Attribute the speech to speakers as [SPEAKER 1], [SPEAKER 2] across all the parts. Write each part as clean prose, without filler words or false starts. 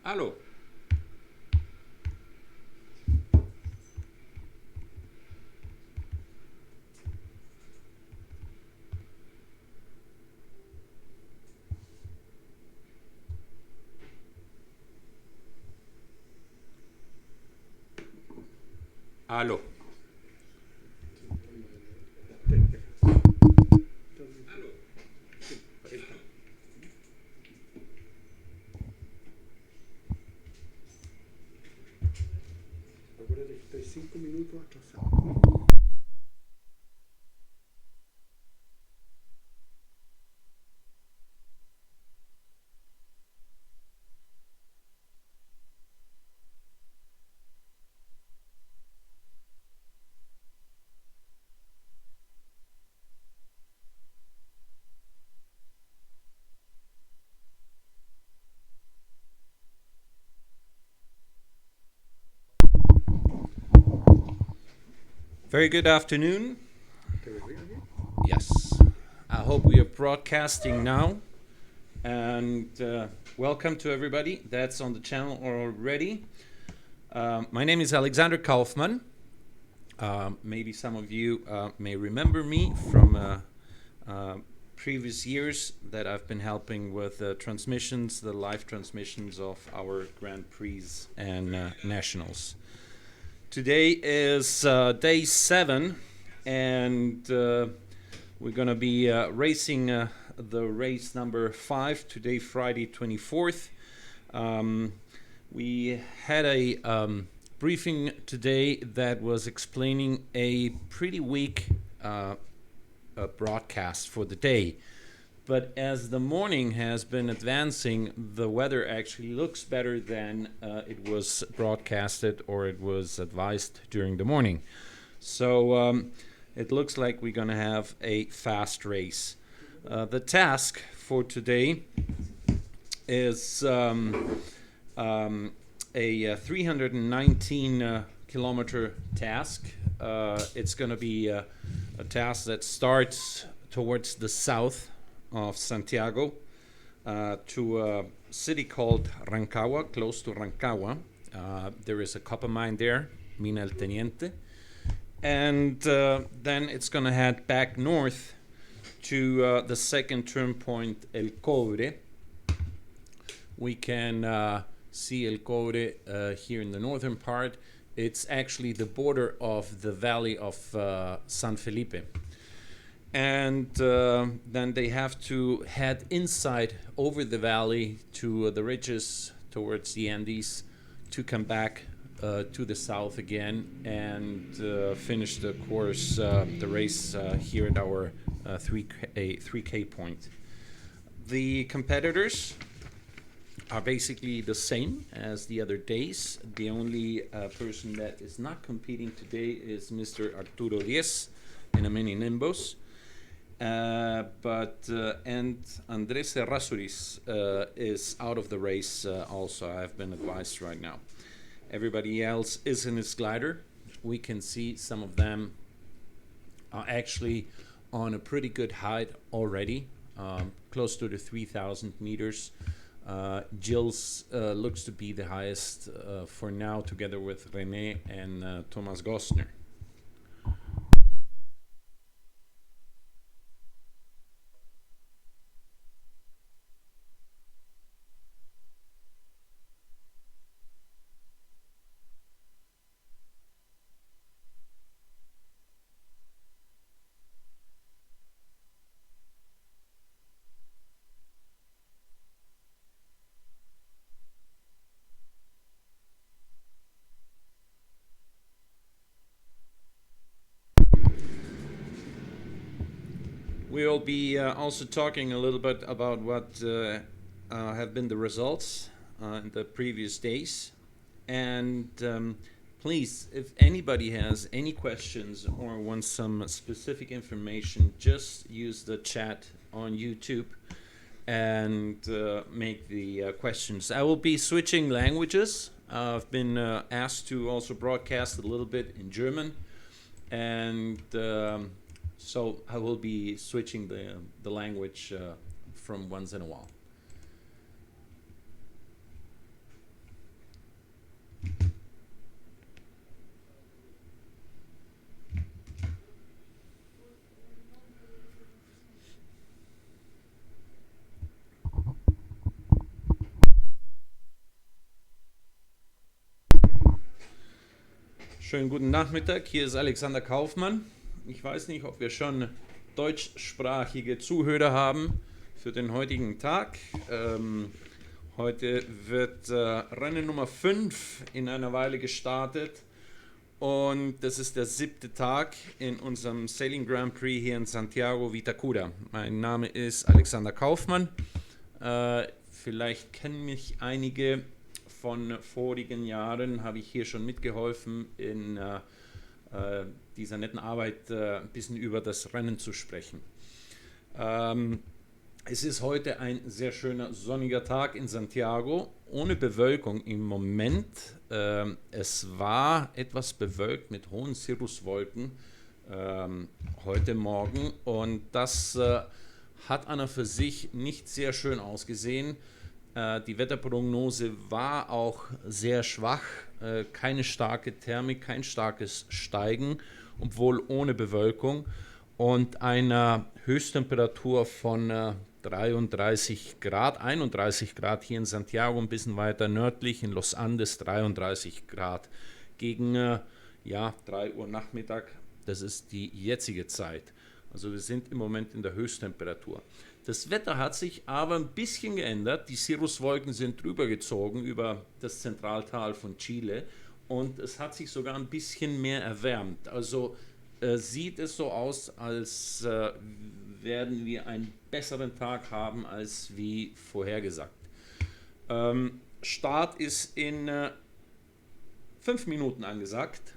[SPEAKER 1] Aló. Aló.
[SPEAKER 2] Acuérdate que estoy 5 minutos atrasado.
[SPEAKER 1] Very good afternoon.
[SPEAKER 2] ¿Te ves bien?
[SPEAKER 1] Yes. I hope we are broadcasting now. And welcome to everybody that's on the channel already. My name is Alexander Kaufman. Maybe some of you may remember me from previous years that I've been helping with the live transmissions of our Grand Prix and Nationals. Today is day 7, and we're going to be racing the race number 5 today, Friday 24th. We had a briefing today that was explaining a pretty weak broadcast for the day. But as the morning has been advancing, the weather actually looks better than it was broadcasted or it was advised during the morning. So it looks like we're going to have a fast race. The task for today is a 319 kilometer task. It's going to be a task that starts towards the south of Santiago to a city called Rancagua, close to Rancagua. There is a copper mine there, Mina El Teniente. And then it's going to head back north to the second turn point, El Cobre. We can see El Cobre here in the northern part. It's actually the border of the valley of San Felipe. And then they have to head inside over the valley to the ridges towards the Andes to come back to the south again and finish the course, the race here at our 3K point. The competitors are basically the same as the other days. The only person that is not competing today is Mr. Arturo Diez in a mini Nimbus. And Andrés Errázuriz is out of the race also, I've been advised right now. Everybody else is in his glider. We can see some of them are actually on a pretty good height already, close to the 3,000 meters. Gilles looks to be the highest for now, together with René and Thomas Gostner. We will be also talking a little bit about what have been the results in the previous days. And please, if anybody has any questions or wants some specific information, just use the chat on YouTube and make the questions. I will be switching languages. I've been asked to also broadcast a little bit in German, and so I will be switching the language from once in a while. Schönen guten Nachmittag, hier ist Alexander Kaufmann. Ich weiß nicht, ob wir schon deutschsprachige Zuhörer haben für den heutigen Tag. Heute wird Rennen Nummer 5 in einer Weile gestartet und das ist der 7. Tag in unserem Sailing Grand Prix hier in Santiago Vitacura. Mein Name ist Alexander Kaufmann. Vielleicht kennen mich einige. Von vorigen Jahren habe ich hier schon mitgeholfen, in dieser netten Arbeit ein bisschen über das Rennen zu sprechen. Es ist heute ein sehr schöner sonniger Tag in Santiago, ohne Bewölkung im Moment. Es war etwas bewölkt mit hohen Cirruswolken heute Morgen und das hat an und für sich nicht sehr schön ausgesehen. Die Wetterprognose war auch sehr schwach, keine starke Thermik, kein starkes Steigen, obwohl ohne Bewölkung und eine Höchsttemperatur von 33 Grad, 31 Grad hier in Santiago, ein bisschen weiter nördlich in Los Andes 33 Grad gegen 3 Uhr Nachmittag, das ist die jetzige Zeit. Also wir sind im Moment in der Höchsttemperatur. Das Wetter hat sich aber ein bisschen geändert. Die Cirruswolken sind drüber gezogen über das Zentraltal von Chile und es hat sich sogar ein bisschen mehr erwärmt. Also sieht es so aus, als werden wir einen besseren Tag haben als wie vorhergesagt. Start ist in 5 Minuten angesagt.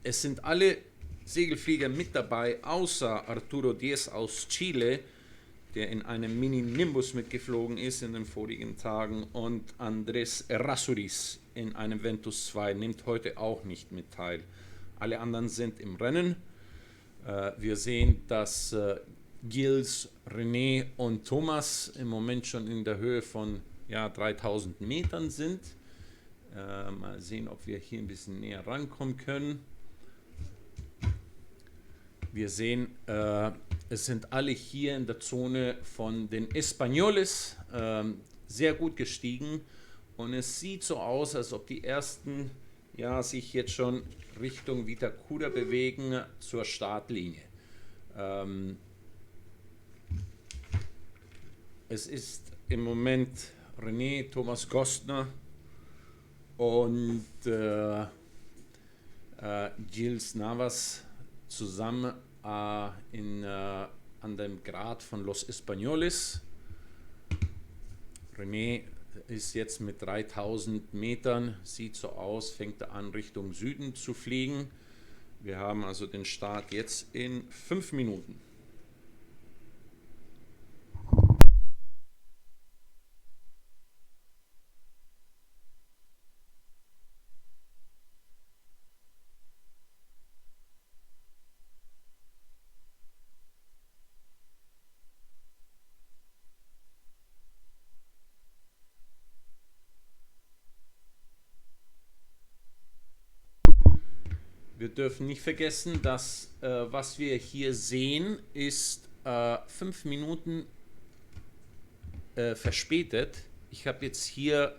[SPEAKER 1] Es sind alle Segelflieger mit dabei, außer Arturo Diez aus Chile, der in einem Mini-Nimbus mitgeflogen ist in den vorigen Tagen, und Andrés Errázuriz in einem Ventus 2 nimmt heute auch nicht mit teil. Alle anderen sind im Rennen. Wir sehen, dass Gilles, René und Thomas im Moment schon in der Höhe von 3000 Metern sind. Mal sehen, ob wir hier ein bisschen näher rankommen können. Wir sehen, es sind alle hier in der Zone von den Españoles sehr gut gestiegen und es sieht so aus, als ob die ersten sich jetzt schon Richtung Vitacura bewegen zur Startlinie. Es ist im Moment René, Thomas Gostner und Gilles Navas zusammen an dem Grat von Los Españoles. René ist jetzt mit 3000 Metern, sieht so aus, fängt an Richtung Süden zu fliegen. Wir haben also den Start jetzt in 5 Minuten. Wir dürfen nicht vergessen, dass was wir hier sehen, ist 5 Minuten verspätet. Ich habe jetzt hier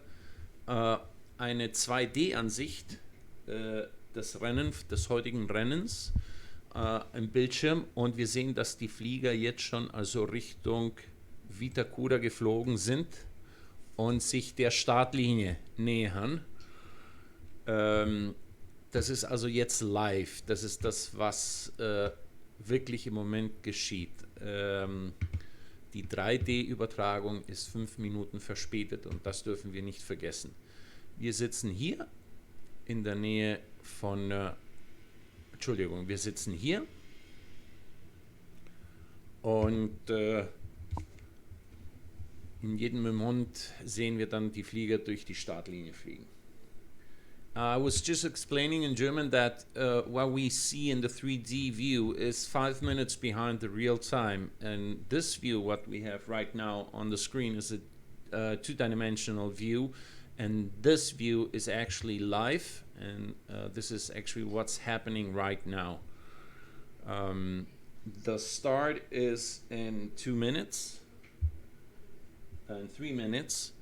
[SPEAKER 1] eine 2D-Ansicht des heutigen Rennens im Bildschirm und wir sehen, dass die Flieger jetzt schon also Richtung Vitacura geflogen sind und sich der Startlinie nähern. Das ist also jetzt live. Das ist das, was wirklich im Moment geschieht. Die 3D-Übertragung ist 5 Minuten verspätet und das dürfen wir nicht vergessen. Wir sitzen hier in der Nähe von, wir sitzen hier und in jedem Moment sehen wir dann die Flieger durch die Startlinie fliegen. I was just explaining in German that what we see in the 3D view is 5 minutes behind the real time, and this view, what we have right now on the screen, is a two-dimensional view, and this view is actually live, and this is actually what's happening right now. The start is in 2 minutes and 3 minutes,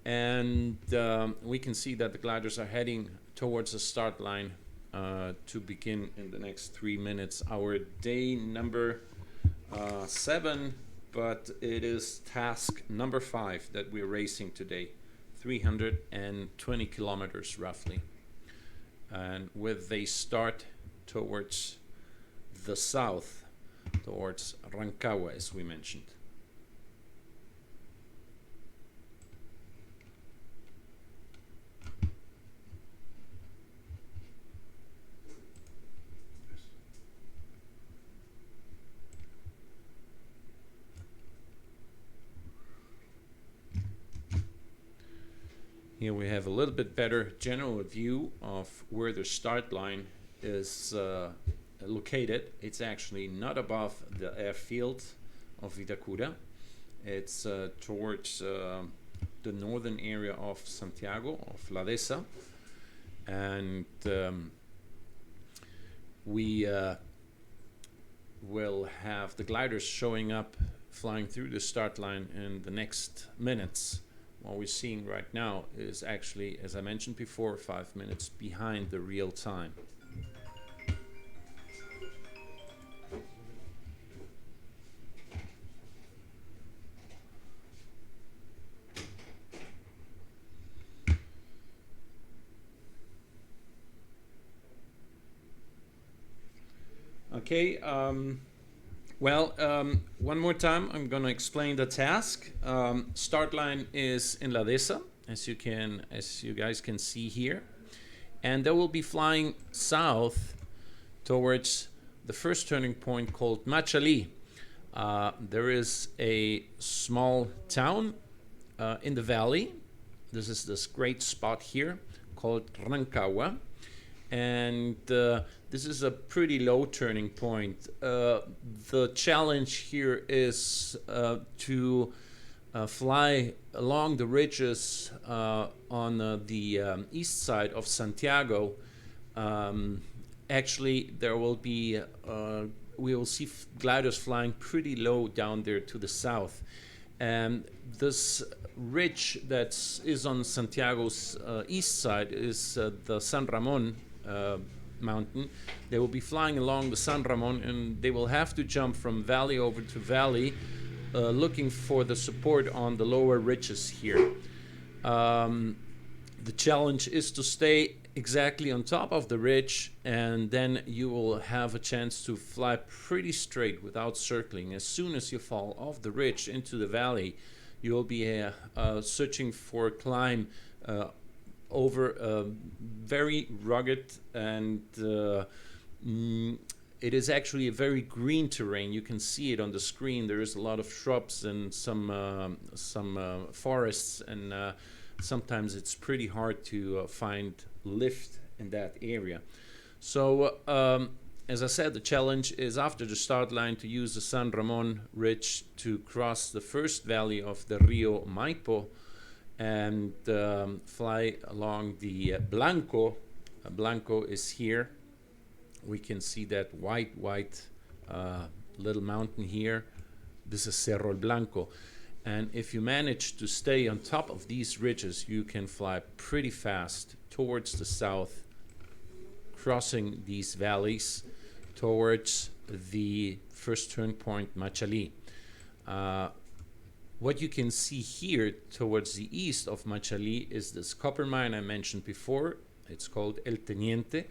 [SPEAKER 1] And we can see that the gliders are heading towards the start line to begin in the next 3 minutes. Our day number 7, but it is task number 5 that we're racing today, 320 kilometers roughly. And with a start towards the south, towards Rancagua, as we mentioned. Here we have a little bit better general view of where the start line is located. It's actually not above the airfield of Vitacura. It's towards the northern area of Santiago, of La Dehesa. And we will have the gliders showing up, flying through the start line in the next minutes. What we're seeing right now is actually, as I mentioned before, 5 minutes behind the real time. Okay, one more time, I'm going to explain the task. Start line is in La Dehesa, as you guys can see here, and they will be flying south towards the first turning point called Machalí. There is a small town in the valley. This is this great spot here called Rancagua, and this is a pretty low turning point. The challenge here is to fly along the ridges on the east side of Santiago. Actually, there will be we will see gliders flying pretty low down there to the south. And this ridge that is on Santiago's east side is the San Ramon mountain. They will be flying along the San Ramon, and they will have to jump from valley over to valley, looking for the support on the lower ridges here. The challenge is to stay exactly on top of the ridge, and then you will have a chance to fly pretty straight without circling. As soon as you fall off the ridge into the valley, you will be searching for a climb over a very rugged and it is actually a very green terrain. You can see it on the screen. There is a lot of shrubs and some forests, and sometimes it's pretty hard to find lift in that area. So as I said, the challenge is after the start line to use the San Ramon Ridge to cross the first valley of the Rio Maipo and fly along the Blanco. Blanco is here. We can see that white little mountain here. This is Cerro Blanco. And if you manage to stay on top of these ridges, you can fly pretty fast towards the south, crossing these valleys towards the first turn point, Machalí. What you can see here towards the east of Machalí is this copper mine I mentioned before. It's called El Teniente.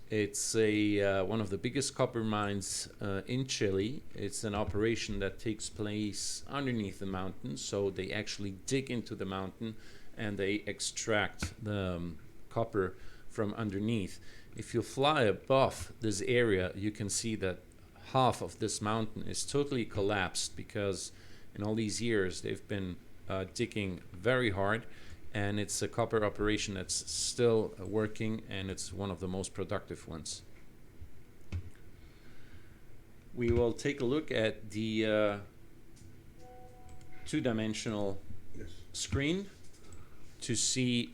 [SPEAKER 1] It's one of the biggest copper mines in Chile. It's an operation that takes place underneath the mountain, so they actually dig into the mountain and they extract the copper from underneath. If you fly above this area, you can see that half of this mountain is totally collapsed because in all these years they've been digging very hard, and it's a copper operation that's still working, and it's one of the most productive ones. We will take a look at the two-dimensional screen to see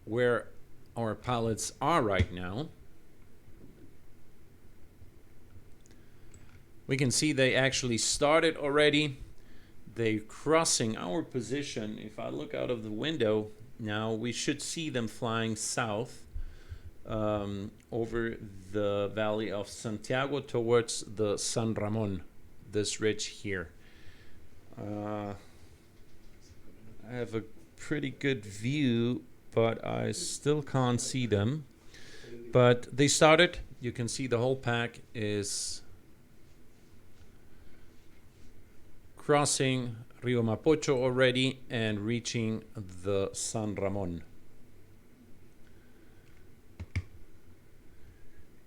[SPEAKER 1] where our pilots are right now. We can see they actually started already. they're crossing our position. If I look out of the window now, we should see them flying south over the valley of Santiago towards the San Ramon, this ridge here. I have a pretty good view, but I still can't see them. But they started. You can see the whole pack is crossing Rio Mapocho already and reaching the San Ramon.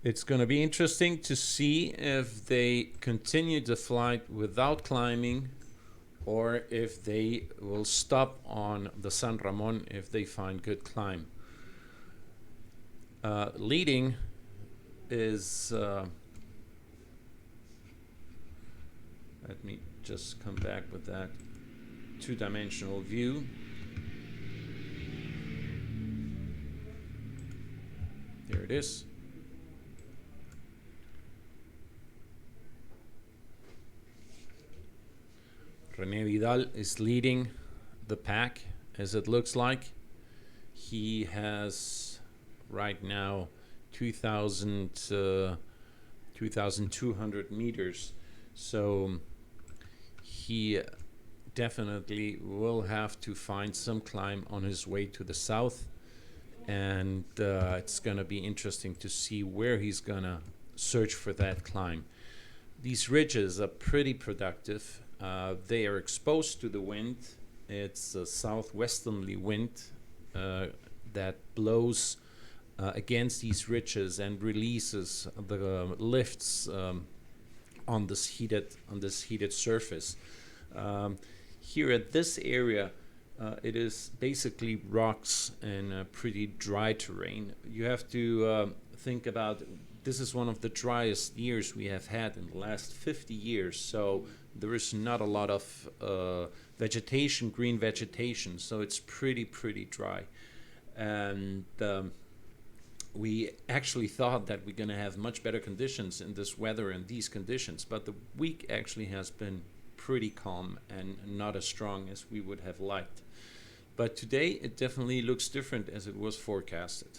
[SPEAKER 1] It's going to be interesting to see if they continue the flight without climbing, or if they will stop on the San Ramon if they find good climb. Leading is, let me just come back with that two-dimensional view. There it is. René Vidal is leading the pack, as it looks like. He has right now 2,200 meters. So he definitely will have to find some climb on his way to the south. And it's going to be interesting to see where he's going to search for that climb. These ridges are pretty productive. They are exposed to the wind. It's a southwesterly wind that blows against these ridges and releases the lifts on this heated surface. Here at this area, it is basically rocks and pretty dry terrain. You have to think about, this is one of the driest years we have had in the last 50 years, so there is not a lot of vegetation, green vegetation, so it's pretty dry. And we actually thought that we're going to have much better conditions in this weather and these conditions, but the week actually has been pretty calm and not as strong as we would have liked. But today it definitely looks different as it was forecasted.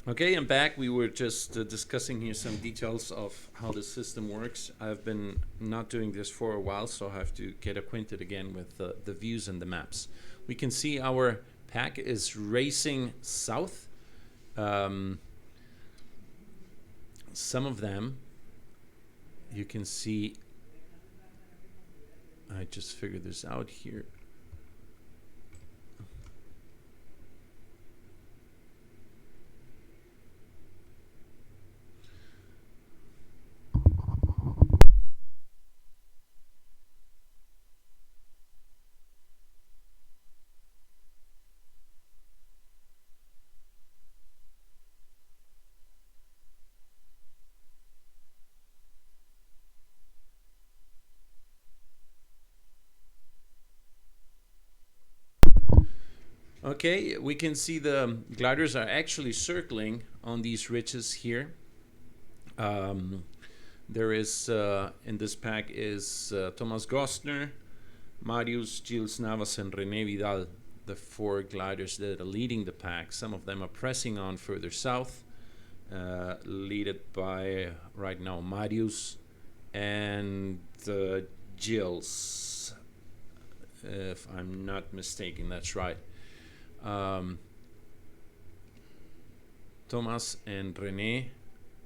[SPEAKER 1] Okay, I'm back. We were just discussing here some details of how the system works. I've been not doing this for a while, so I have to get acquainted again with the views and the maps. We can see our pack is racing south. Some of them, you can see, I just figured this out here. Okay, we can see the gliders are actually circling on these ridges here. There is in this pack is Thomas Gostner, Marius, Gilles Navas, and René Vidal, the four gliders that are leading the pack. Some of them are pressing on further south, led by right now Marius and Gilles, if I'm not mistaken, that's right. Thomas and René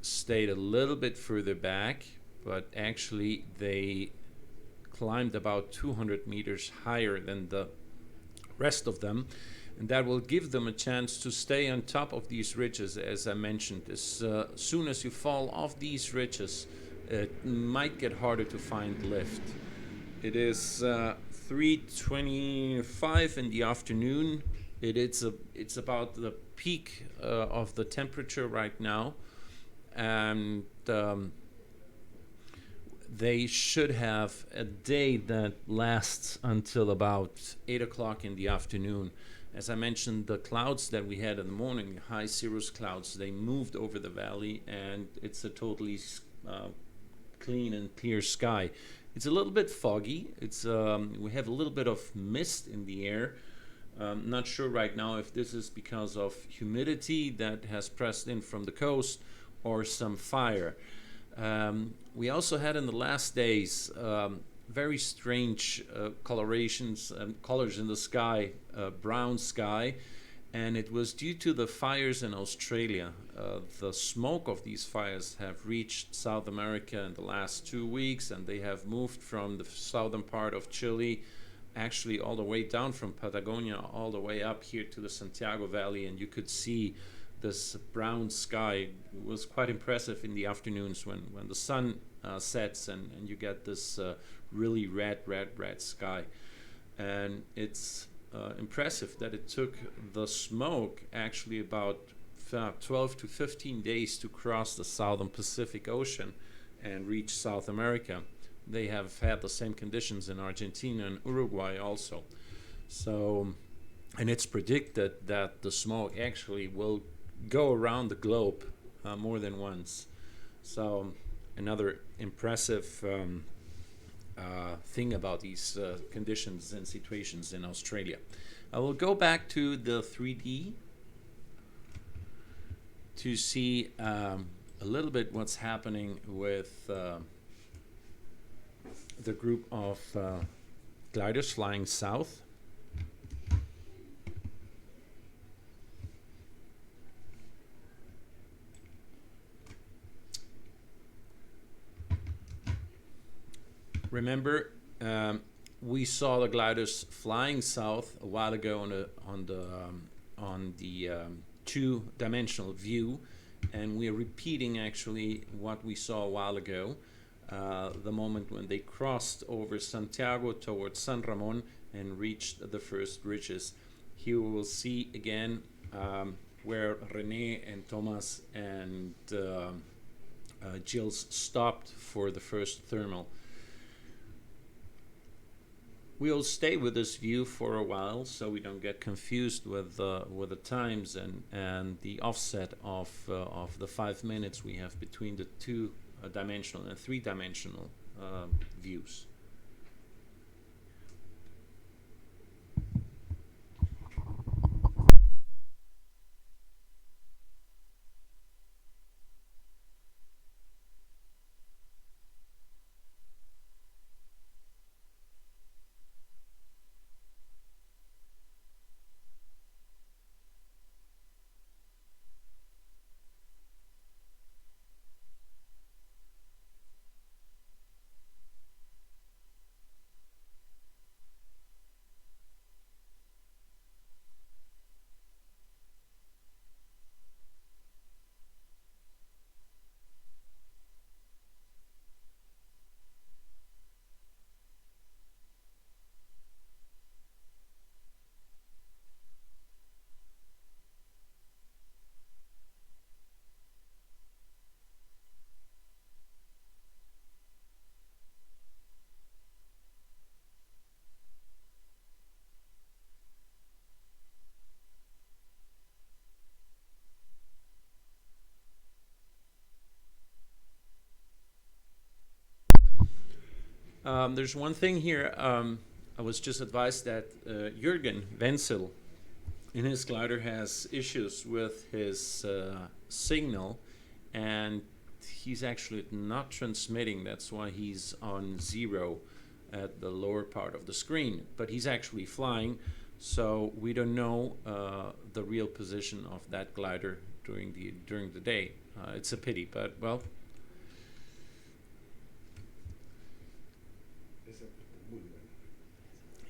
[SPEAKER 1] stayed a little bit further back, but actually they climbed about 200 meters higher than the rest of them, and that will give them a chance to stay on top of these ridges. As I mentioned, as soon as you fall off these ridges, it might get harder to find lift. It is 3:25 in the afternoon. It's about the peak of the temperature right now, and they should have a day that lasts until about 8 o'clock in the afternoon. As I mentioned, the clouds that we had in the morning, high cirrus clouds, they moved over the valley, and it's a totally clean and clear sky. It's a little bit foggy. We have a little bit of mist in the air. Not sure right now if this is because of humidity that has pressed in from the coast or some fire. We also had in the last days very strange colorations and colors in the sky, brown sky, and it was due to the fires in Australia. The smoke of these fires have reached South America in the last 2 weeks, and they have moved from the southern part of Chile, actually all the way down from Patagonia, all the way up here to the Santiago Valley, and you could see this brown sky. It was quite impressive in the afternoons when the sun sets and you get this really red sky. And it's impressive that it took the smoke actually about 12 to 15 days to cross the southern Pacific Ocean and reach South America. They have had the same conditions in Argentina and Uruguay also. So, and it's predicted that the smoke actually will go around the globe more than once. So another impressive thing about these conditions and situations in Australia. I will go back to the 3D to see a little bit what's happening with the group of gliders flying south. Remember, we saw the gliders flying south a while ago on the two-dimensional view, and we are repeating actually what we saw a while ago. The moment when they crossed over Santiago towards San Ramon and reached the first ridges. Here we will see again where René and Thomas and Gilles stopped for the first thermal. We'll stay with this view for a while so we don't get confused with the times and the offset of the 5 minutes we have between the two-dimensional and three-dimensional views. There's one thing here. I was just advised that Jürgen Wenzel in his glider has issues with his signal, and he's actually not transmitting. That's why he's on 0 at the lower part of the screen. But he's actually flying, so we don't know the real position of that glider during the day. It's a pity, but well.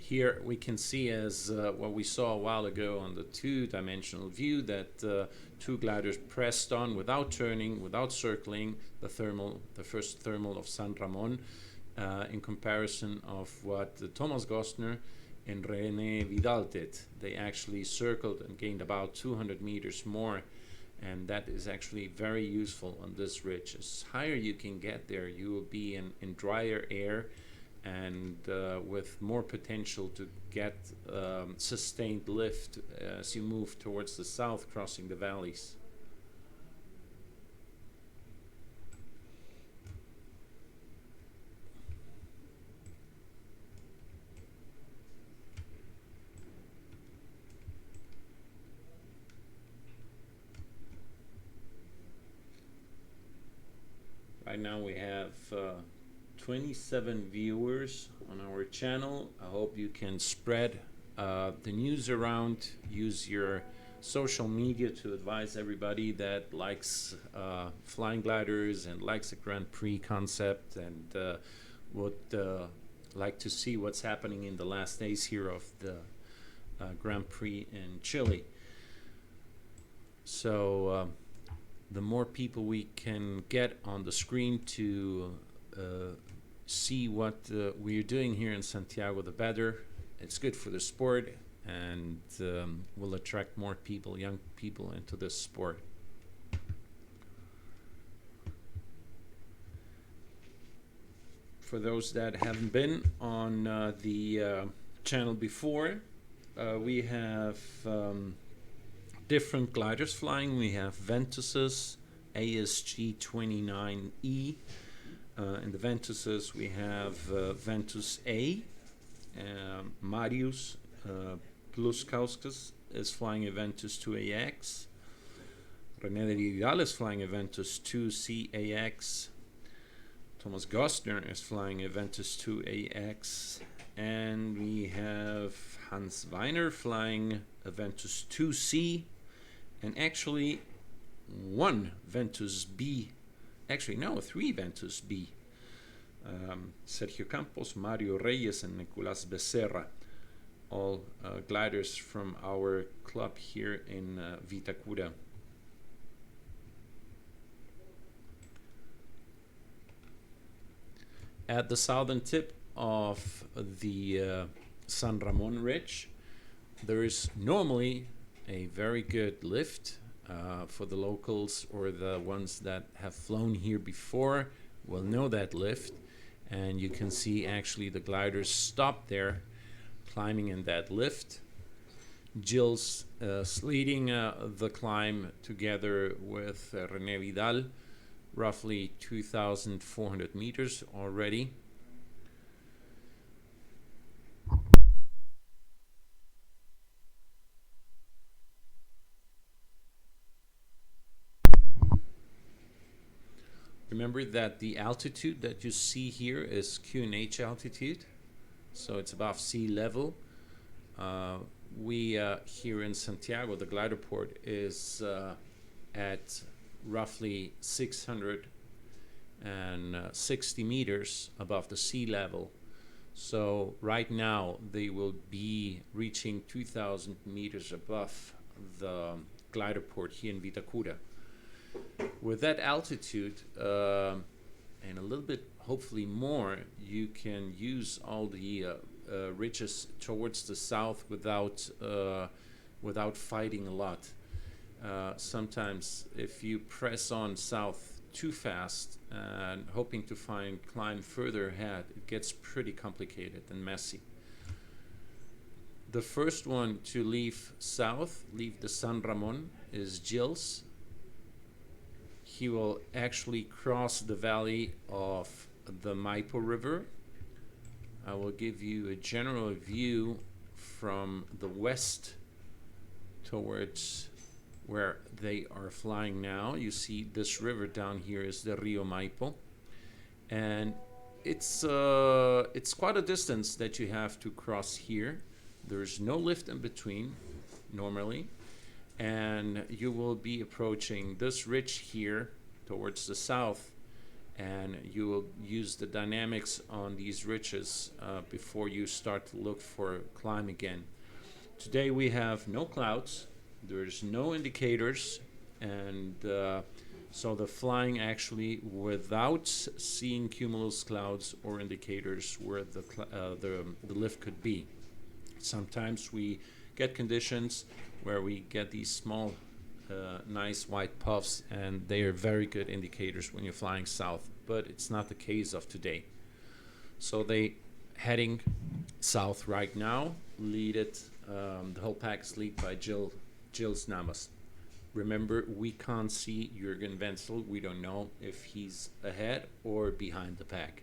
[SPEAKER 1] Here we can see, as what we saw a while ago on the two-dimensional view, that two gliders pressed on without turning, without circling the first thermal of San Ramon, in comparison of what Thomas Gostner and René Vidal did. They actually circled and gained about 200 meters more, and that is actually very useful on this ridge. As higher you can get there, you will be in drier air, and with more potential to get sustained lift as you move towards the south, crossing the valleys. Right now we have 27 viewers on our channel. I hope you can spread the news around, use your social media to advise everybody that likes flying gliders and likes the Grand Prix concept, and would like to see what's happening in the last days here of the Grand Prix in Chile. So the more people we can get on the screen to see what we're doing here in Santiago, the better. It's good for the sport, and will attract more people, young people, into this sport. For those that haven't been on the channel before, we have different gliders flying. We have Ventuses, ASG 29E. In the Ventuses, we have Ventus A. Marius Pluskauskas is flying a Ventus 2AX. René Vidal is flying a Ventus 2CAX. Thomas Gostner is flying a Ventus 2AX. And we have Hans Weiner flying a Ventus 2C. And actually, one Ventus B. Actually, no, 3 Ventus B. Sergio Campos, Mario Reyes, and Nicolas Becerra. All gliders from our club here in Vitacura. At the southern tip of the San Ramon Ridge, there is normally a very good lift. For the locals or the ones that have flown here before will know that lift, and you can see actually the gliders stop there, climbing in that lift. Gilles leading the climb together with René Vidal, roughly 2,400 meters already. Remember that the altitude that you see here is QNH altitude, so it's above sea level. We here in Santiago, the glider port is at roughly 660 meters above the sea level. So right now they will be reaching 2,000 meters above the glider port here in Vitacura. With that altitude and a little bit, hopefully more, you can use all the ridges towards the south without fighting a lot. Sometimes if you press on south too fast and hoping to climb further ahead, it gets pretty complicated and messy. The first one to leave south, leave the San Ramon, is Gilles. He will actually cross the valley of the Maipo River I will give you a general view from the west towards where they are flying now. You see this river down here is the Rio Maipo, and it's quite a distance that you have to cross here. There's no lift in between normally, and you will be approaching this ridge here towards the south, and you will use the dynamics on these ridges before you start to look for climb again. Today we have no clouds, there's no indicators, and so the flying actually without seeing cumulus clouds or indicators where the lift could be. Sometimes we get conditions where we get these small nice white puffs, and they are very good indicators when you're flying south, but it's not the case of today. So they heading south right now. The whole pack is led by Gilles Navas. Remember, we can't see Jürgen Wenzel. We don't know if he's ahead or behind the pack.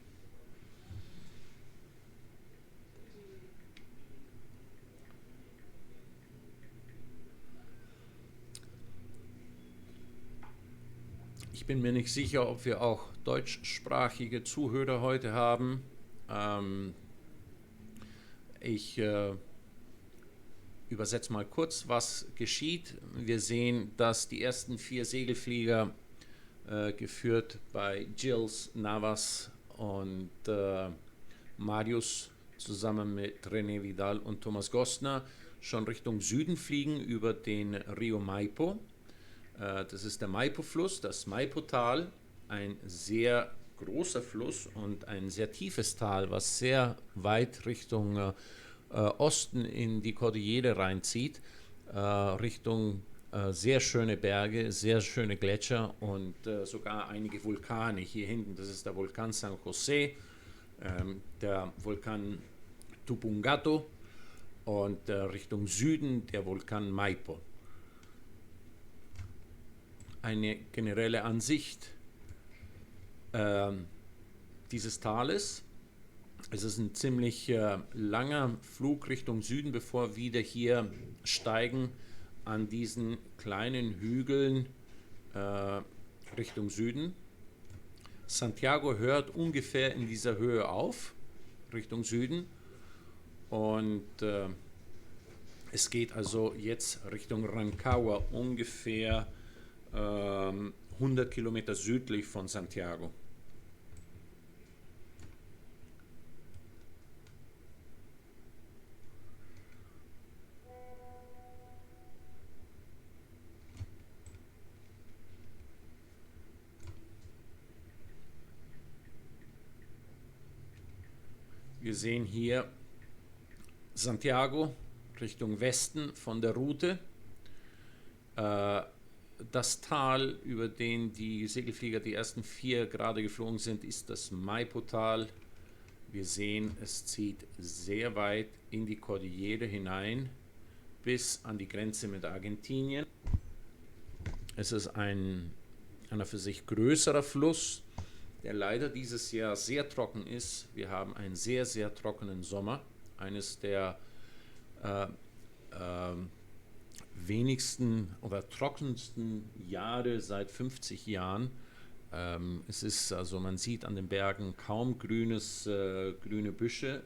[SPEAKER 1] Ich bin mir nicht sicher, ob wir auch deutschsprachige Zuhörer heute haben. Ich übersetze mal kurz, was geschieht. Wir sehen, dass die ersten 4 Segelflieger geführt bei Gilles Navas und Marius zusammen mit René Vidal und Thomas Gostner schon Richtung Süden fliegen über den Rio Maipo. Das ist der Maipo-Fluss, das Maipo-Tal, ein sehr großer Fluss und ein sehr tiefes Tal, was sehr weit Richtung Osten in die Kordillere reinzieht, Richtung sehr schöne Berge, sehr schöne Gletscher und sogar einige Vulkane. Hier hinten, das ist der Vulkan San José, der Vulkan Tupungato und Richtung Süden der Vulkan Maipo. Eine generelle Ansicht dieses Tales. Es ist ein ziemlich langer Flug Richtung Süden, bevor wir wieder hier steigen an diesen kleinen Hügeln Richtung Süden. Santiago hört ungefähr in dieser Höhe auf, Richtung Süden. Und es geht also jetzt Richtung Rancagua, ungefähr 100 Kilometer südlich von Santiago. Wir sehen hier Santiago Richtung Westen von der Route. Das Tal, über den die Segelflieger die ersten 4 gerade geflogen sind, ist das Maipo-Tal. Wir sehen, es zieht sehr weit in die Kordillere hinein, bis an die Grenze mit Argentinien. Es ist ein für sich größerer Fluss, der leider dieses Jahr sehr trocken ist. Wir haben einen sehr, sehr trockenen Sommer, eines der wenigsten oder trockensten Jahre seit 50 Jahren. Es ist, also man sieht an den Bergen kaum grüne Büsche.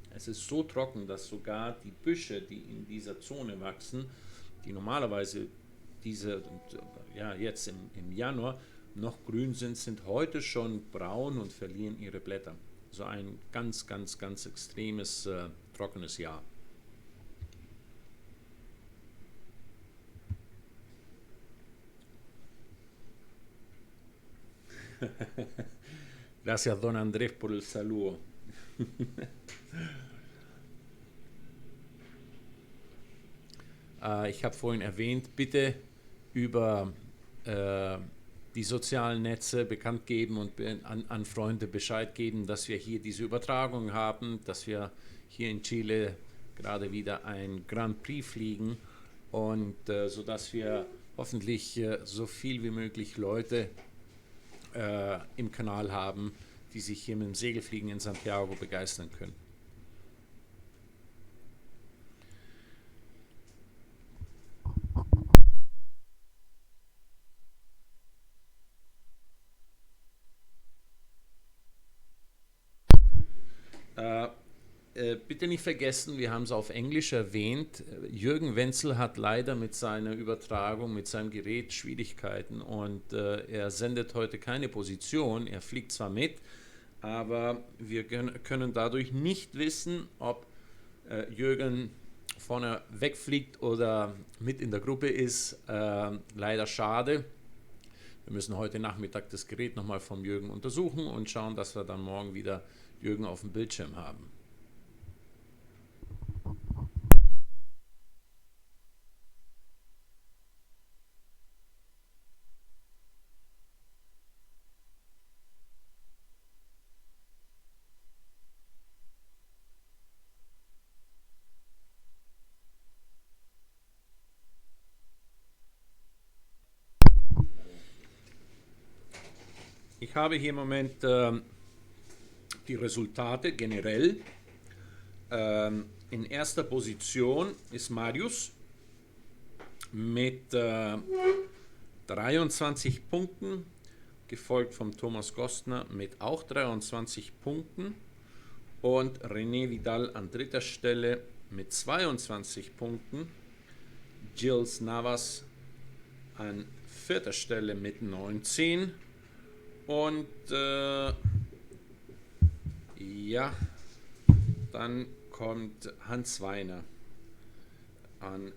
[SPEAKER 1] Es ist so trocken, dass sogar die Büsche, die in dieser Zone wachsen, die normalerweise jetzt im Januar noch grün sind heute schon braun und verlieren ihre Blätter. So ein ganz, ganz, ganz extremes trockenes Jahr. Gracias, don Andrés, por el saludo. Ich habe vorhin erwähnt, bitte über die sozialen Netze bekannt geben und an Freunde Bescheid geben, dass wir hier diese Übertragung haben, dass wir hier in Chile gerade wieder ein Grand Prix fliegen und sodass wir hoffentlich so viel wie möglich Leute im Kanal haben, die sich hier mit dem Segelfliegen in Santiago begeistern können. Bitte nicht vergessen, wir haben es auf Englisch erwähnt, Jürgen Wenzel hat leider mit seiner Übertragung, mit seinem Gerät Schwierigkeiten und er sendet heute keine Position, er fliegt zwar mit, aber wir können dadurch nicht wissen, ob Jürgen vorne wegfliegt oder mit in der Gruppe ist. Leider schade. Wir müssen heute Nachmittag das Gerät nochmal vom Jürgen untersuchen und schauen, dass wir dann morgen wieder Jürgen auf dem Bildschirm haben. Ich habe hier im Moment die Resultate generell. In erster Position ist Marius mit 23 Punkten, gefolgt vom Thomas Gostner mit auch 23 Punkten und René Vidal an dritter Stelle mit 22 Punkten, Gilles Navas an vierter Stelle mit 19 und ja, dann kommt Hans Weiner an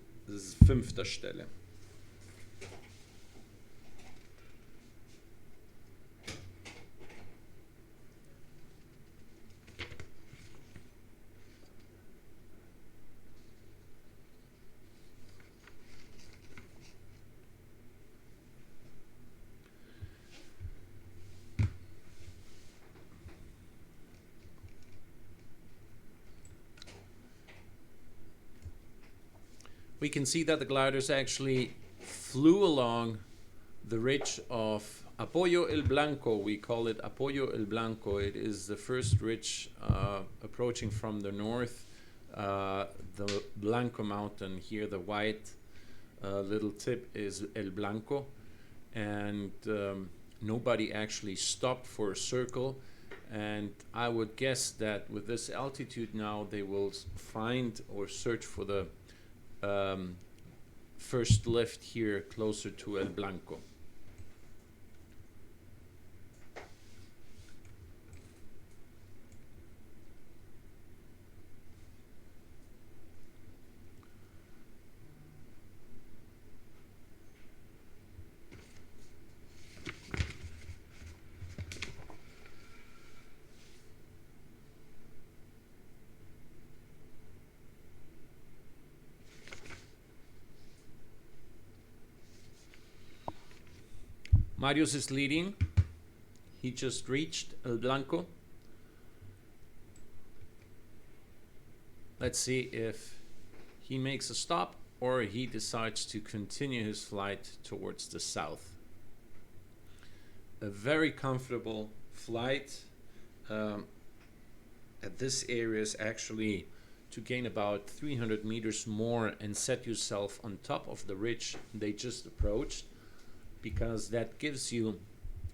[SPEAKER 1] fünfter Stelle. We can see that the gliders actually flew along the ridge of Apoyo el Blanco. We call it Apoyo el Blanco. It is the first ridge approaching from the north, the Blanco mountain. Here the white little tip is El Blanco, and nobody actually stopped for a circle. And I would guess that with this altitude now they will find or search for the first lift here closer to El Blanco. Marius is leading. He just reached El Blanco. Let's see if he makes a stop or he decides to continue his flight towards the south. A very comfortable flight. At this area is actually to gain about 300 meters more and set yourself on top of the ridge they just approached, because that gives you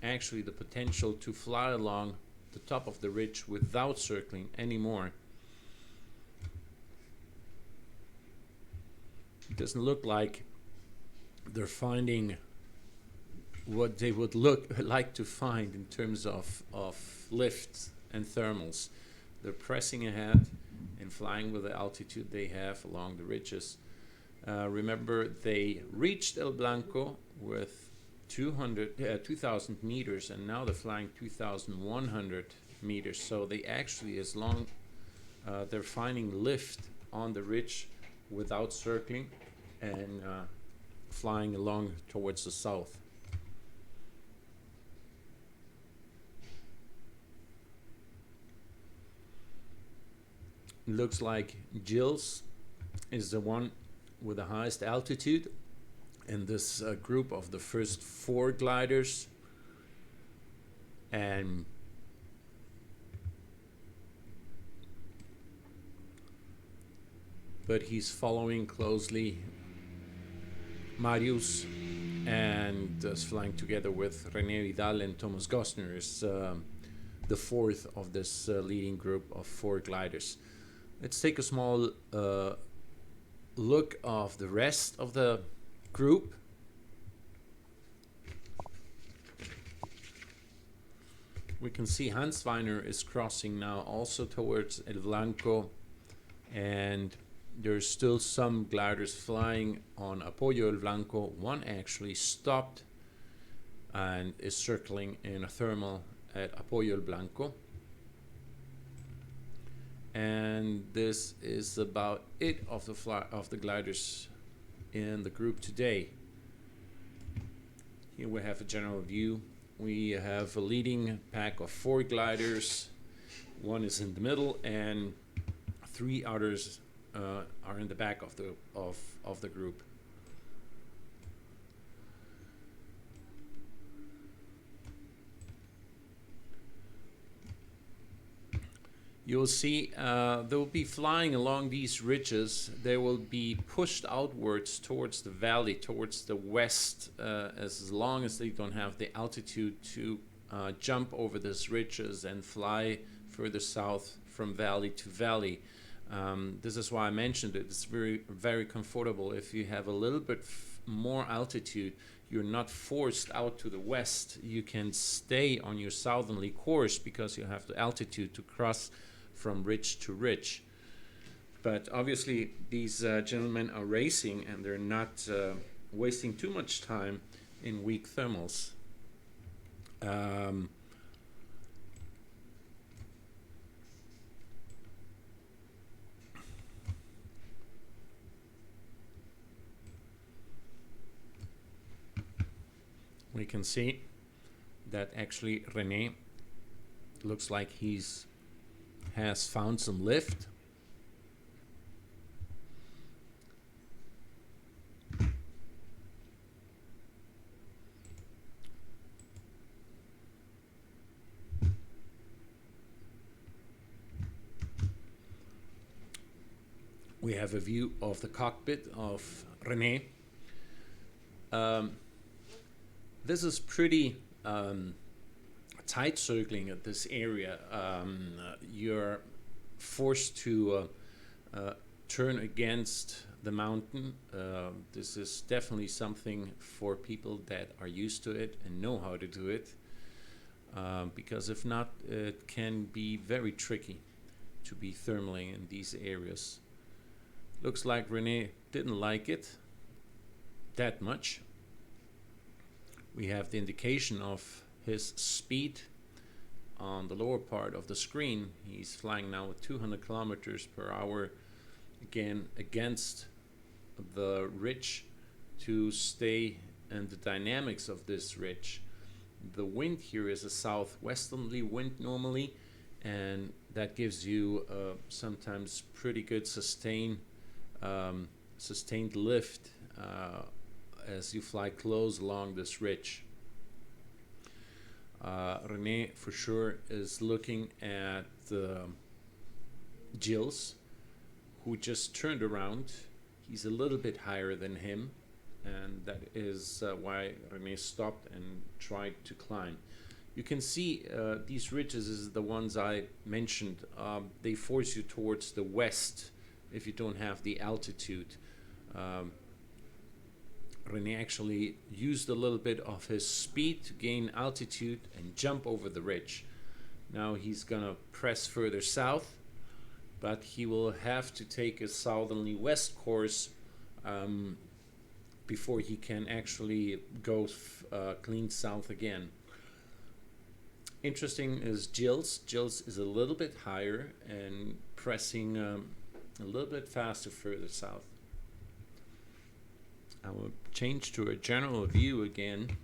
[SPEAKER 1] actually the potential to fly along the top of the ridge without circling anymore. It doesn't look like they're finding what they would like to find in terms of lift and thermals. They're pressing ahead and flying with the altitude they have along the ridges. Remember, they reached El Blanco with 2,000 meters, and now they're flying 2,100 meters. So they actually, they're finding lift on the ridge without circling and flying along towards the south. It looks like Gilles is the one with the highest altitude in this group of the first four gliders, and but he's following closely Marius and is flying together with René Vidal and Thomas Gostner is the fourth of this leading group of 4 gliders. Let's take a small look of the rest of the group. We can see Hans Weiner is crossing now also towards El Blanco, and there's still some gliders flying on Apoyo El Blanco. One actually stopped and is circling in a thermal at Apoyo El Blanco. And this is about it of the gliders in the group today. Here we have a general view. We have a leading pack of 4 gliders. One is in the middle, and 3 others are in the back of the group. You'll see they will be flying along these ridges. They will be pushed outwards towards the valley, towards the west, as long as they don't have the altitude to jump over these ridges and fly further south from valley to valley. This is why I mentioned it. It's very, very comfortable. If you have a little bit more altitude, you're not forced out to the west. You can stay on your southerly course because you have the altitude to cross from ridge to ridge. But obviously these gentlemen are racing, and they're not wasting too much time in weak thermals. We can see that actually René looks like has found some lift. We have a view of the cockpit of René. This is pretty tight circling at this area. You're forced to turn against the mountain. This is definitely something for people that are used to it and know how to do it, because if not, it can be very tricky to be thermaling in these areas. Looks like René didn't like it that much. We have the indication of his speed on the lower part of the screen. He's flying now at 200 kilometers per hour, again against the ridge to stay in the dynamics of this ridge. The wind here is a southwesterly wind normally, and that gives you sometimes pretty good sustained lift as you fly close along this ridge. René for sure is looking at Gilles, who just turned around. He's a little bit higher than him, and that is why René stopped and tried to climb. You can see these ridges is the ones I mentioned. They force you towards the west if you don't have the altitude. René actually used a little bit of his speed to gain altitude and jump over the ridge. Now he's gonna press further south, but he will have to take a southerly west course before he can actually go clean south again. Interesting is Gilles. Gilles is a little bit higher and pressing a little bit faster further south. I will change to a general view again.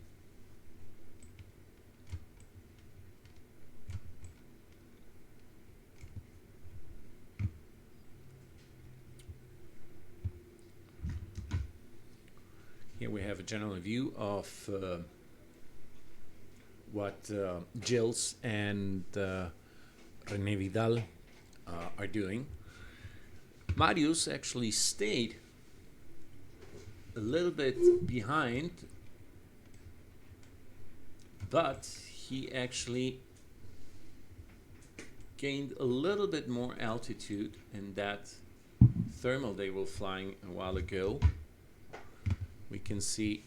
[SPEAKER 1] Here we have a general view of what Gilles and René Vidal are doing. Marius actually stayed a little bit behind, but he actually gained a little bit more altitude in that thermal they were flying a while ago. We can see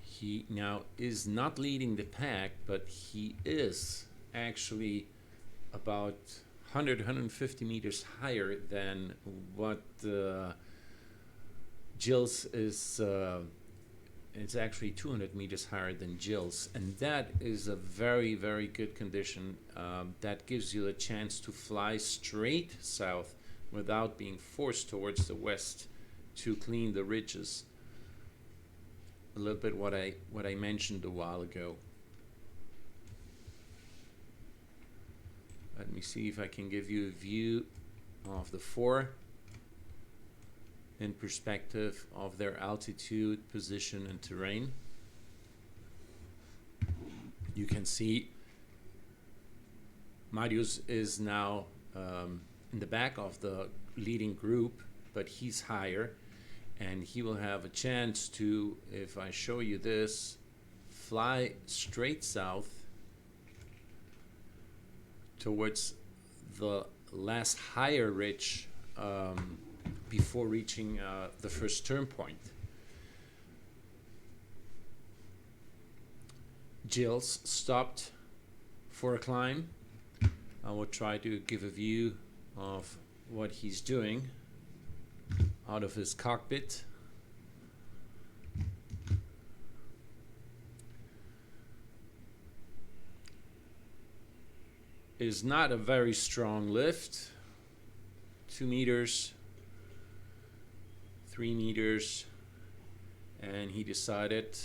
[SPEAKER 1] he now is not leading the pack, but he is actually about 150 meters higher than what Jill's is. It's actually 200 meters higher than Jill's, and that is a very, very good condition. That gives you a chance to fly straight south without being forced towards the west to clean the ridges. A little bit what I mentioned a while ago. Let me see if I can give you a view of the four in perspective of their altitude, position, and terrain. You can see Marius is now in the back of the leading group, but he's higher, and he will have a chance to, if I show you this, fly straight south towards the last higher ridge before reaching the first turn point. Jill's stopped for a climb. I will try to give a view of what he's doing out of his cockpit. It is not a very strong lift. 2 meters, 3 meters, and he decided,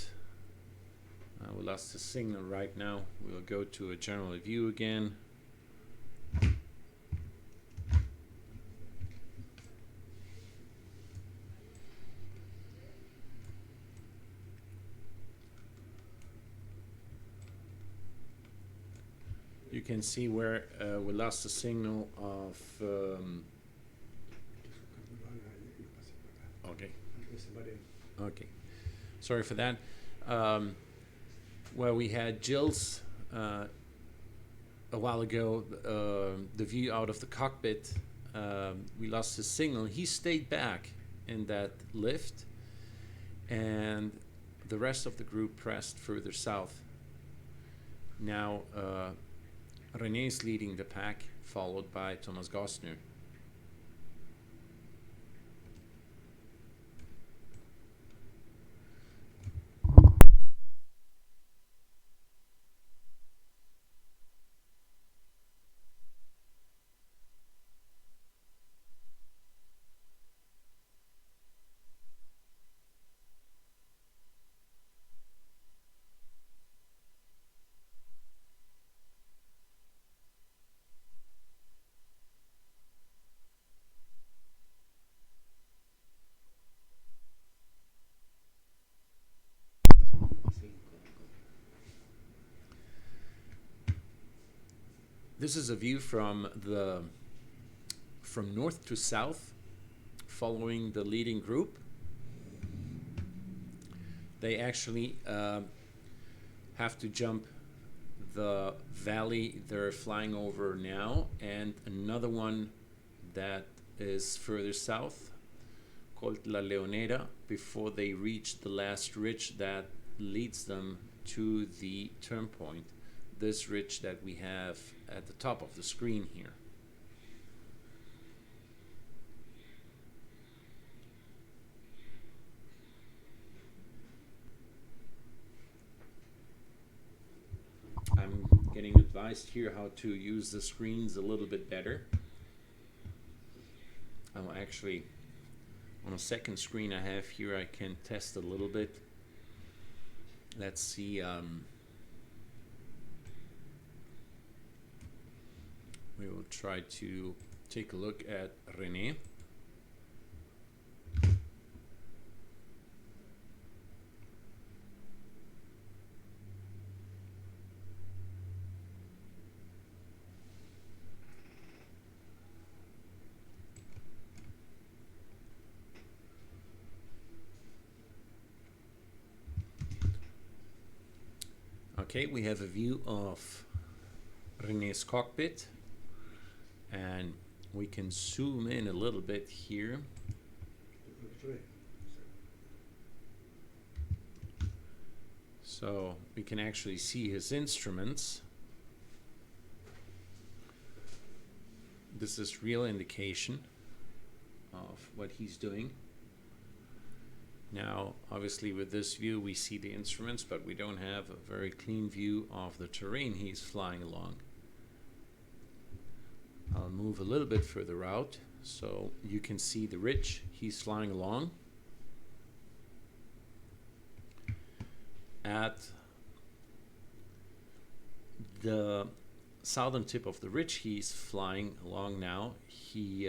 [SPEAKER 1] we lost the signal right now. We'll go to a general view again. You can see where we lost the signal of okay, sorry for that. Where we had Jill's a while ago, the view out of the cockpit, we lost his signal. He stayed back in that lift, and the rest of the group pressed further south. Now René is leading the pack, followed by Thomas Gostner. This is a view from north to south, following the leading group. They actually have to jump the valley they're flying over now, and another one that is further south, called La Leonera, before they reach the last ridge that leads them to the turn point. This ridge that we have at the top of the screen here. I'm getting advised here how to use the screens a little bit better. I'm actually on a second screen I have here. I can test a little bit. Let's see. We will try to take a look at René. Okay, we have a view of René's cockpit, and we can zoom in a little bit here. So we can actually see his instruments. This is real indication of what he's doing. Now, obviously with this view we see the instruments, but we don't have a very clean view of the terrain he's flying along. I'll move a little bit further out so you can see the ridge he's flying along. At the southern tip of the ridge he's flying along now, he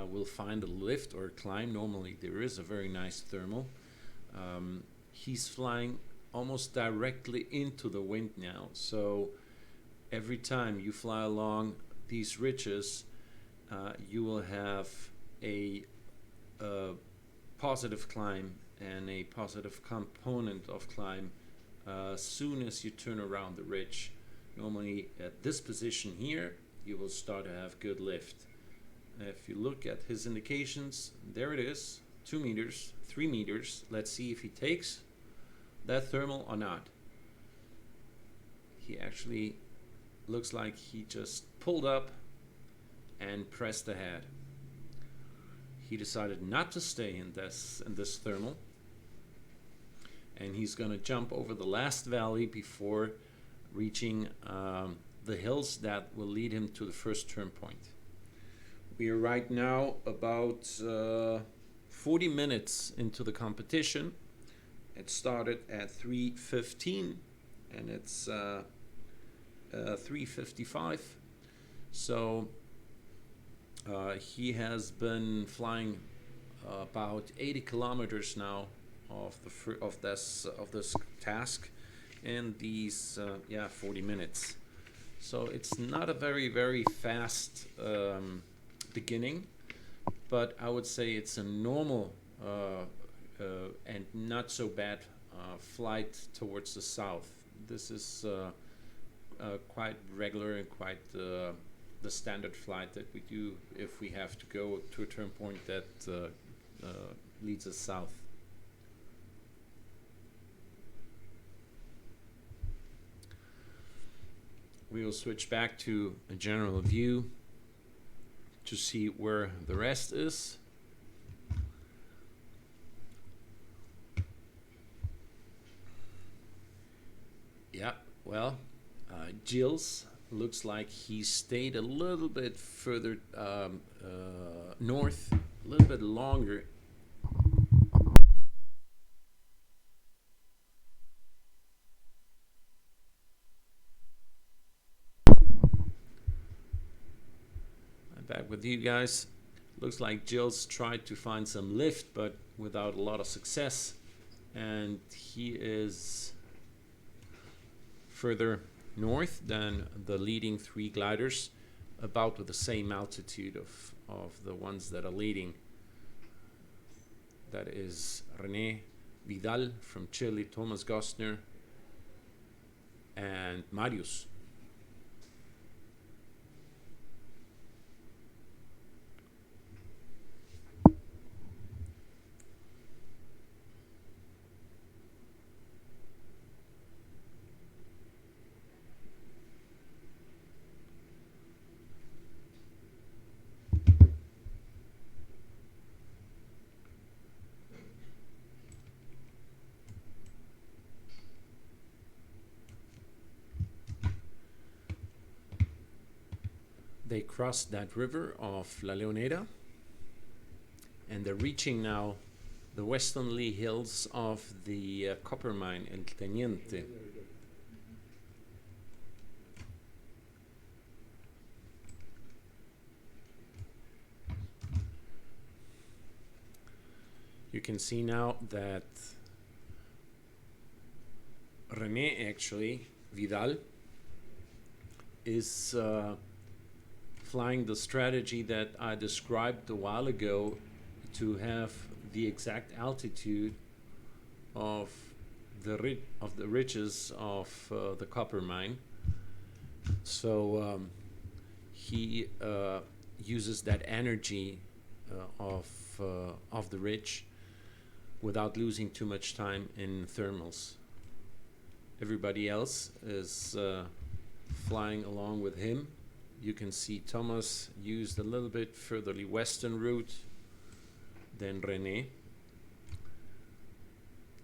[SPEAKER 1] will find a lift or a climb. Normally there is a very nice thermal. He's flying almost directly into the wind now, so every time you fly along these ridges you will have a positive climb and a positive component of climb as soon as you turn around the ridge. Normally at this position here you will start to have good lift. If you look at his indications, there it is, 2 meters, 3 meters. Let's see if he takes that thermal or not. He actually looks like he just pulled up and pressed ahead. He decided not to stay in this thermal, and he's going to jump over the last valley before reaching the hills that will lead him to the first turn point. We are right now about 40 minutes into the competition. It started at 3:15 and it's 3:55. So he has been flying about 80 kilometers now of this task in these 40 minutes. So it's not a very fast beginning, but I would say it's a normal and not so bad flight towards the south. This is quite regular and quite the standard flight that we do if we have to go to a turn point that leads us south. We will switch back to a general view to see where the rest is. Yeah, well, Gilles looks like he stayed a little bit further north, a little bit longer. I'm back with you guys. Looks like Gilles tried to find some lift, but without a lot of success, and he is further north than the leading 3 gliders, about with the same altitude of the ones that are leading. That is René Vidal from Chile, Thomas Gostner, and Marius. They crossed that river of La Leonera, and they're reaching now the westernly hills of the copper mine El Teniente. You can see now that René, actually, Vidal, is flying the strategy that I described a while ago, to have the exact altitude of of the riches of the copper mine. So he uses that energy of the ridge without losing too much time in thermals. Everybody else is flying along with him. You can see Thomas used a little bit furtherly western route than René.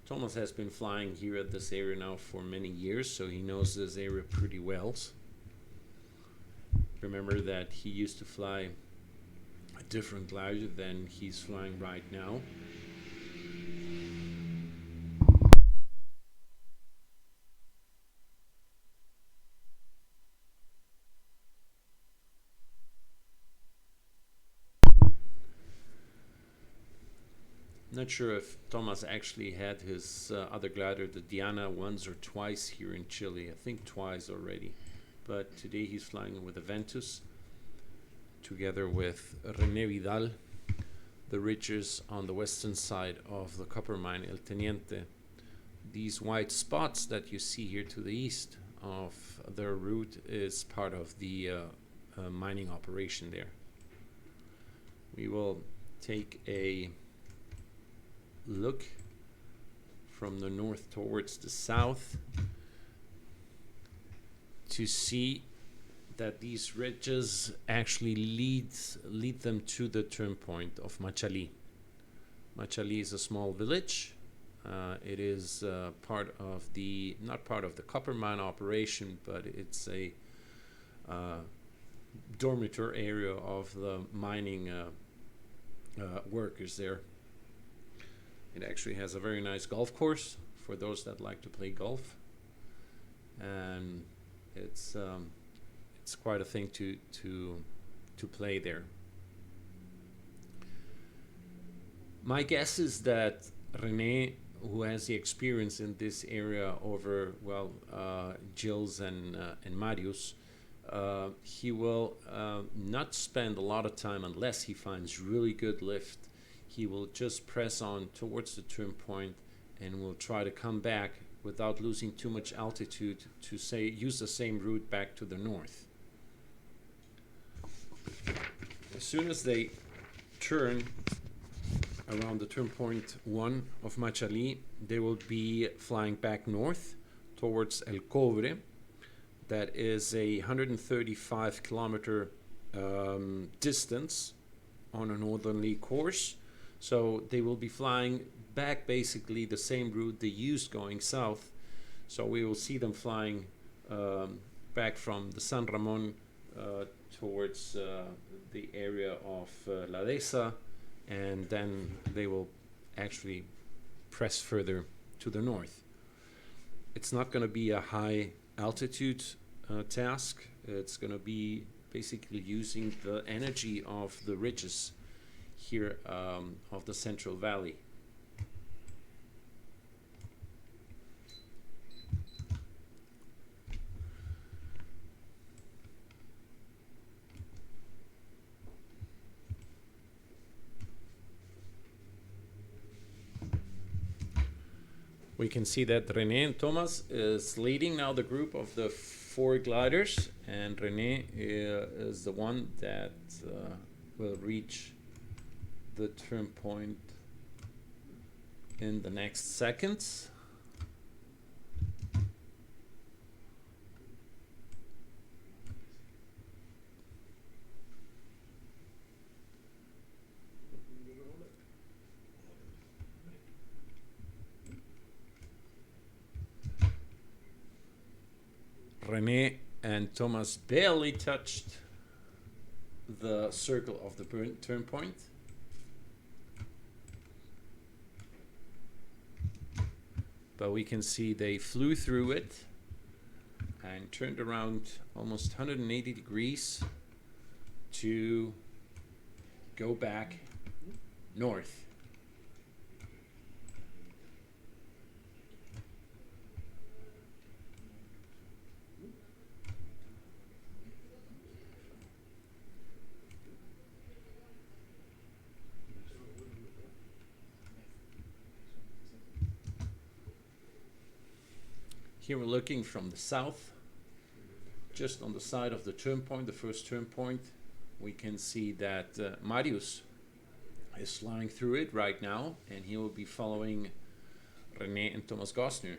[SPEAKER 1] Thomas has been flying here at this area now for many years, so he knows this area pretty well. Remember that he used to fly a different glider than he's flying right now. Not sure if Thomas actually had his other glider, the Diana, once or twice here in Chile. I think twice already. But today he's flying with the Ventus, together with René Vidal, the ridges on the western side of the copper mine El Teniente. These white spots that you see here to the east of their route is part of the mining operation there. We will take a look from the north towards the south to see that these ridges actually lead them to the turn point of Machalí. Machalí is a small village. It is part of the, not part of the copper mine operation, but it's a dormitory area of the mining workers there. It actually has a very nice golf course for those that like to play golf, and it's quite a thing to play there. My guess is that René, who has the experience in this area over Gilles and Marius, he will not spend a lot of time unless he finds really good lift. He will just press on towards the turn point and will try to come back without losing too much altitude to use the same route back to the north. As soon as they turn around the turn point 1 of Machalí, they will be flying back north towards El Cobre. That is a 135 kilometer distance on a northerly course. So they will be flying back basically the same route they used going south. So we will see them flying back from the San Ramon towards the area of La Dehesa, and then they will actually press further to the north. It's not going to be a high altitude task. It's going to be basically using the energy of the ridges here of the Central Valley. We can see that René and Thomas is leading now the group of the 4 gliders, and René is the one that will reach the turn point in the next seconds. René and Thomas barely touched the circle of the turn point. But we can see they flew through it and turned around almost 180 degrees to go back north. Here we're looking from the south, just on the side of the turn point, the first turn point. We can see that Marius is flying through it right now, and he will be following René and Thomas Gosner.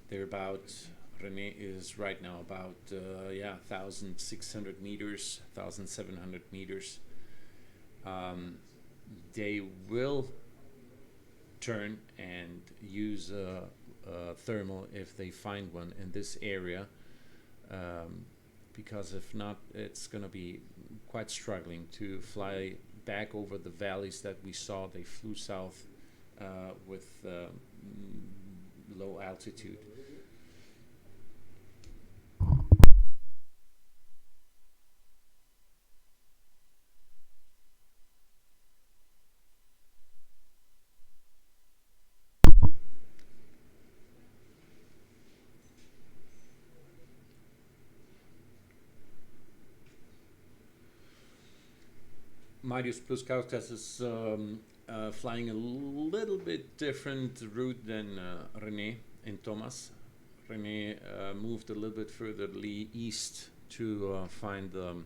[SPEAKER 1] They're about, René is right now about 1,600 meters, 1,700 meters. They will turn and use a thermal if they find one in this area, because if not, it's going to be quite struggling to fly back over the valleys that we saw. They flew south with low altitude. Marius Puskauskas is flying a little bit different route than René and Thomas. René moved a little bit further east to find the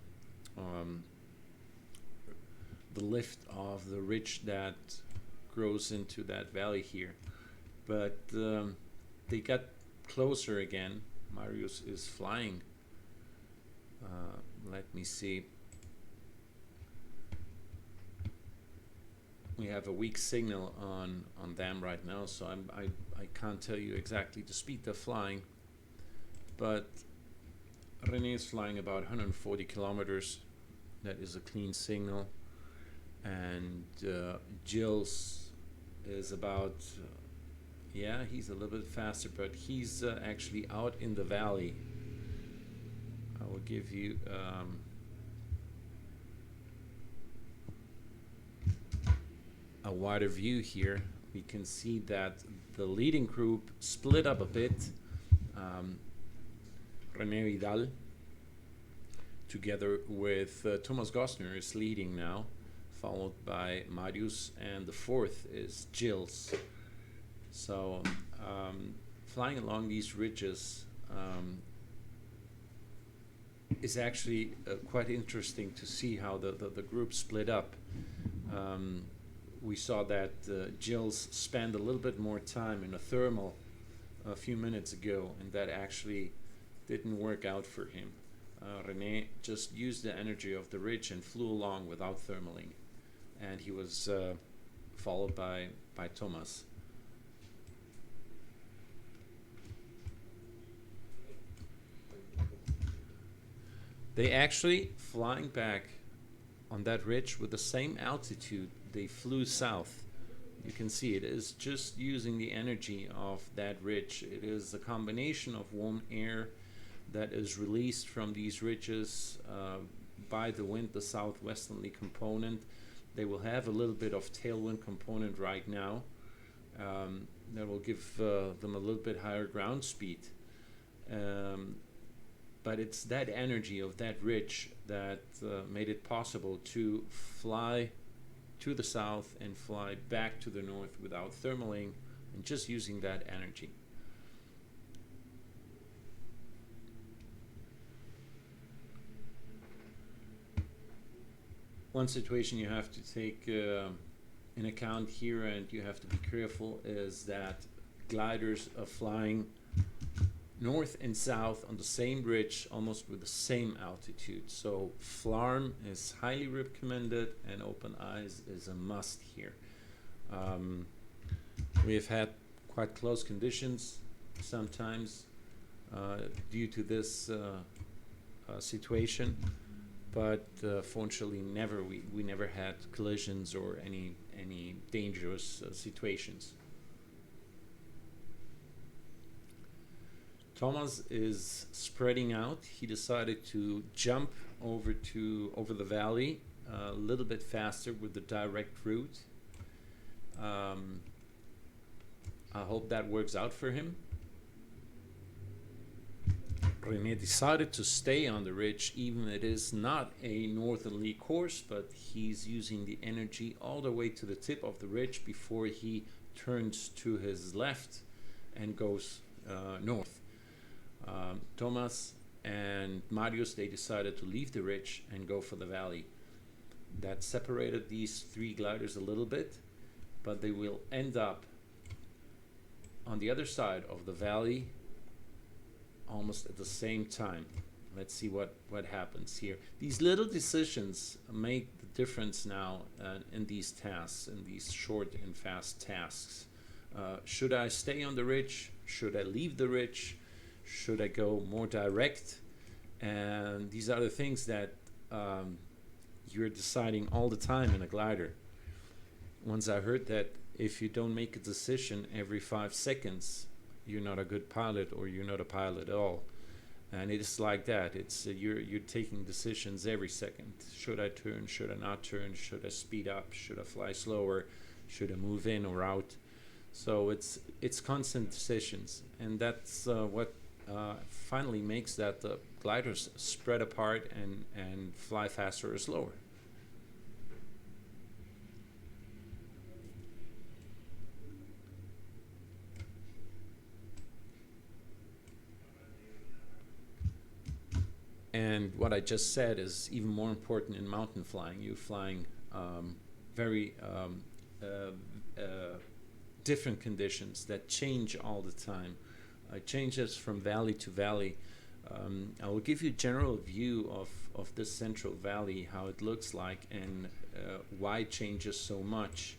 [SPEAKER 1] lift of the ridge that grows into that valley here. But they got closer again. Marius is flying. Let me see. We have a weak signal on them right now, so I can't tell you exactly the speed they're flying. But René is flying about 140 kilometers. That is a clean signal. And Gilles is about, he's a little bit faster, but he's actually out in the valley. I will give you a wider view here. We can see that the leading group split up a bit. René Vidal, together with Thomas Gosner, is leading now, followed by Marius, and the fourth is Gilles. So flying along these ridges is actually quite interesting to see how the group split up. We saw that Gilles spent a little bit more time in a thermal a few minutes ago, and that actually didn't work out for him. René just used the energy of the ridge and flew along without thermaling, and he was followed by Thomas. They actually, flying back on that ridge with the same altitude, they flew south. You can see it is just using the energy of that ridge. It is a combination of warm air that is released from these ridges by the wind, the southwesterly component. They will have a little bit of tailwind component right now that will give them a little bit higher ground speed. But it's that energy of that ridge that made it possible to fly to the south and fly back to the north without thermaling and just using that energy. One situation you have to take in account here, and you have to be careful, is that gliders are flying north and south on the same ridge, almost with the same altitude. So FLARM is highly recommended, and open eyes is a must here. We have had quite close conditions sometimes due to this situation, but fortunately we never had collisions or any dangerous situations. Thomas is spreading out. He decided to jump over the valley a little bit faster with the direct route. I hope that works out for him. Rene decided to stay on the ridge, even it is not a northerly course, but he's using the energy all the way to the tip of the ridge before he turns to his left and goes north. Thomas and Marius, they decided to leave the ridge and go for the valley. That separated these three gliders a little bit, but they will end up on the other side of the valley almost at the same time. Let's see what happens here. These little decisions make the difference now in these tasks, in these short and fast tasks. Should I stay on the ridge? Should I leave the ridge? Should I go more direct? And these are the things that you're deciding all the time in a glider. Once I heard that if you don't make a decision every 5 seconds, you're not a good pilot, or you're not a pilot at all. And it's like that. It's you're taking decisions every second. Should I turn? Should I not turn? Should I speed up? Should I fly slower? Should I move in or out? So it's constant decisions, and that's what finally makes that the gliders spread apart and fly faster or slower. And what I just said is even more important in mountain flying. You're flying very different conditions that change all the time. It changes from valley to valley. I will give you a general view of this central valley, how it looks like, and why it changes so much.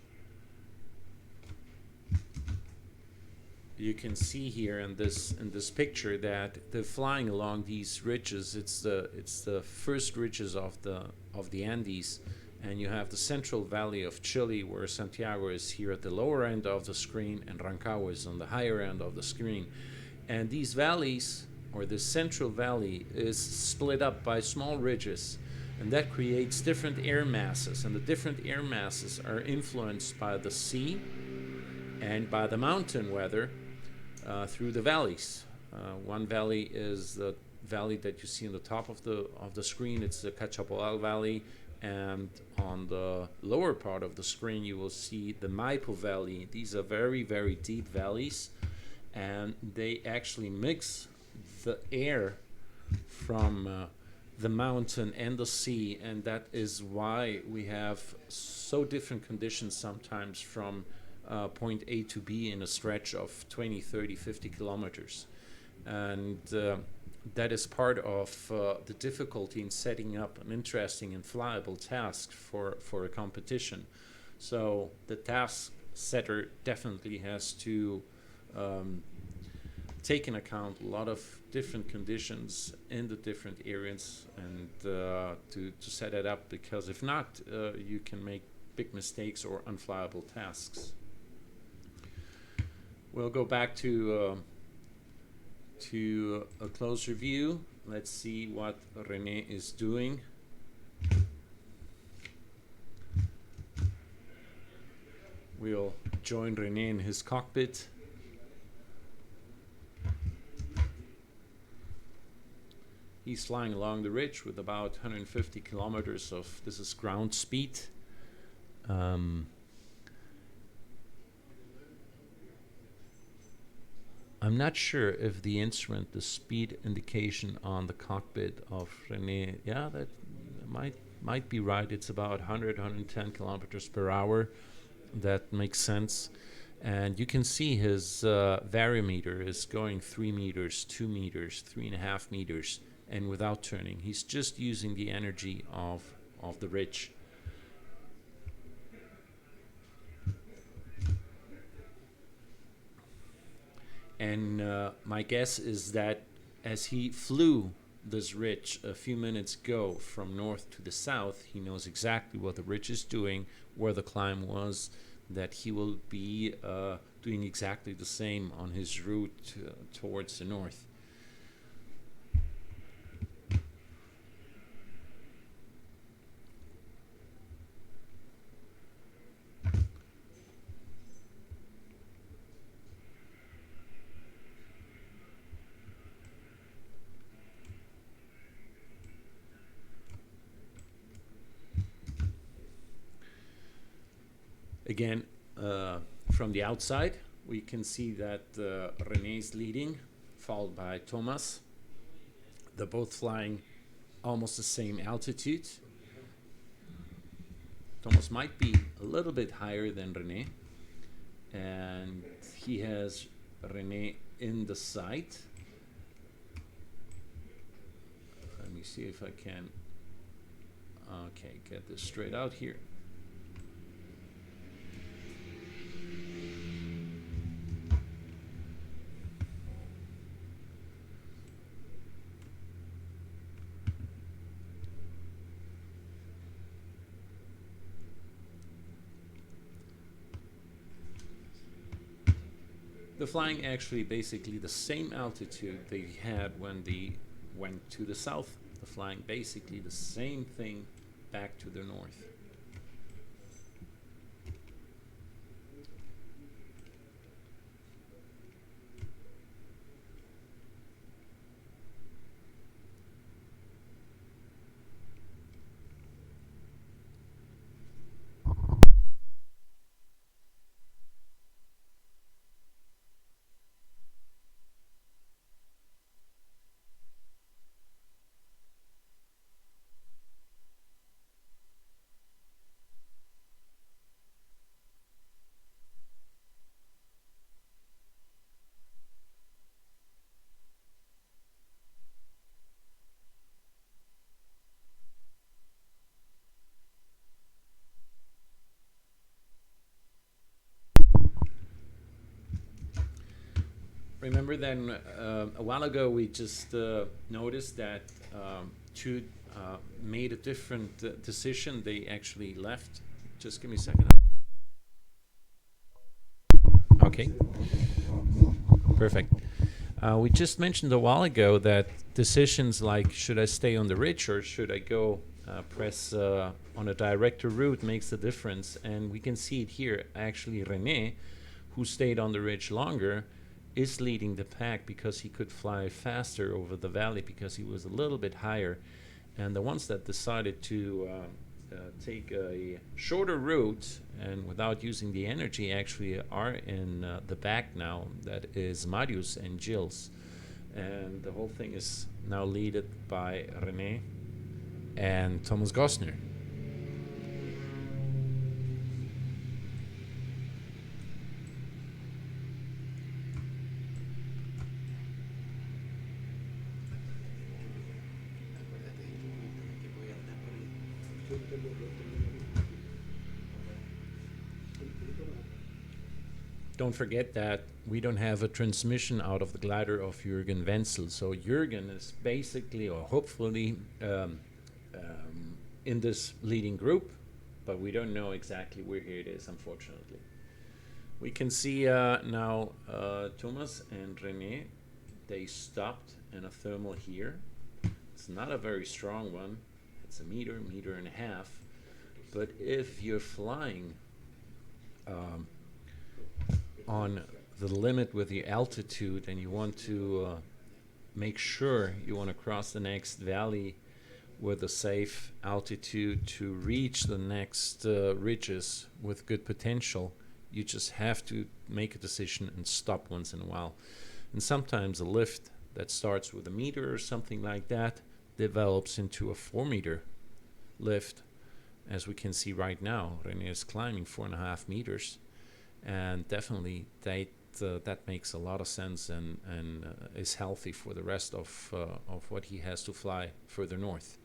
[SPEAKER 1] You can see here in this picture that they're flying along these ridges. It's the first ridges of the Andes, and you have the central valley of Chile, where Santiago is here at the lower end of the screen and Rancagua is on the higher end of the screen. And these valleys, or this central valley, is split up by small ridges, and that creates different air masses, and the different air masses are influenced by the sea and by the mountain weather through the valleys. One valley is the valley that you see on the top of the screen. It's the Cachapoal Valley, and on the lower part of the screen you will see the Maipo Valley. These are very, very deep valleys, and they actually mix the air from the mountain and the sea, and that is why we have so different conditions sometimes from point A to B in a stretch of 20, 30, 50 kilometers. And that is part of the difficulty in setting up an interesting and flyable task for a competition. So the task setter definitely has to take into account a lot of different conditions in the different areas, and to set it up, because if not, you can make big mistakes or unflyable tasks. We'll go back to a closer view. Let's see what René is doing. We'll join René in his cockpit. He's flying along the ridge with about 150 kilometers of, this is ground speed. I'm not sure if the instrument, the speed indication on the cockpit of René, yeah, that might be right. It's about 100, 110 kilometers per hour. That makes sense. And you can see his variometer is going 3 meters, 2 meters, 3.5 meters, and without turning. He's just using the energy of the ridge. And my guess is that as he flew this ridge a few minutes ago from north to the south, he knows exactly what the ridge is doing, where the climb was, that he will be doing exactly the same on his route towards the north. Again, from the outside, we can see that René is leading, followed by Thomas. They're both flying almost the same altitude. Thomas might be a little bit higher than René, and he has René in the sight. Let me see if I can, get this straight out here. They're flying actually basically the same altitude they had when they went to the south. They're flying basically the same thing back to the north. Remember then a while ago we just noticed that Jude made a different decision. They actually left. Just give me a second. Okay. Perfect. We just mentioned a while ago that decisions like should I stay on the ridge or should I go press on a director route makes a difference. And we can see it here. Actually, René, who stayed on the ridge longer, is leading the pack because he could fly faster over the valley because he was a little bit higher. And the ones that decided to take a shorter route and without using the energy actually are in the back now. That is Marius and Gilles. And the whole thing is now led by René and Thomas Gosner. Don't forget that we don't have a transmission out of the glider of Jürgen Wenzel. So Jürgen is basically, or hopefully, in this leading group, but we don't know exactly where it is, unfortunately. We can see now Thomas and René, they stopped in a thermal here. It's not a very strong one. It's a meter and a half. But if you're flying on the limit with the altitude and you want to make sure you want to cross the next valley with a safe altitude to reach the next ridges with good potential, you just have to make a decision and stop once in a while. And sometimes a lift that starts with a meter or something like that develops into a 4-meter lift. As we can see right now, René is climbing 4.5 meters, and definitely that makes a lot of sense and is healthy for the rest of what he has to fly further north.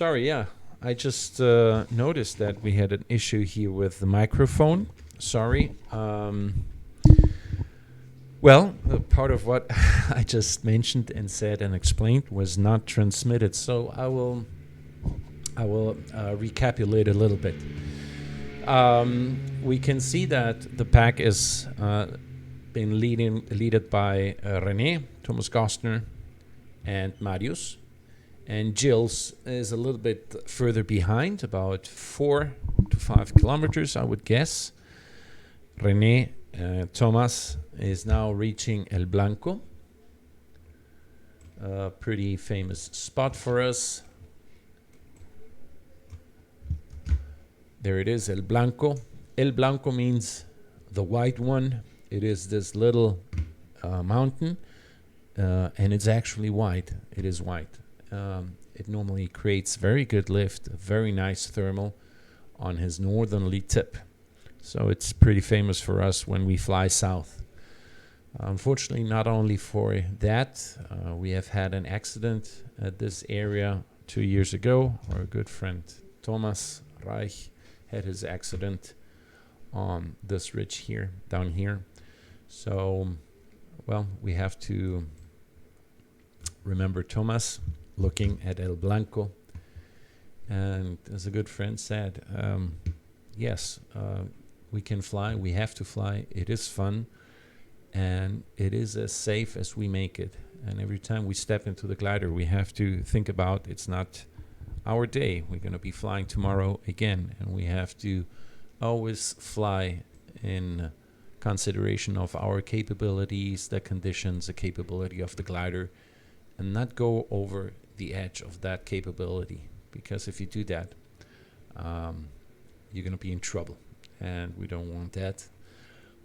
[SPEAKER 1] Sorry, yeah. I just noticed that we had an issue here with the microphone. Sorry. Well, part of what I just mentioned and said and explained was not transmitted, so I will recapitulate a little bit. We can see that the pack is been leaded by René, Thomas Gostner, and Marius. And Gilles is a little bit further behind, about 4 to 5 kilometers, I would guess. René Thomas is now reaching El Blanco, a pretty famous spot for us. There it is, El Blanco. El Blanco means the white one. It is this little mountain, and it's actually white. It is white. It normally creates very good lift, very nice thermal on his northerly tip. So it's pretty famous for us when we fly south. Unfortunately, not only for that, we have had an accident at this area 2 years ago. Our good friend Thomas Reich had his accident on this ridge here, down here. So, well, we have to remember Thomas looking at El Blanco. And as a good friend said, yes, we can fly, we have to fly, it is fun, and it is as safe as we make it. And every time we step into the glider, we have to think about it's not our day. We're going to be flying tomorrow again, and we have to always fly in consideration of our capabilities, the conditions, the capability of the glider, and not go over the edge of that capability. Because if you do that, you're going to be in trouble, and we don't want that.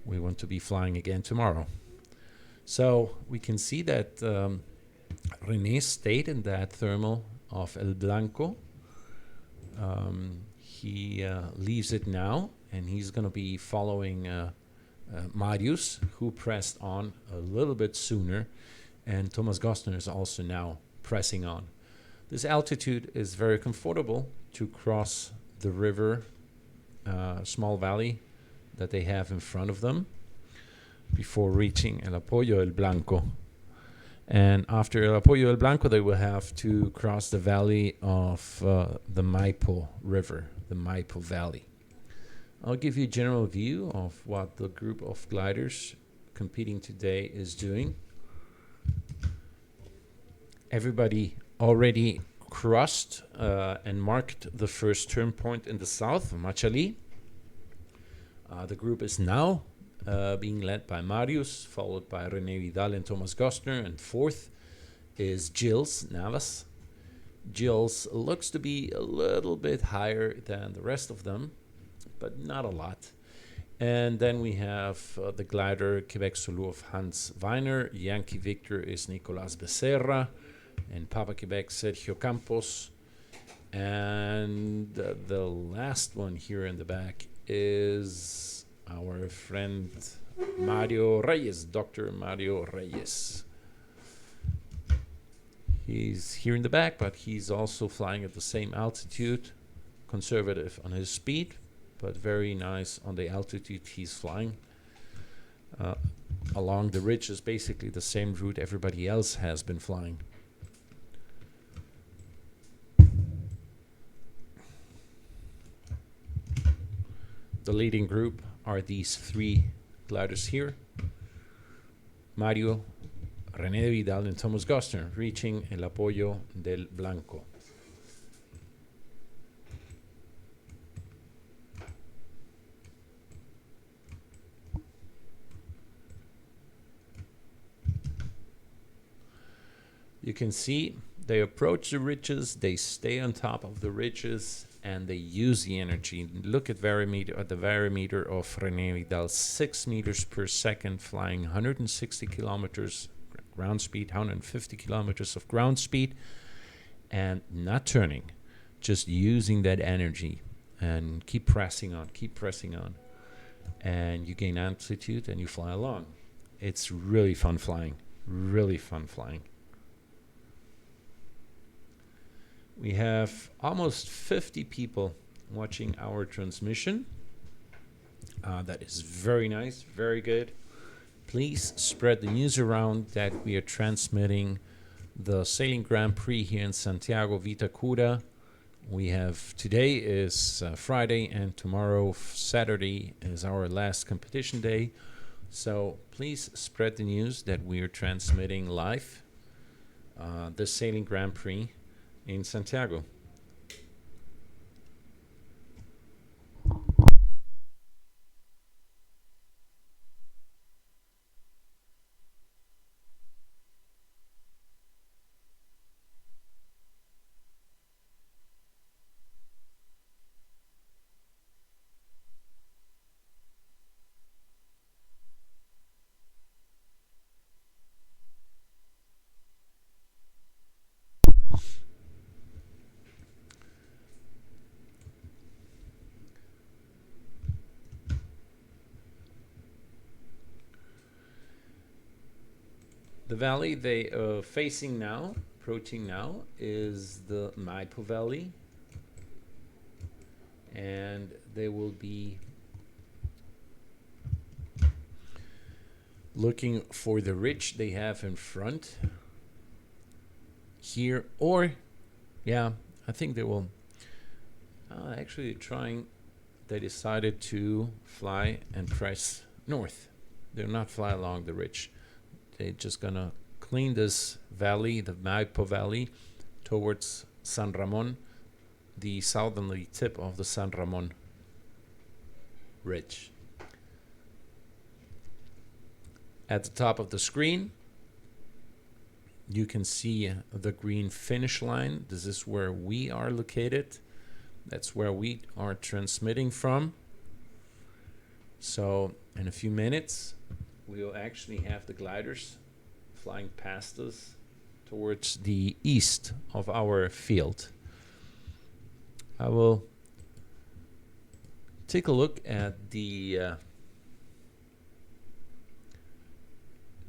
[SPEAKER 1] We want to be flying again tomorrow. So we can see that René stayed in that thermal of El Blanco. He leaves it now, and he's going to be following Marius, who pressed on a little bit sooner, and Thomas Gostner is also now pressing on. This altitude is very comfortable to cross the river, small valley that they have in front of them before reaching El Apoyo El Blanco. And after El Apoyo El Blanco, they will have to cross the valley of the Maipo River, the Maipo Valley. I'll give you a general view of what the group of gliders competing today is doing. Everybody already crossed and marked the first turn point in the south, Machali. The group is now being led by Marius, followed by René Vidal and Thomas Gostner, and fourth is Gilles Navas. Gilles looks to be a little bit higher than the rest of them, but not a lot. And then we have the glider Quebec Solo of Hans Weiner, Yankee Victor is Nicolas Becerra, and Papa Quebec Sergio Campos. And the last one here in the back is our friend Mario Reyes, Dr. Mario Reyes. He's here in the back, but he's also flying at the same altitude, conservative on his speed, but very nice on the altitude he's flying. Along the ridge is basically the same route everybody else has been flying. The leading group are these three gliders here: Mario, René Vidal, and Thomas Gostner, reaching El Apoyo del Blanco. You can see they approach the ridges, they stay on top of the ridges, and they use the energy. Look at the variometer of René Vidal, 6 meters per second, flying 160 kilometers ground speed, 150 kilometers of ground speed, and not turning, just using that energy and keep pressing on, and you gain altitude and you fly along. It's really fun flying, really fun flying. We have almost 50 people watching our transmission. That is very nice, very good. Please spread the news around that we are transmitting the Sailing Grand Prix here in Santiago Vitacura. We have today is Friday, and tomorrow, Saturday, is our last competition day. So please spread the news that we are transmitting live the Sailing Grand Prix in Santiago. The valley they are facing now, approaching now, is the Maipo Valley. And they will be looking for the ridge they have in front here. Or, yeah, I think they will. Actually, they decided to fly and press north. They're not fly along the ridge. They're just gonna clean this valley, the Maipo Valley, towards San Ramon, the southerly tip of the San Ramon Ridge. At the top of the screen, you can see the green finish line. This is where we are located. That's where we are transmitting from. So in a few minutes, we'll actually have the gliders flying past us towards the east of our field. I will take a look at the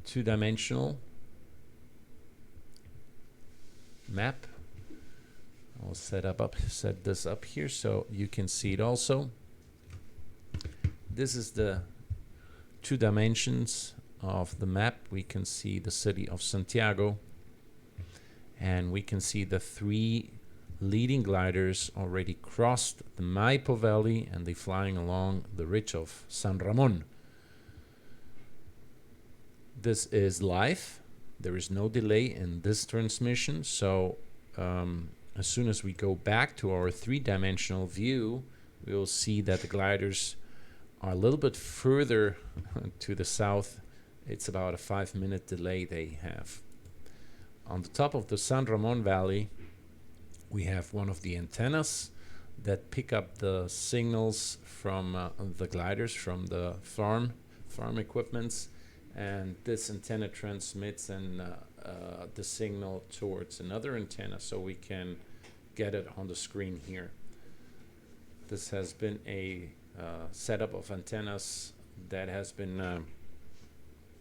[SPEAKER 1] two-dimensional map. I'll set this up here so you can see it also. This is the 2 dimensions of the map. We can see the city of Santiago, and we can see the 3 leading gliders already crossed the Maipo Valley, and they're flying along the ridge of San Ramon. This is live. There is no delay in this transmission, so as soon as we go back to our 3-dimensional view, we will see that the gliders are a little bit further to the south. It's about a 5-minute delay they have. On the top of the San Ramon Valley, we have one of the antennas that pick up the signals from the gliders, from the farm equipments, and this antenna transmits the signal towards another antenna so we can get it on the screen here. This has been a setup of antennas that has been,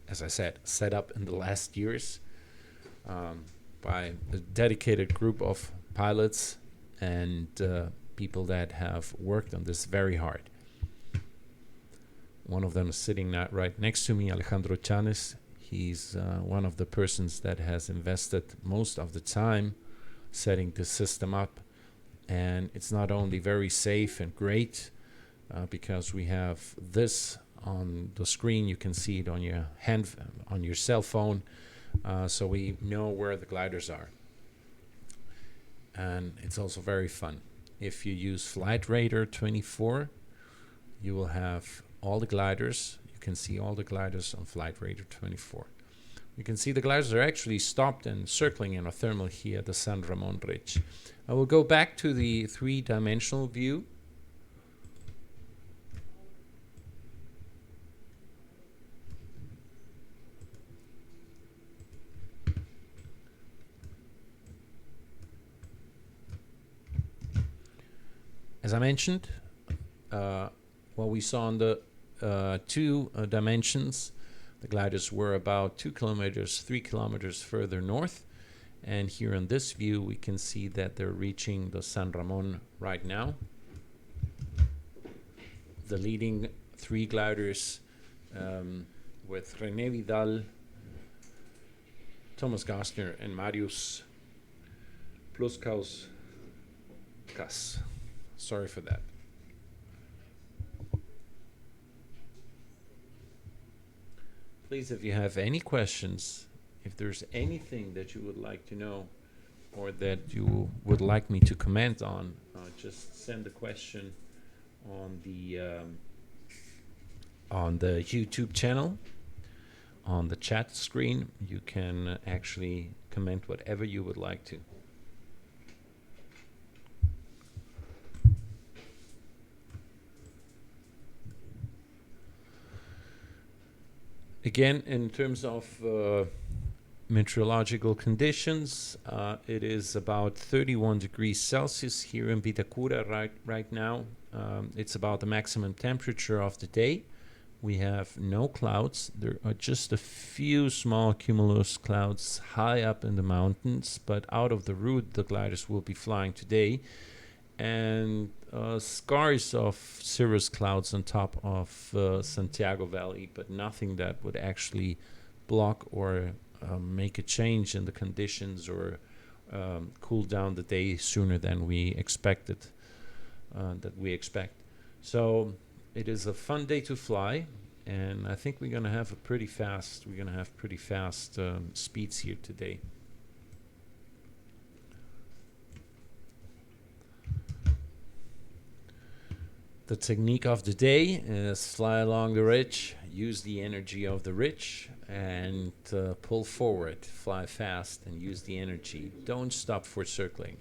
[SPEAKER 1] as I said, set up in the last years by a dedicated group of pilots and people that have worked on this very hard. One of them is sitting right next to me, Alejandro Chanes. He's one of the persons that has invested most of the time setting this system up. And it's not only very safe and great, because we have this on the screen. You can see it on your on your cell phone, so we know where the gliders are. And it's also very fun. If you use Flight Radar 24, you will have all the gliders. You can see all the gliders on Flight Radar 24. You can see the gliders are actually stopped and circling in a thermal here at the San Ramon Ridge. I will go back to the 3-dimensional view. As I mentioned, what we saw on the 2 dimensions, the gliders were about 2 kilometers, 3 kilometers further north, And here on this view, we can see that they're reaching the San Ramon right now. The leading 3 gliders with René Vidal, Thomas Gastner, and Marius Pluskauskas. Sorry for that. Please, if you have any questions, if there's anything that you would like to know or that you would like me to comment on, just send a question on the YouTube channel. On the chat screen, you can actually comment whatever you would like to. Again, in terms of meteorological conditions, it is about 31 degrees Celsius here in Vitacura right now. It's about the maximum temperature of the day. We have no clouds. There are just a few small cumulus clouds high up in the mountains, but out of the route the gliders will be flying today. And scars of cirrus clouds on top of Santiago Valley, but nothing that would actually block or make a change in the conditions or cool down the day sooner than we expected. So it is a fun day to fly, and I think we're gonna have pretty fast speeds here today. The technique of the day is fly along the ridge, use the energy of the ridge, and pull forward, fly fast, and use the energy. Don't stop for circling.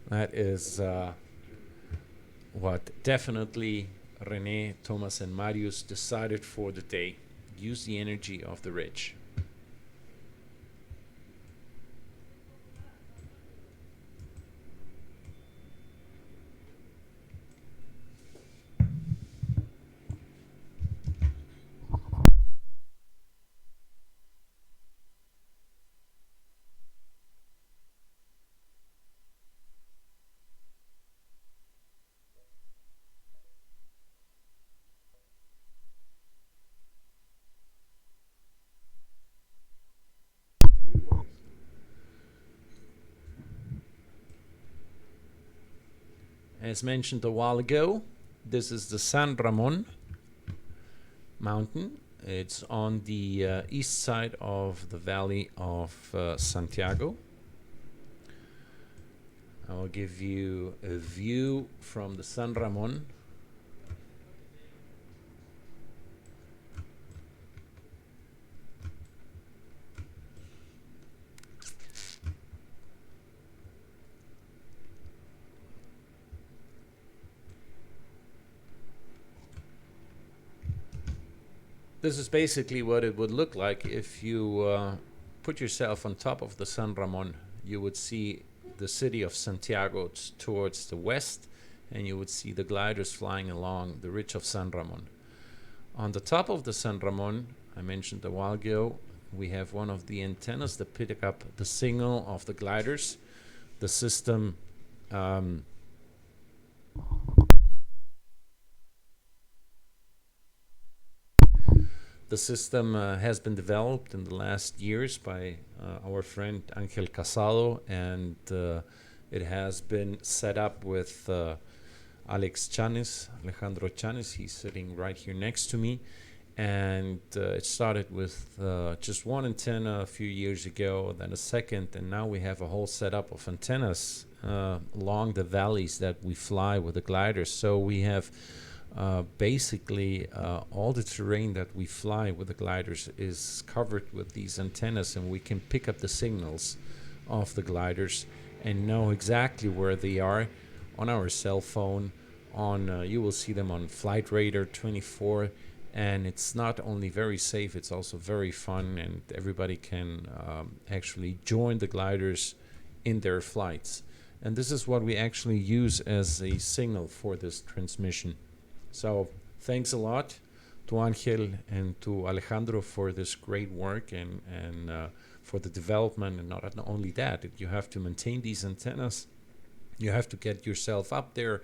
[SPEAKER 1] That is what definitely René, Thomas, and Marius decided for the day. Use the energy of the ridge. As mentioned a while ago, this is the San Ramon mountain. It's on the east side of the valley of Santiago. I'll give you a view from the San Ramon. This is basically what it would look like if you put yourself on top of the San Ramon. You would see the city of Santiago towards the west, and you would see the gliders flying along the ridge of San Ramon. On the top of the San Ramon, I mentioned a while ago, we have one of the antennas that pick up the signal of the gliders. The system has been developed in the last years by our friend Angel Casado, and it has been set up with Alejandro Chanes. He's sitting right here next to me. And it started with just one antenna a few years ago, then a second, and now we have a whole setup of antennas along the valleys that we fly with the gliders. So we have basically all the terrain that we fly with the gliders is covered with these antennas, and we can pick up the signals of the gliders and know exactly where they are on our cell phone. You will see them on Flight Radar 24. And it's not only very safe, it's also very fun, and everybody can actually join the gliders in their flights. And this is what we actually use as a signal for this transmission. So thanks a lot to Angel and to Alejandro for this great work and for the development. And not only that, you have to maintain these antennas. You have to get yourself up there.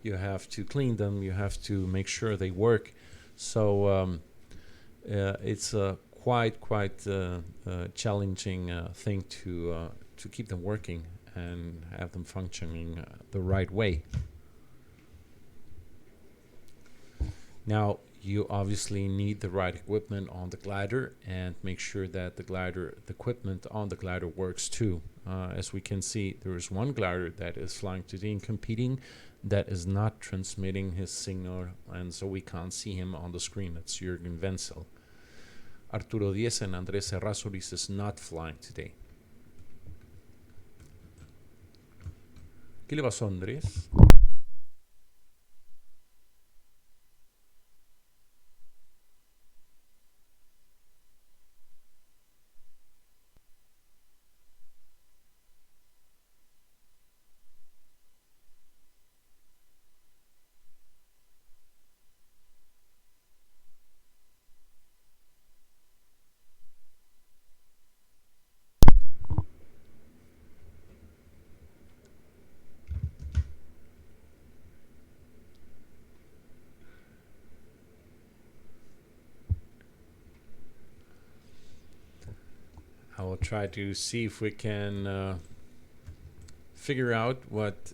[SPEAKER 1] You have to clean them. You have to make sure they work. So it's a quite challenging thing to keep them working and have them functioning the right way. Now, you obviously need the right equipment on the glider and make sure that the equipment on the glider works too. As we can see, there is one glider that is flying today and competing that is not transmitting his signal, and so we can't see him on the screen. It's Jürgen Wenzel. Arturo Diez and Andrés Errázuriz is not flying today. ¿Qué le pasó a Andrés? I will try to see if we can figure out what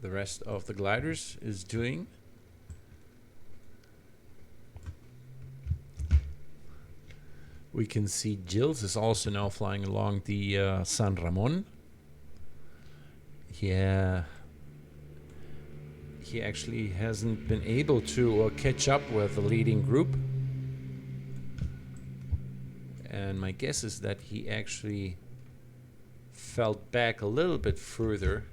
[SPEAKER 1] the rest of the gliders is doing. We can see Gilles is also now flying along the San Ramon. Yeah, he actually hasn't been able to catch up with the leading group. And my guess is that he actually fell back a little bit further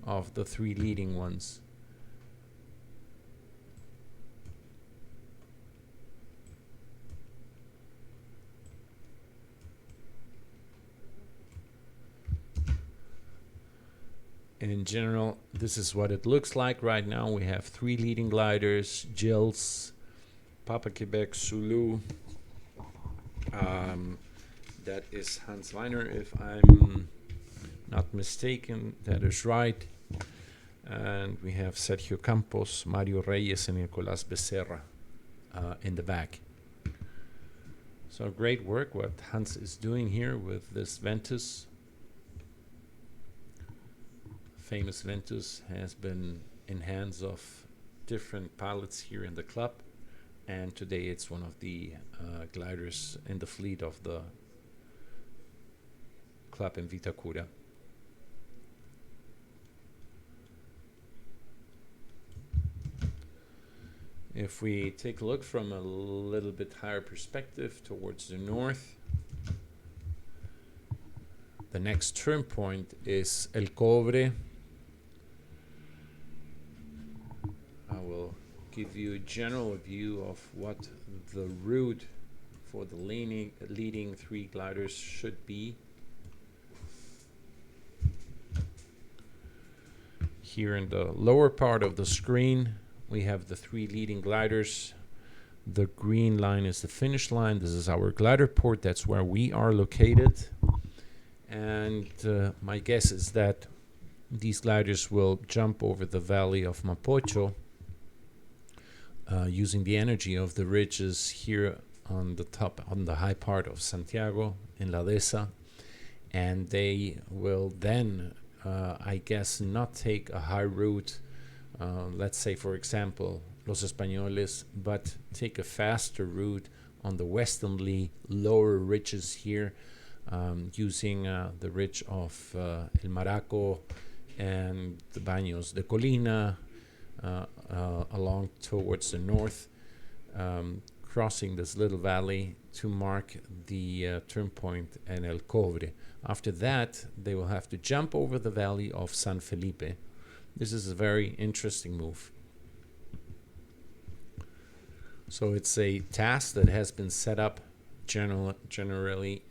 [SPEAKER 1] of the three leading ones. In general, this is what it looks like right now. We have three leading gliders: Gilles, Papa Quebec, Zulu. That is Hans Weiner, if I'm not mistaken. That is right. And we have Sergio Campos, Mario Reyes, and Nicolás Becerra in the back. So great work what Hans is doing here with this Ventus. Famous Ventus has been in hands of different pilots here in the club, and today it's one of the gliders in the fleet of the club in Vitacura. If we take a look from a little bit higher perspective towards the north, the next turn point is El Cobre. I will give you a general view of what the route for the leading three gliders should be. Here in the lower part of the screen, we have the three leading gliders. The green line is the finish line. This is our glider port. That's where we are located. And my guess is that these gliders will jump over the valley of Mapocho using the energy of the ridges here on the top, on the high part of Santiago in La Dehesa. And they will then, I guess, not take a high route, let's say, for example, Los Españoles, but take a faster route on the westernly lower ridges here, using the ridge of El Maraco and the Baños de Colina, along towards the north, crossing this little valley to mark the turn point in El Cobre. After that, they will have to jump over the valley of San Felipe. This is a very interesting move. So it's a task that has been set up generally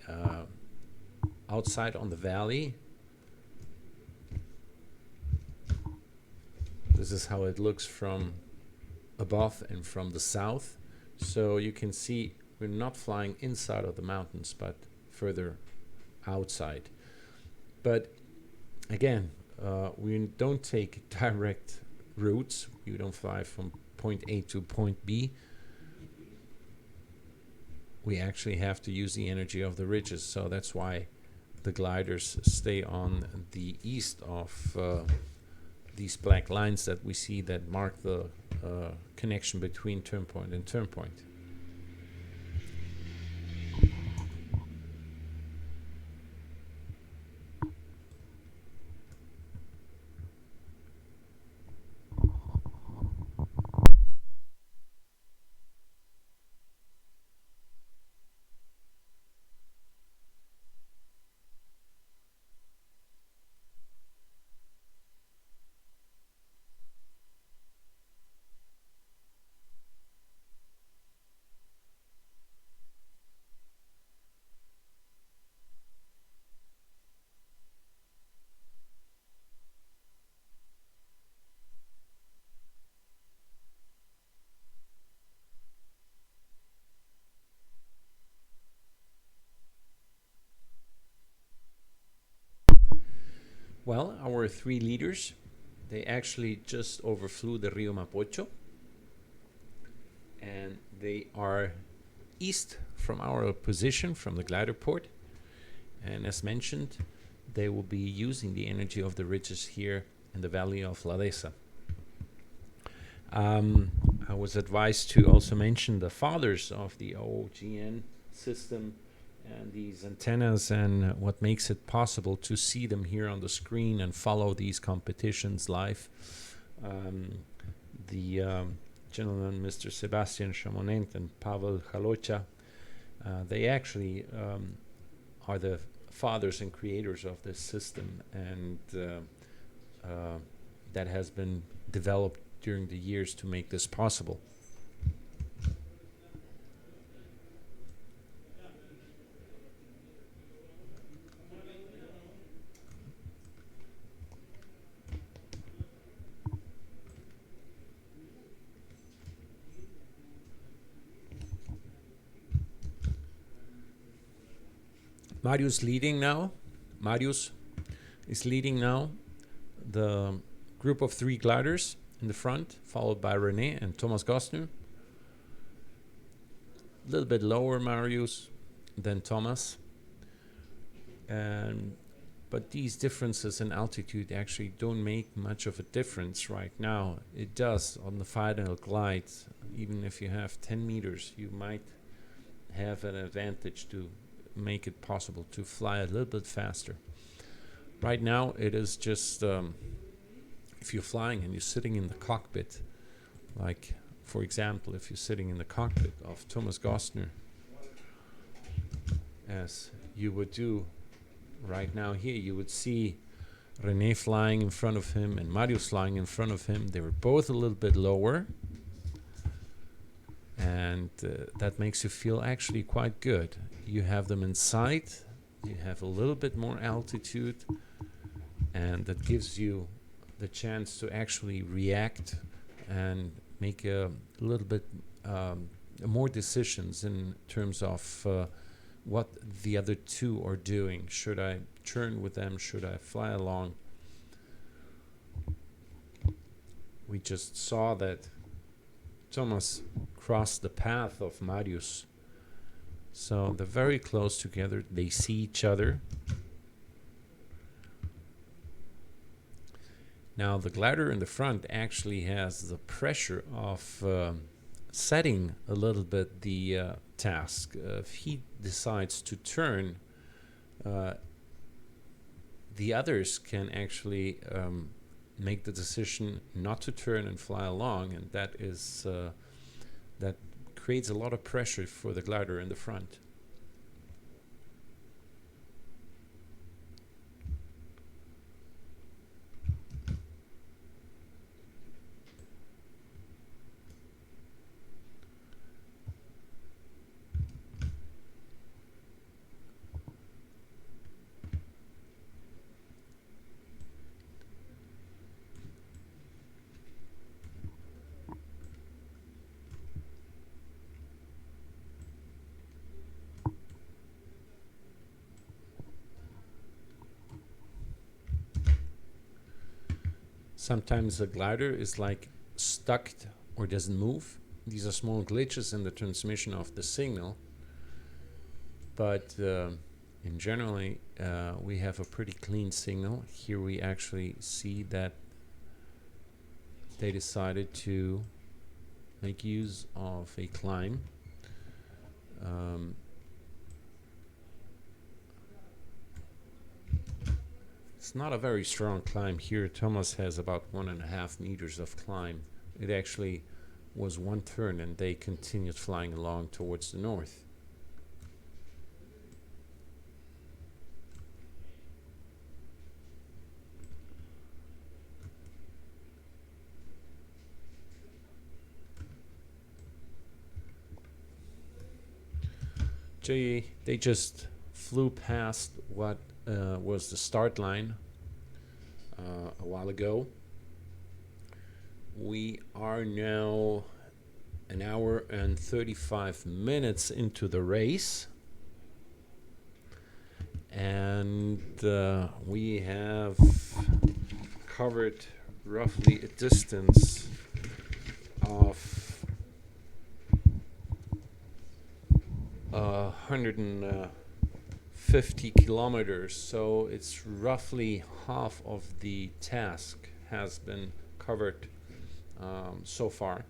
[SPEAKER 1] outside on the valley. This is how it looks from above and from the south. So you can see we're not flying inside of the mountains, but further outside. But again, we don't take direct routes. You don't fly from point A to point B. We actually have to use the energy of the ridges. So that's why the gliders stay on the east of these black lines that we see that mark the connection between turn point and turn point. Well, our 3 leaders, they actually just overflew the Rio Mapocho, and they are east from our position, from the glider port. And as mentioned, they will be using the energy of the ridges here in the valley of La Dehesa. I was advised to also mention the fathers of the OGN system and these antennas and what makes it possible to see them here on the screen and follow these competitions live. The gentleman, Mr. Sebastian Chamonent and Pavel Halocha, they actually are the fathers and creators of this system, and that has been developed during the years to make this possible. Marius is leading now the group of 3 gliders in the front, followed by René and Thomas Gostner. A little bit lower Marius than Thomas. But these differences in altitude actually don't make much of a difference right now. It does on the final glide. Even if you have 10 meters, you might have an advantage to make it possible to fly a little bit faster. Right now, it is just if you're flying and you're sitting in the cockpit, like for example, if you're sitting in the cockpit of Thomas Gostner, as you would do right now here, you would see René flying in front of him and Marius flying in front of him. They were both a little bit lower, and that makes you feel actually quite good. You have them in sight, you have a little bit more altitude, and that gives you the chance to actually react and make a little bit more decisions in terms of what the other 2 are doing. Should I turn with them? Should I fly along? We just saw that Thomas crossed the path of Marius. So they're very close together. They see each other. Now the glider in the front actually has the pressure of setting a little bit the task. If he decides to turn, the others can actually make the decision not to turn and fly along, and that is that creates a lot of pressure for the glider in the front. Sometimes the glider is like stuck or doesn't move. These are small glitches in the transmission of the signal. But in generally, we have a pretty clean signal. Here we actually see that they decided to make use of a climb. It's not a very strong climb here. Thomas has about 1.5 meters of climb. It actually was one turn and they continued flying along towards the north. They just flew past what was the start line a while ago. We are now 1 hour and 35 minutes into the race, and we have covered roughly a distance of 150 kilometers, so it's roughly half of the task has been covered so far.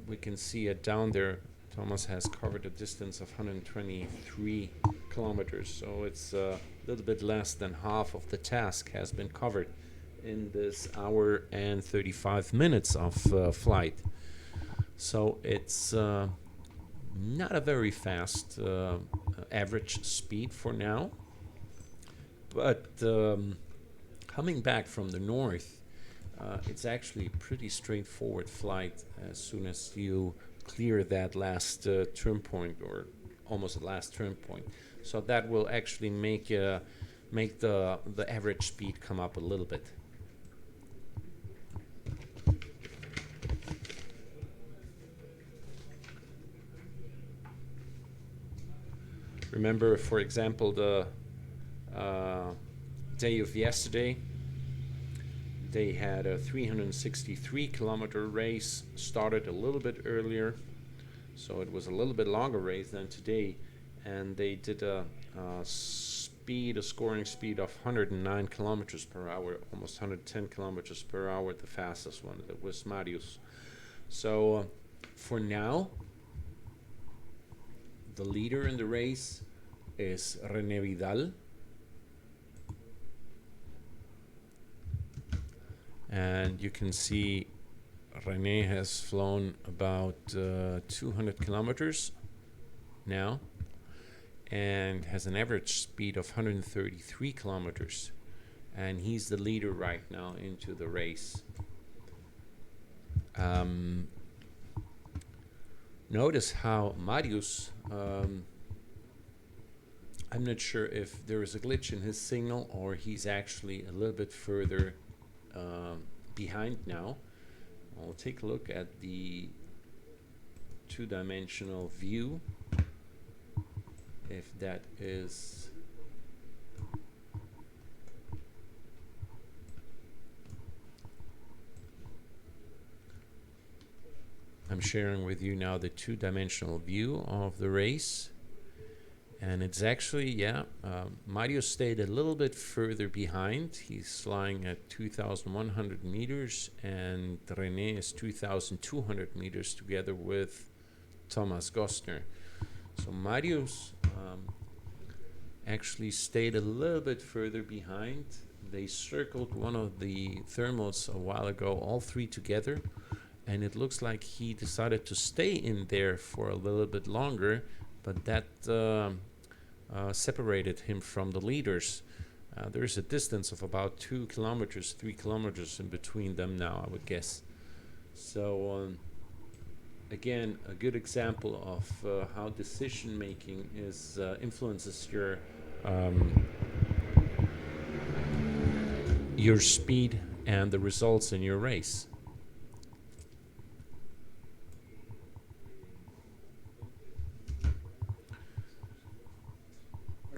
[SPEAKER 1] We can see it down there. Thomas has covered a distance of 123 kilometers, so it's a little bit less than half of the task has been covered in this hour and 35 minutes of flight. So it's not a very fast average speed for now, but coming back from the north, it's actually a pretty straightforward flight as soon as you clear that last turn point, or almost the last turn point. So that will actually make the average speed come up a little bit. Remember, for example, the day of yesterday, they had a 363 kilometer race, started a little bit earlier, so it was a little bit longer race than today, and they did a scoring speed of 109 kilometers per hour, almost 110 kilometers per hour, the fastest one. That was Marius. So for now, the leader in the race is René Vidal. And you can see René has flown about 200 kilometers now and has an average speed of 133 kilometers. And he's the leader right now into the race. Notice how Marius, I'm not sure if there is a glitch in his signal or he's actually a little bit further behind now. I'll take a look at the two-dimensional view, if that is I'm sharing with you now the two-dimensional view of the race, and it's actually, Mario stayed a little bit further behind. He's flying at 2,100 meters, and René is 2,200 meters together with Thomas Gostner. So Marius actually stayed a little bit further behind. They circled one of the thermals a while ago, all three together, and it looks like he decided to stay in there for a little bit longer, but that separated him from the leaders. There is a distance of about 2 kilometers, 3 kilometers in between them now, I would guess. So again, a good example of how decision making is influences your speed and the results in your race.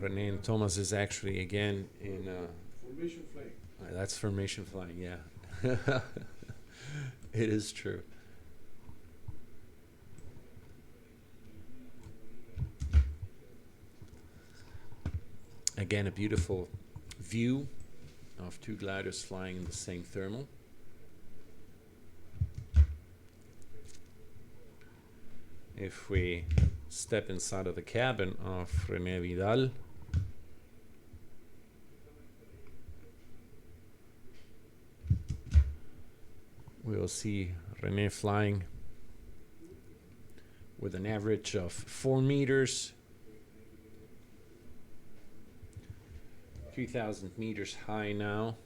[SPEAKER 1] René and Thomas is actually again in
[SPEAKER 2] formation flag.
[SPEAKER 1] that's formation flying, yeah. It is true. Again, a beautiful view of two gliders flying in the same thermal. If we step inside of the cabin of René Vidal, we will see René flying with an average of 4 meters, 3,000 meters high now,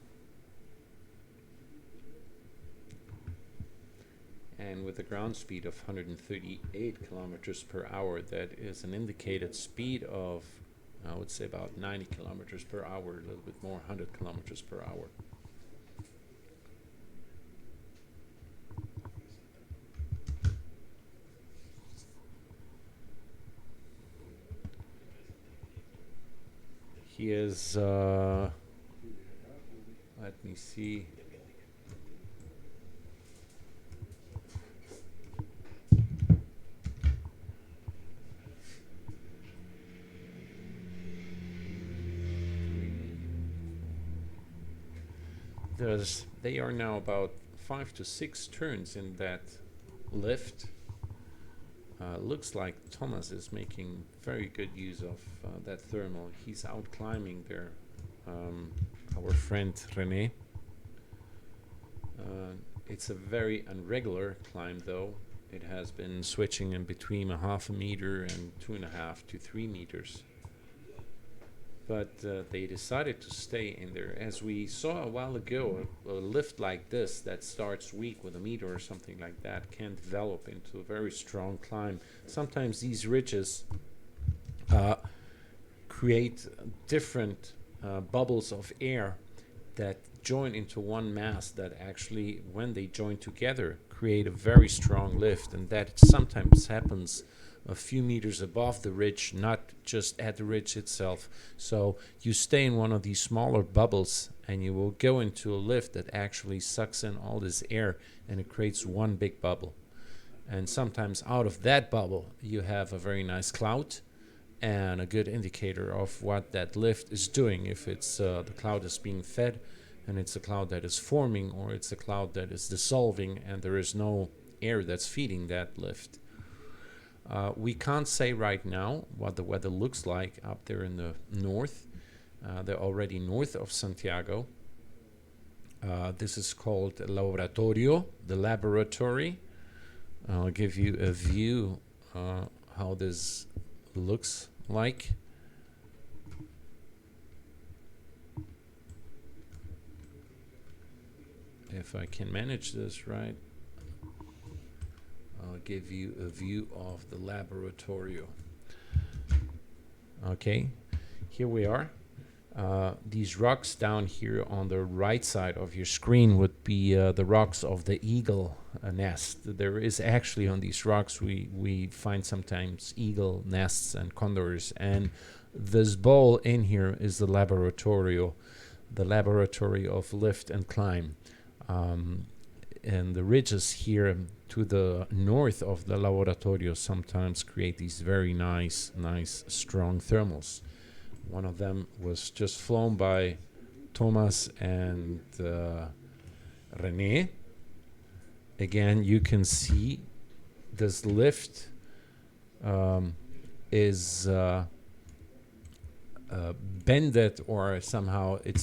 [SPEAKER 1] and with a ground speed of 138 kilometers per hour. That is an indicated speed of, I would say, about 90 kilometers per hour, a little bit more, 100 kilometers per hour. He is, let me see. They are now about 5 to 6 turns in that lift. Looks like Thomas is making very good use of that thermal. He's out climbing there, our friend René. It's a very irregular climb though. It has been switching in between 0.5 meter and 2.5 to 3 meters. But they decided to stay in there. As we saw a while ago, a lift like this that starts weak with 1 meter or something like that can develop into a very strong climb. Sometimes these ridges create different bubbles of air that join into one mass that actually, when they join together, create a very strong lift. And that sometimes happens a few meters above the ridge, not just at the ridge itself. So you stay in one of these smaller bubbles and you will go into a lift that actually sucks in all this air and it creates one big bubble. And sometimes out of that bubble you have a very nice cloud and a good indicator of what that lift is doing. If it's the cloud is being fed and it's a cloud that is forming, or it's a cloud that is dissolving and there is no air that's feeding that lift. We can't say right now what the weather looks like up there in the north. They're already north of Santiago. This is called Laboratorio, the laboratory. I'll give you a view how this looks like. If I can manage this right, I'll give you a view of the laboratorio. Okay, here we are. These rocks down here on the right side of your screen would be the rocks of the eagle nest. There is actually on these rocks we find sometimes eagle nests and condors, and this bowl in here is the laboratorio, the laboratory of lift and climb. And the ridges here to the north of the laboratorio sometimes create these very nice strong thermals. One of them was just flown by Thomas and René. Again, you can see this lift is bended, or somehow it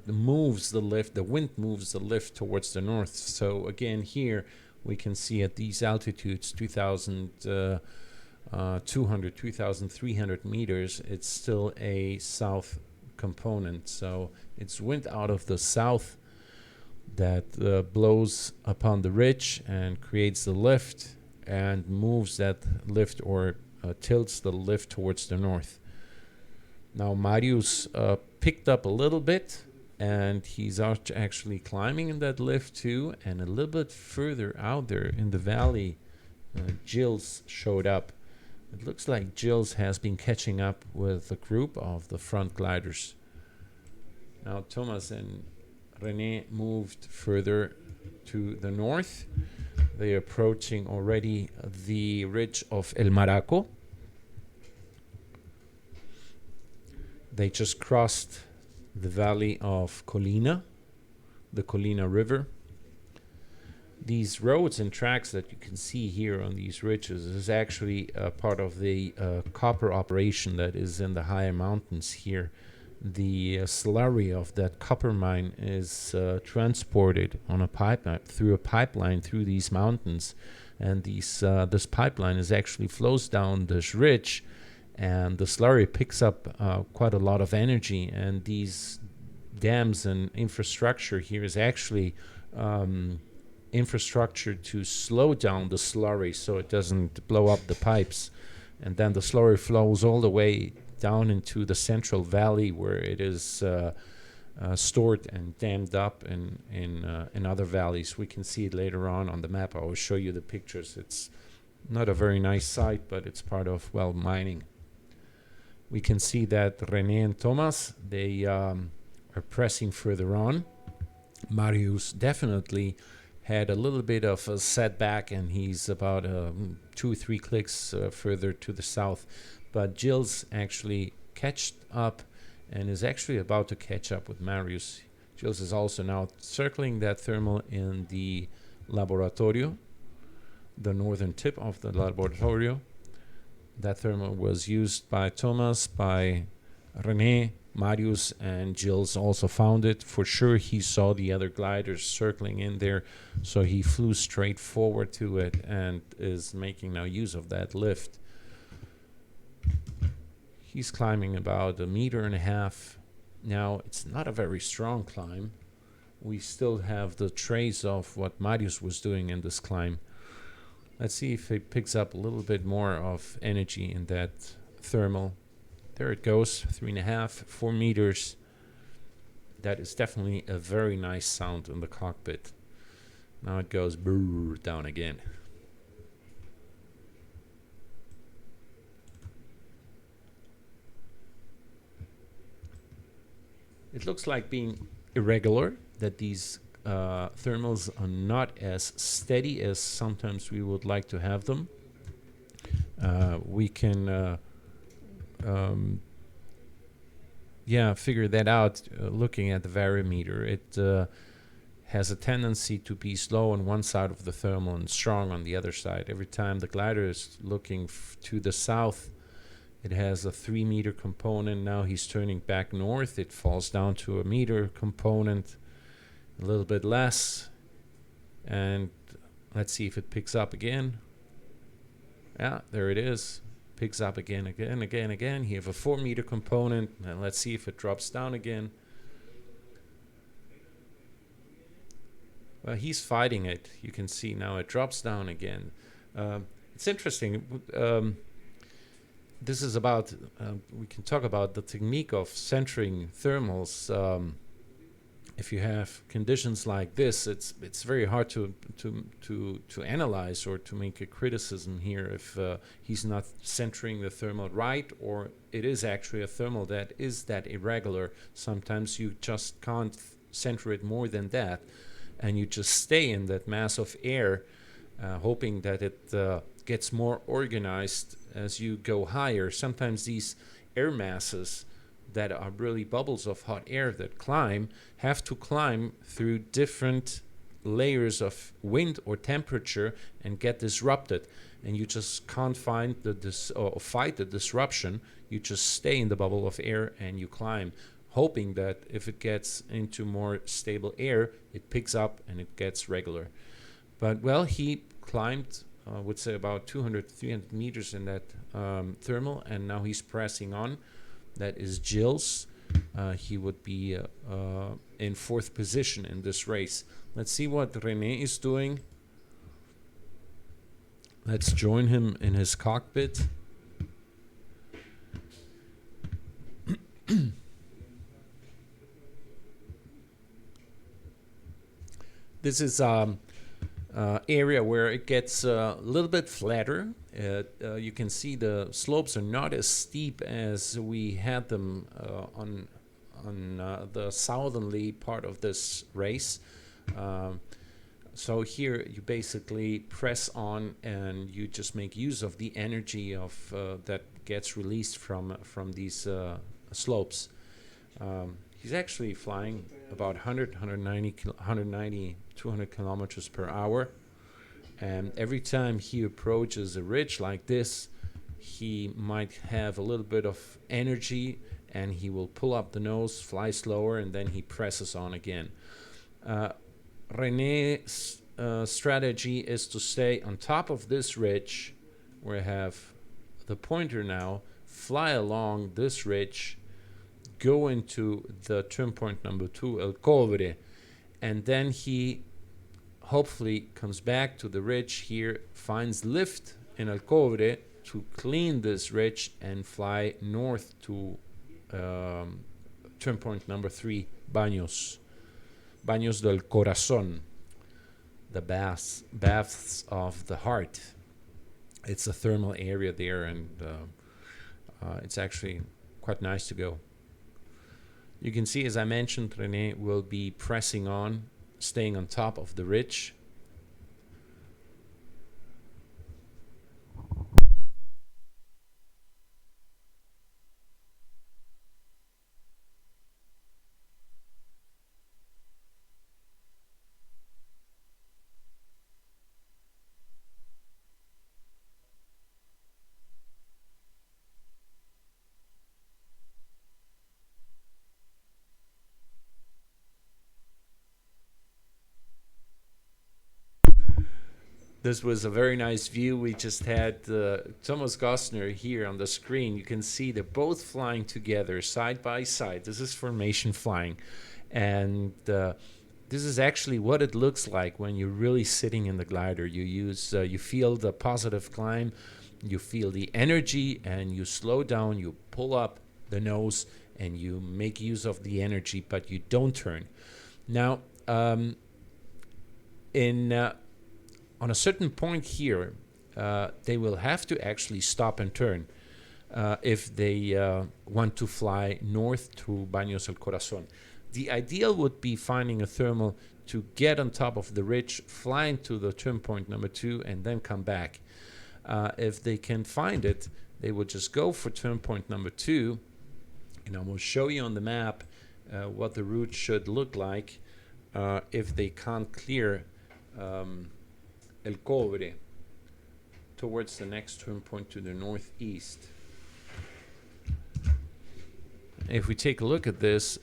[SPEAKER 1] moves the lift. The wind moves the lift towards the north. So again, here we can see at these altitudes, 2,200, 2,300 meters, it's still a south component. So it's wind out of the south that blows upon the ridge and creates the lift and moves that lift, or tilts the lift towards the north. Now Marius picked up a little bit, and he's actually climbing in that lift too. And a little bit further out there in the valley, Gilles showed up. It looks like Gilles has been catching up with the group of the front gliders. Now Thomas and René moved further to the north. They're approaching already the ridge of El Maraco. They just crossed the valley of Colina, the Colina River. These roads and tracks that you can see here on these ridges is actually part of the copper operation that is in the higher mountains here. The slurry of that copper mine is transported on a pipeline through these mountains, and this pipeline is actually flows down this ridge, and the slurry picks up quite a lot of energy, and these dams and infrastructure here is actually infrastructure to slow down the slurry so it doesn't blow up the pipes, and then the slurry flows all the way down into the central valley where it is stored and dammed up in other valleys. We can see it later on the map. I will show you the pictures. It's not a very nice site, but it's part of, well, mining. We can see that René and Thomas, they are pressing further on. Marius definitely had a little bit of a setback, and he's about 2 or 3 clicks further to the south. But Gilles actually catched up and is actually about to catch up with Marius. Gilles is also now circling that thermal in the laboratorio, the northern tip of the laboratorio. That thermal was used by Thomas, by René, Marius, and Gilles also found it. For sure, he saw the other gliders circling in there, so he flew straight forward to it and is making now use of that lift. He's climbing about 1.5 meters. Now, it's not a very strong climb. We still have the trace of what Marius was doing in this climb. Let's see if it picks up a little bit more of energy in that thermal. There it goes, 3.5, 4 meters. That is definitely a very nice sound in the cockpit. Now it goes brrr, down again. It looks like being irregular, that these thermals are not as steady as sometimes we would like to have them. We can figure that out looking at the variometer. It has a tendency to be slow on one side of the thermal and strong on the other side. Every time the glider is looking to the south, it has a 3 meter component. Now he's turning back north. It falls down to a meter component, a little bit less. And let's see if it picks up again. Yeah, there it is. Picks up again. You have a 4 meter component. And let's see if it drops down again. Well, he's fighting it. You can see now it drops down again. It's interesting. This is about, we can talk about the technique of centering thermals. If you have conditions like this, it's very hard to analyze or to make a criticism here if he's not centering the thermal right, or it is actually a thermal that is that irregular. Sometimes you just can't center it more than that, and you just stay in that mass of air, hoping that it gets more organized as you go higher. Sometimes these air masses that are really bubbles of hot air that climb have to climb through different layers of wind or temperature and get disrupted, and you just can't find fight the disruption. You just stay in the bubble of air and you climb, hoping that if it gets into more stable air, it picks up and it gets regular. But well, he climbed I would say about 200, 300 meters in that thermal, and now he's pressing on. That is Gilles. He would be in 4th position in this race. Let's see what René is doing. Let's join him in his cockpit. This is area where it gets a little bit flatter. You can see the slopes are not as steep as we had them on the southerly part of this race. So here you basically press on and you just make use of the energy of that gets released from these slopes. He's actually flying about 190, 200 kilometers per hour. And every time he approaches a ridge like this, he might have a little bit of energy and he will pull up the nose, fly slower, and then he presses on again. René's strategy is to stay on top of this ridge, where I have the pointer now, fly along this ridge, go into the turn point number 2, El Cobre, and then he hopefully comes back to the ridge here, finds lift in El Cobre to clean this ridge and fly north to turn point number 3, Baños del Corazón, the baths of the heart. It's a thermal area there, and it's actually quite nice to go. You can see, as I mentioned, René will be pressing on, staying on top of the ridge. This was a very nice view. We just had Thomas Gostner here on the screen. You can see they're both flying together side by side. This is formation flying. And this is actually what it looks like when you're really sitting in the glider. You feel the positive climb, you feel the energy, and you slow down, you pull up the nose, and you make use of the energy, but you don't turn. Now, on a certain point here, they will have to actually stop and turn if they want to fly north to Baños del Corazón. The ideal would be finding a thermal to get on top of the ridge, fly into the turn point number 2, and then come back. If they can find it, they will just go for turn point number 2, and I will show you on the map what the route should look like if they can't clear El Cobre towards the next turn point to the northeast. If we take a look at this,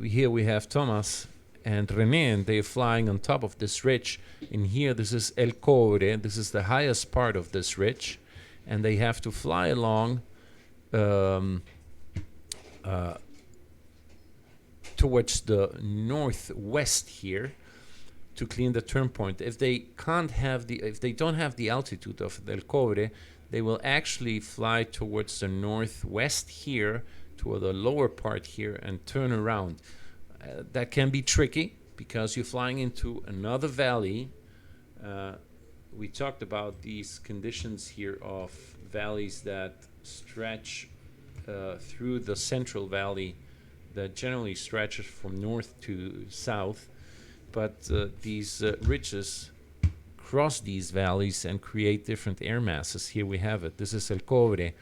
[SPEAKER 1] here we have Thomas and René, and they're flying on top of this ridge. In here, this is El Cobre. This is the highest part of this ridge, and they have to fly along towards the northwest here to clean the turn point. If they don't have the altitude of El Cobre, they will actually fly towards the northwest here, to the lower part here, and turn around. That can be tricky because you're flying into another valley. We talked about these conditions here of valleys that stretch through the central valley that generally stretches from north to south. But these ridges cross these valleys and create different air masses. Here we have it. This is El Cobre,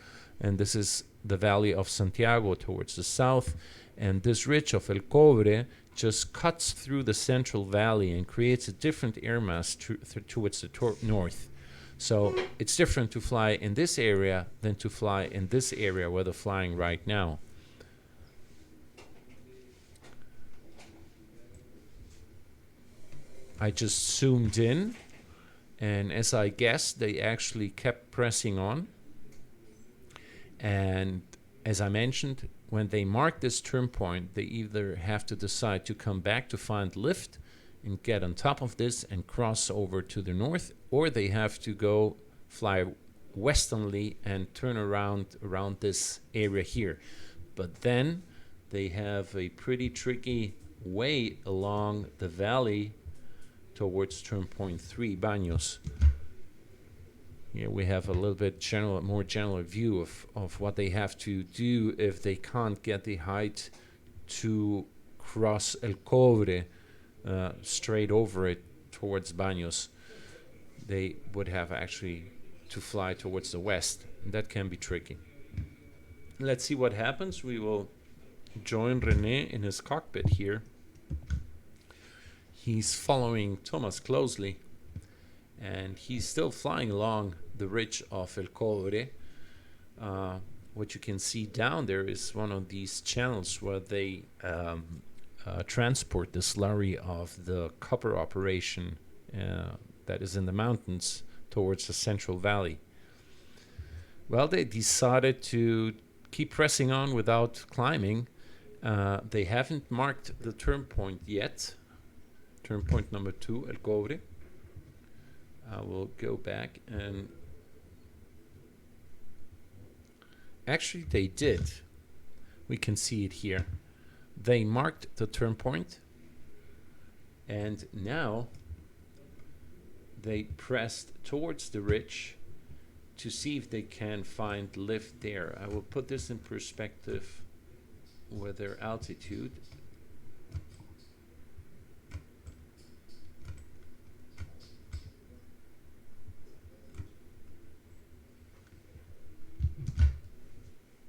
[SPEAKER 1] and this is the valley of Santiago towards the south. And this ridge of El Cobre just cuts through the central valley and creates a different air mass towards the north. So it's different to fly in this area than to fly in this area where they're flying right now. I just zoomed in, and as I guessed, they actually kept pressing on. And as I mentioned, when they mark this turn point, they either have to decide to come back to find lift and get on top of this and cross over to the north, or they have to go fly westernly and turn around this area here. But then they have a pretty tricky way along the valley towards turn point 3, Baños. Here we have a little bit more general view of what they have to do if they can't get the height to cross El Cobre straight over it towards Baños. They would have actually to fly towards the west. That can be tricky. Let's see what happens. We will join René in his cockpit here. He's following Thomas closely, and he's still flying along the ridge of El Cobre. What you can see down there is one of these channels where they transport the slurry of the copper operation that is in the mountains towards the Central Valley. Well, they decided to keep pressing on without climbing. They haven't marked the turn point yet. Turn point number 2, El Cobre. I will go back and actually they did. We can see it here. They marked the turn point, and now they pressed towards the ridge to see if they can find lift there. I will put this in perspective with their altitude.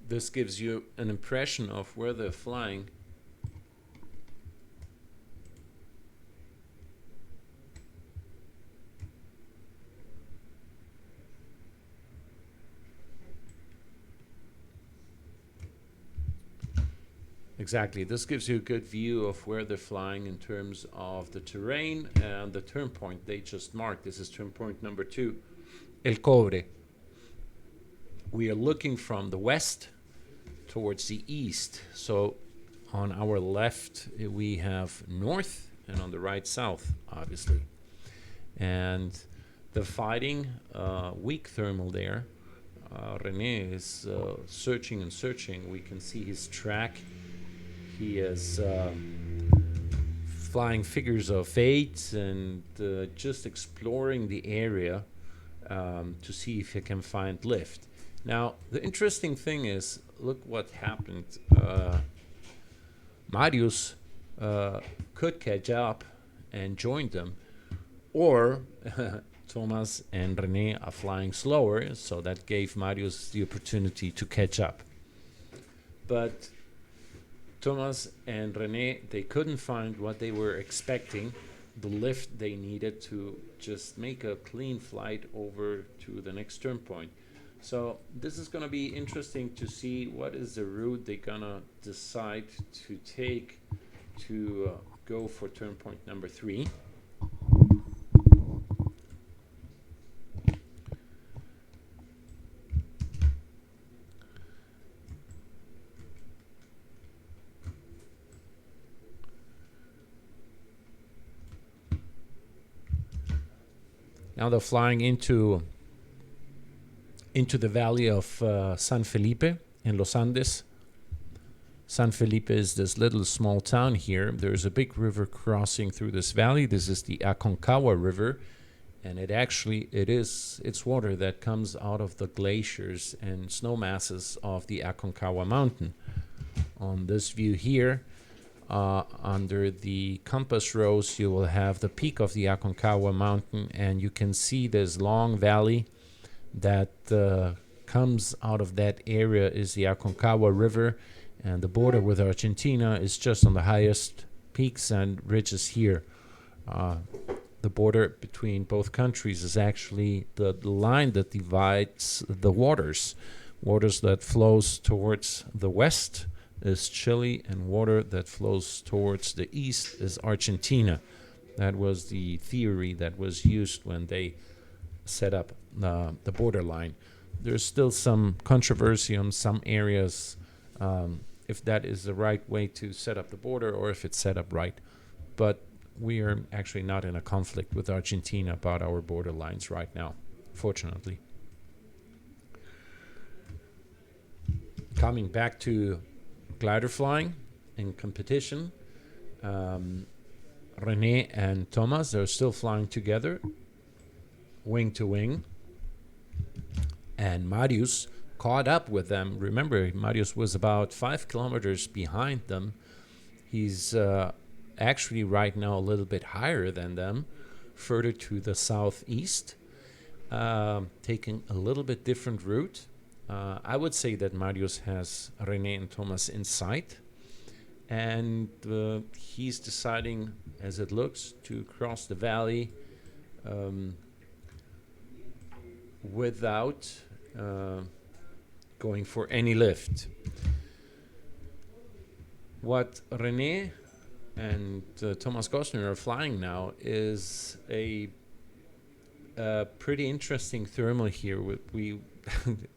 [SPEAKER 1] This gives you an impression of where they're flying. Exactly, this gives you a good view of where they're flying in terms of the terrain and the turn point they just marked. This is turn point number 2, El Cobre. We are looking from the west towards the east. So on our left we have north, and on the right south, obviously. And the fighting weak thermal there. René is searching and searching. We can see his track. He is flying figures of 8 and just exploring the area to see if he can find lift. Now, the interesting thing is, look what happened. Marius could catch up and join them, or Thomas and René are flying slower, so that gave Marius the opportunity to catch up. But Thomas and René, they couldn't find what they were expecting, the lift they needed to just make a clean flight over to the next turn point. So this is going to be interesting to see what is the route they're going to decide to take to go for turn point number 3. Now they're flying into the valley of San Felipe in Los Andes. San Felipe is this little small town here. There's a big river crossing through this valley. This is the Aconcagua River, and it's water that comes out of the glaciers and snow masses of the Aconcagua mountain. On this view here, under the compass rose, you will have the peak of the Aconcagua mountain, and you can see this long valley that comes out of that area is the Aconcagua River, and the border with Argentina is just on the highest peaks and ridges here. The border between both countries is actually the line that divides the waters that flows towards the west is Chile, and water that flows towards the east is Argentina. That was the theory that was used when they set up the borderline. There's still some controversy on some areas if that is the right way to set up the border or if it's set up right. But we are actually not in a conflict with Argentina about our borderlines right now, fortunately. Coming back to glider flying in competition, René and Thomas are still flying together, wing to wing, and Marius caught up with them. Remember, Marius was about 5 kilometers behind them, He's actually right now a little bit higher than them, further to the southeast, taking a little bit different route. I would say that Marius has René and Thomas in sight, and he's deciding, as it looks, to cross the valley without going for any lift. What René and Thomas Gosner are flying now is a pretty interesting thermal here.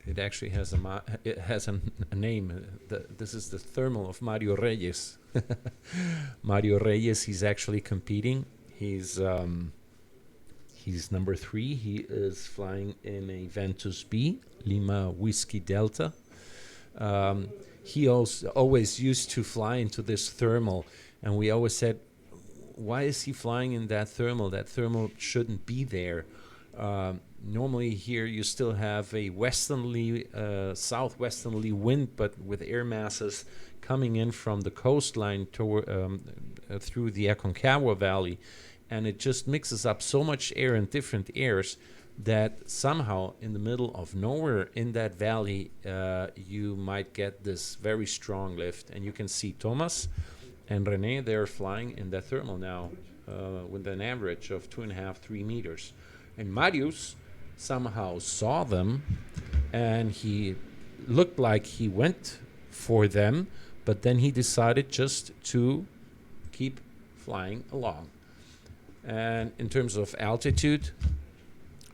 [SPEAKER 1] It actually has a name. This is the thermal of Mario Reyes. Mario Reyes, he's actually competing. He's number 3. He is flying in a Ventus B, Lima Whiskey Delta. He also always used to fly into this thermal, and we always said, why is he flying in that thermal? That thermal shouldn't be there. Normally here you still have a southwesterly wind, but with air masses coming in from the coastline through the Aconcagua Valley, and it just mixes up so much air in different airs that somehow in the middle of nowhere in that valley you might get this very strong lift. And you can see Thomas and René, they're flying in that thermal now with an average of 2.5-3 meters. And Marius somehow saw them, and he looked like he went for them, but then he decided just to keep flying along. And in terms of altitude,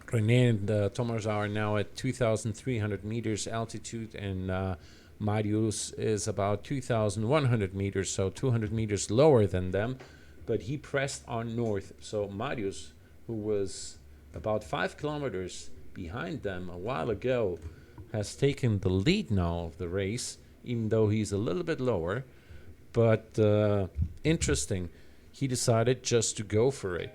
[SPEAKER 1] René and Thomas are now at 2,300 meters altitude, and Marius is about 2,100 meters, so 200 meters lower than them, but he pressed on north. So Marius, who was about 5 kilometers behind them a while ago, has taken the lead now of the race, even though he's a little bit lower. But interesting, he decided just to go for it.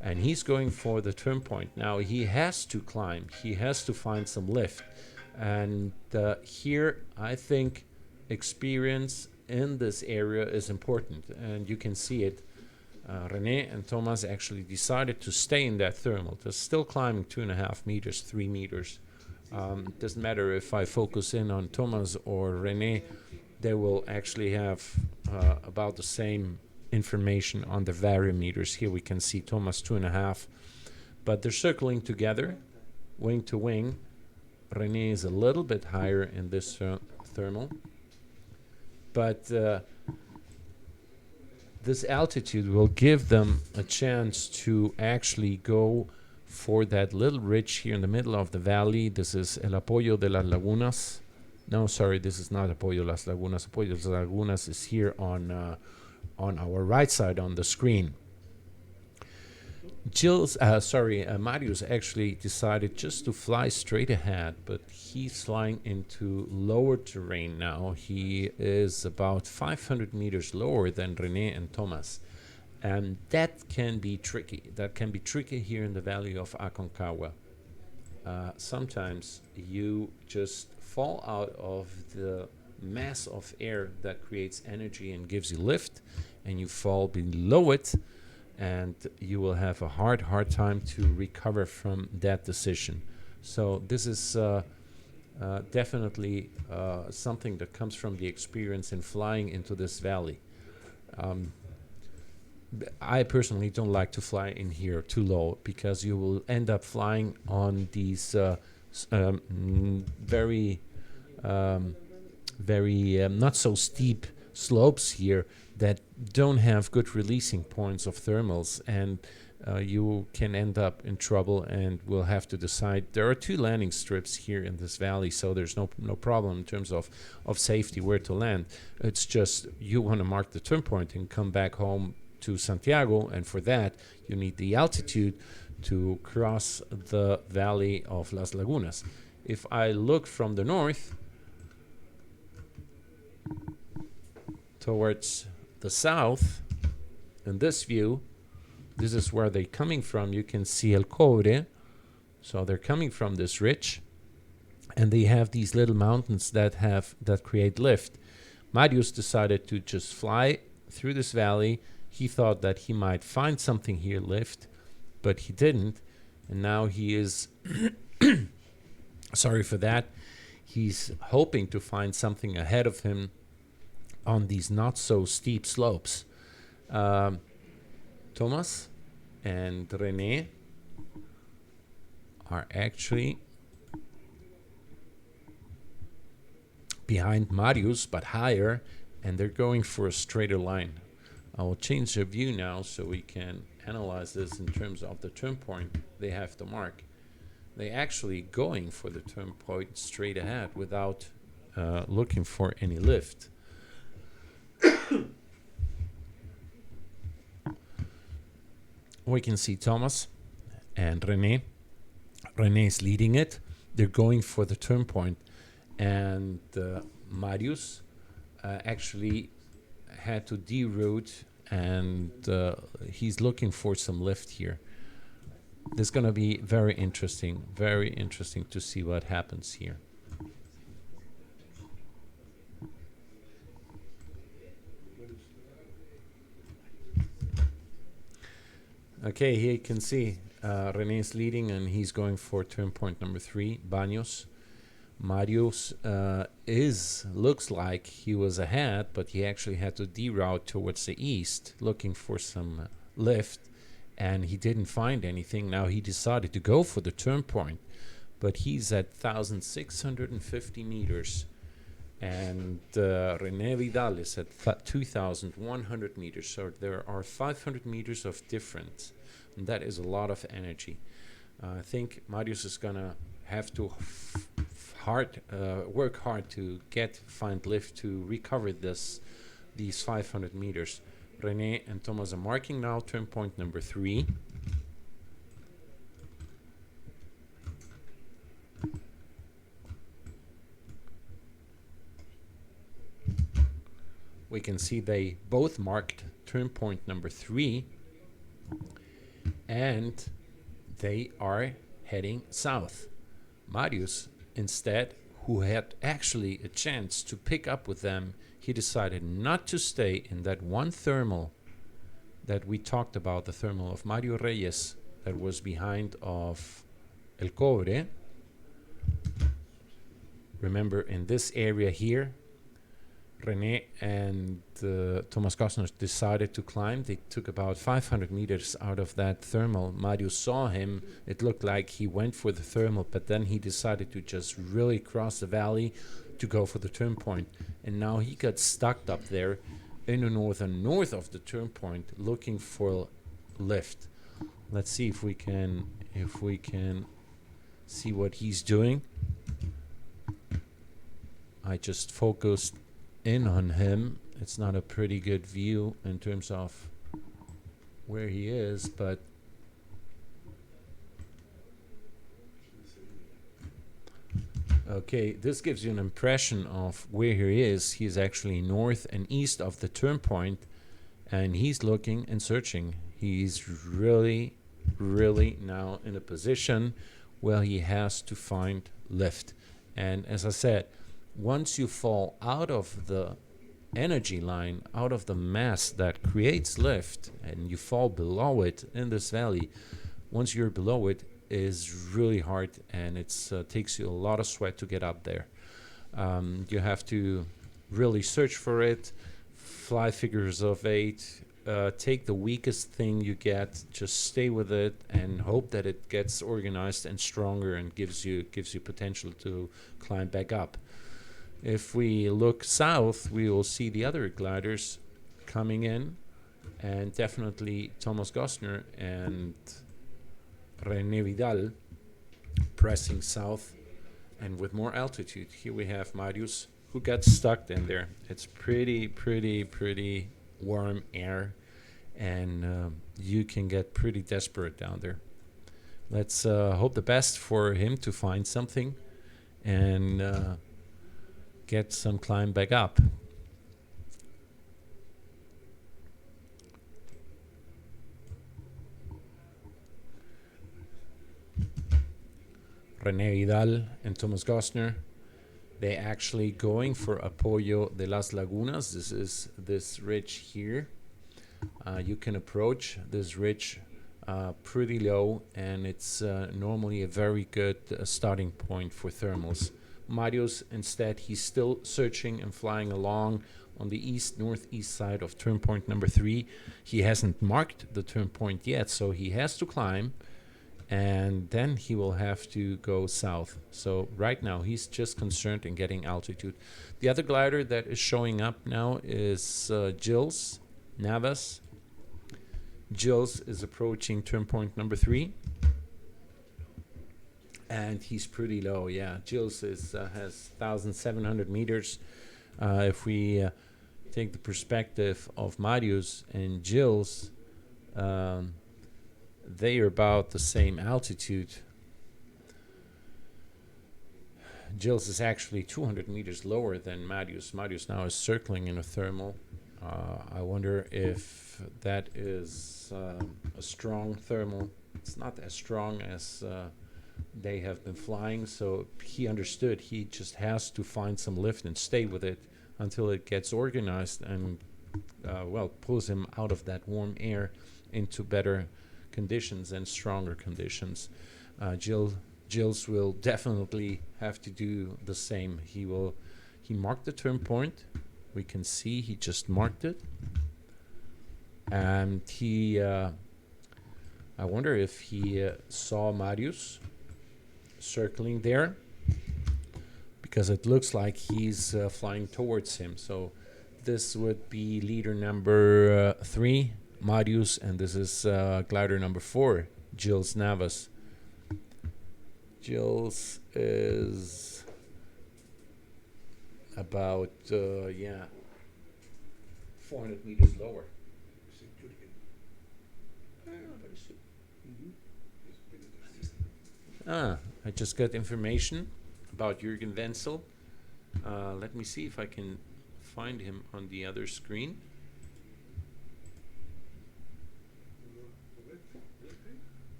[SPEAKER 1] And he's going for the turn point. Now he has to climb. He has to find some lift. And here, I think experience in this area is important. And you can see it. René and Thomas actually decided to stay in that thermal. They're still climbing 2.5 meters, 3 meters. Doesn't matter if I focus in on Thomas or René. They will actually have about the same information on the variometers. Here we can see Thomas 2.5, but they're circling together, wing to wing. René is a little bit higher in this thermal, but this altitude will give them a chance to actually go for that little ridge here in the middle of the valley. This is El Apoyo de las Lagunas. No, sorry, this is not Apoyo de las Lagunas. Apoyo de las Lagunas is here on our right side on the screen. Marius actually decided just to fly straight ahead, but he's flying into lower terrain now. He is about 500 meters lower than René and Thomas. And that can be tricky. That can be tricky here in the valley of Aconcagua. Sometimes you just fall out of the mass of air that creates energy and gives you lift, and you fall below it, and you will have a hard time to recover from that decision. So this is definitely something that comes from the experience in flying into this valley. I personally don't like to fly in here too low, because you will end up flying on these very not so steep slopes here that don't have good releasing points of thermals, and you can end up in trouble and will have to decide. There are 2 landing strips here in this valley, so there's no problem in terms of safety where to land. It's just you want to mark the turn point and come back home to Santiago, and for that you need the altitude to cross the valley of Las Lagunas. If I look from the north towards the south, in this view, this is where they're coming from. You can see El Cobre. So they're coming from this ridge, and they have these little mountains that create lift. Marius decided to just fly through this valley. He thought that he might find something here lift, but he didn't. And now he is sorry for that. He's hoping to find something ahead of him on these not so steep slopes. Thomas and Rene are actually behind Marius, but higher, and they're going for a straighter line. I will change the view now so we can analyze this in terms of the turn point they have to mark. They're actually going for the turn point straight ahead without looking for any lift. We can see Thomas and Rene. Rene is leading it. They're going for the turn point. And Marius actually had to deroute, and he's looking for some lift here. This is going to be very interesting to see what happens here. Okay, here you can see Rene is leading, and he's going for turn point number 3, Baños. Marius looks like he was ahead, but he actually had to deroute towards the east, looking for some lift, and he didn't find anything. Now he decided to go for the turn point, but he's at 1,650 meters, and René Vidal is at 2,100 meters, so there are 500 meters of difference, and that is a lot of energy. I think Marius is gonna have to work hard to find lift to recover these 500 meters. Rene and Thomas are marking now turn point number 3. We can see they both marked turn point number 3, and they are heading south. Marius, instead, who had actually a chance to pick up with them, he decided not to stay in that one thermal that we talked about, the thermal of Mario Reyes that was behind of El Cobre. Remember, in this area here, René and Thomas Gosner decided to climb. They took about 500 meters out of that thermal. Mario saw him. It looked like he went for the thermal, but then he decided to just really cross the valley to go for the turn point. And now he got stuck up there in the north of the turn point, looking for lift. Let's see if we can see what he's doing. I just focused in on him. It's not a pretty good view in terms of where he is, but okay, this gives you an impression of where he is. He's actually north and east of the turn point, and he's looking and searching. He's really now in a position where he has to find lift. And as I said, once you fall out of the energy line, out of the mass that creates lift, and you fall below it in this valley, once you're below it, is really hard, and it takes you a lot of sweat to get up there. You have to really search for it, fly figures of 8, take the weakest thing you get, just stay with it, and hope that it gets organized and stronger and gives you potential to climb back up. If we look south, we will see the other gliders coming in, and definitely Thomas Gosner and René Vidal pressing south and with more altitude. Here we have Marius, who got stuck in there. It's pretty warm air, and you can get pretty desperate down there. Let's hope the best for him to find something and get some climb back up. René Vidal and Thomas Gosner They actually going for Apoyo de las Lagunas. This is this ridge here. You can approach this ridge pretty low, and it's normally a very good starting point for thermals. Marius, instead, he's still searching and flying along on the northeast side of turn point number 3. He hasn't marked the turn point yet, so he has to climb, and then he will have to go south. So right now he's just concerned in getting altitude. The other glider that is showing up now is Gilles Navas. Gilles is approaching turn point number 3, and he's pretty low. Yeah, Gilles is has 1,700 meters. If we take the perspective of Marius and Gilles, they are about the same altitude. Gilles is actually 200 meters lower than Marius. Marius now is circling in a thermal. I wonder if that is a strong thermal. It's not as strong as they have been flying, so he understood he just has to find some lift and stay with it until it gets organized and pulls him out of that warm air into better conditions and stronger conditions. Gilles will definitely have to do the same. He marked the turn point. We can see he just marked it, and I wonder if he saw Marius circling there, because it looks like he's flying towards him. So this would be leader number 3, Marius, and this is glider number 4, Gilles Navas. Gilles is about 400 meters lower. I just got information about Jürgen Wenzel. Let me see if I can find him on the other screen.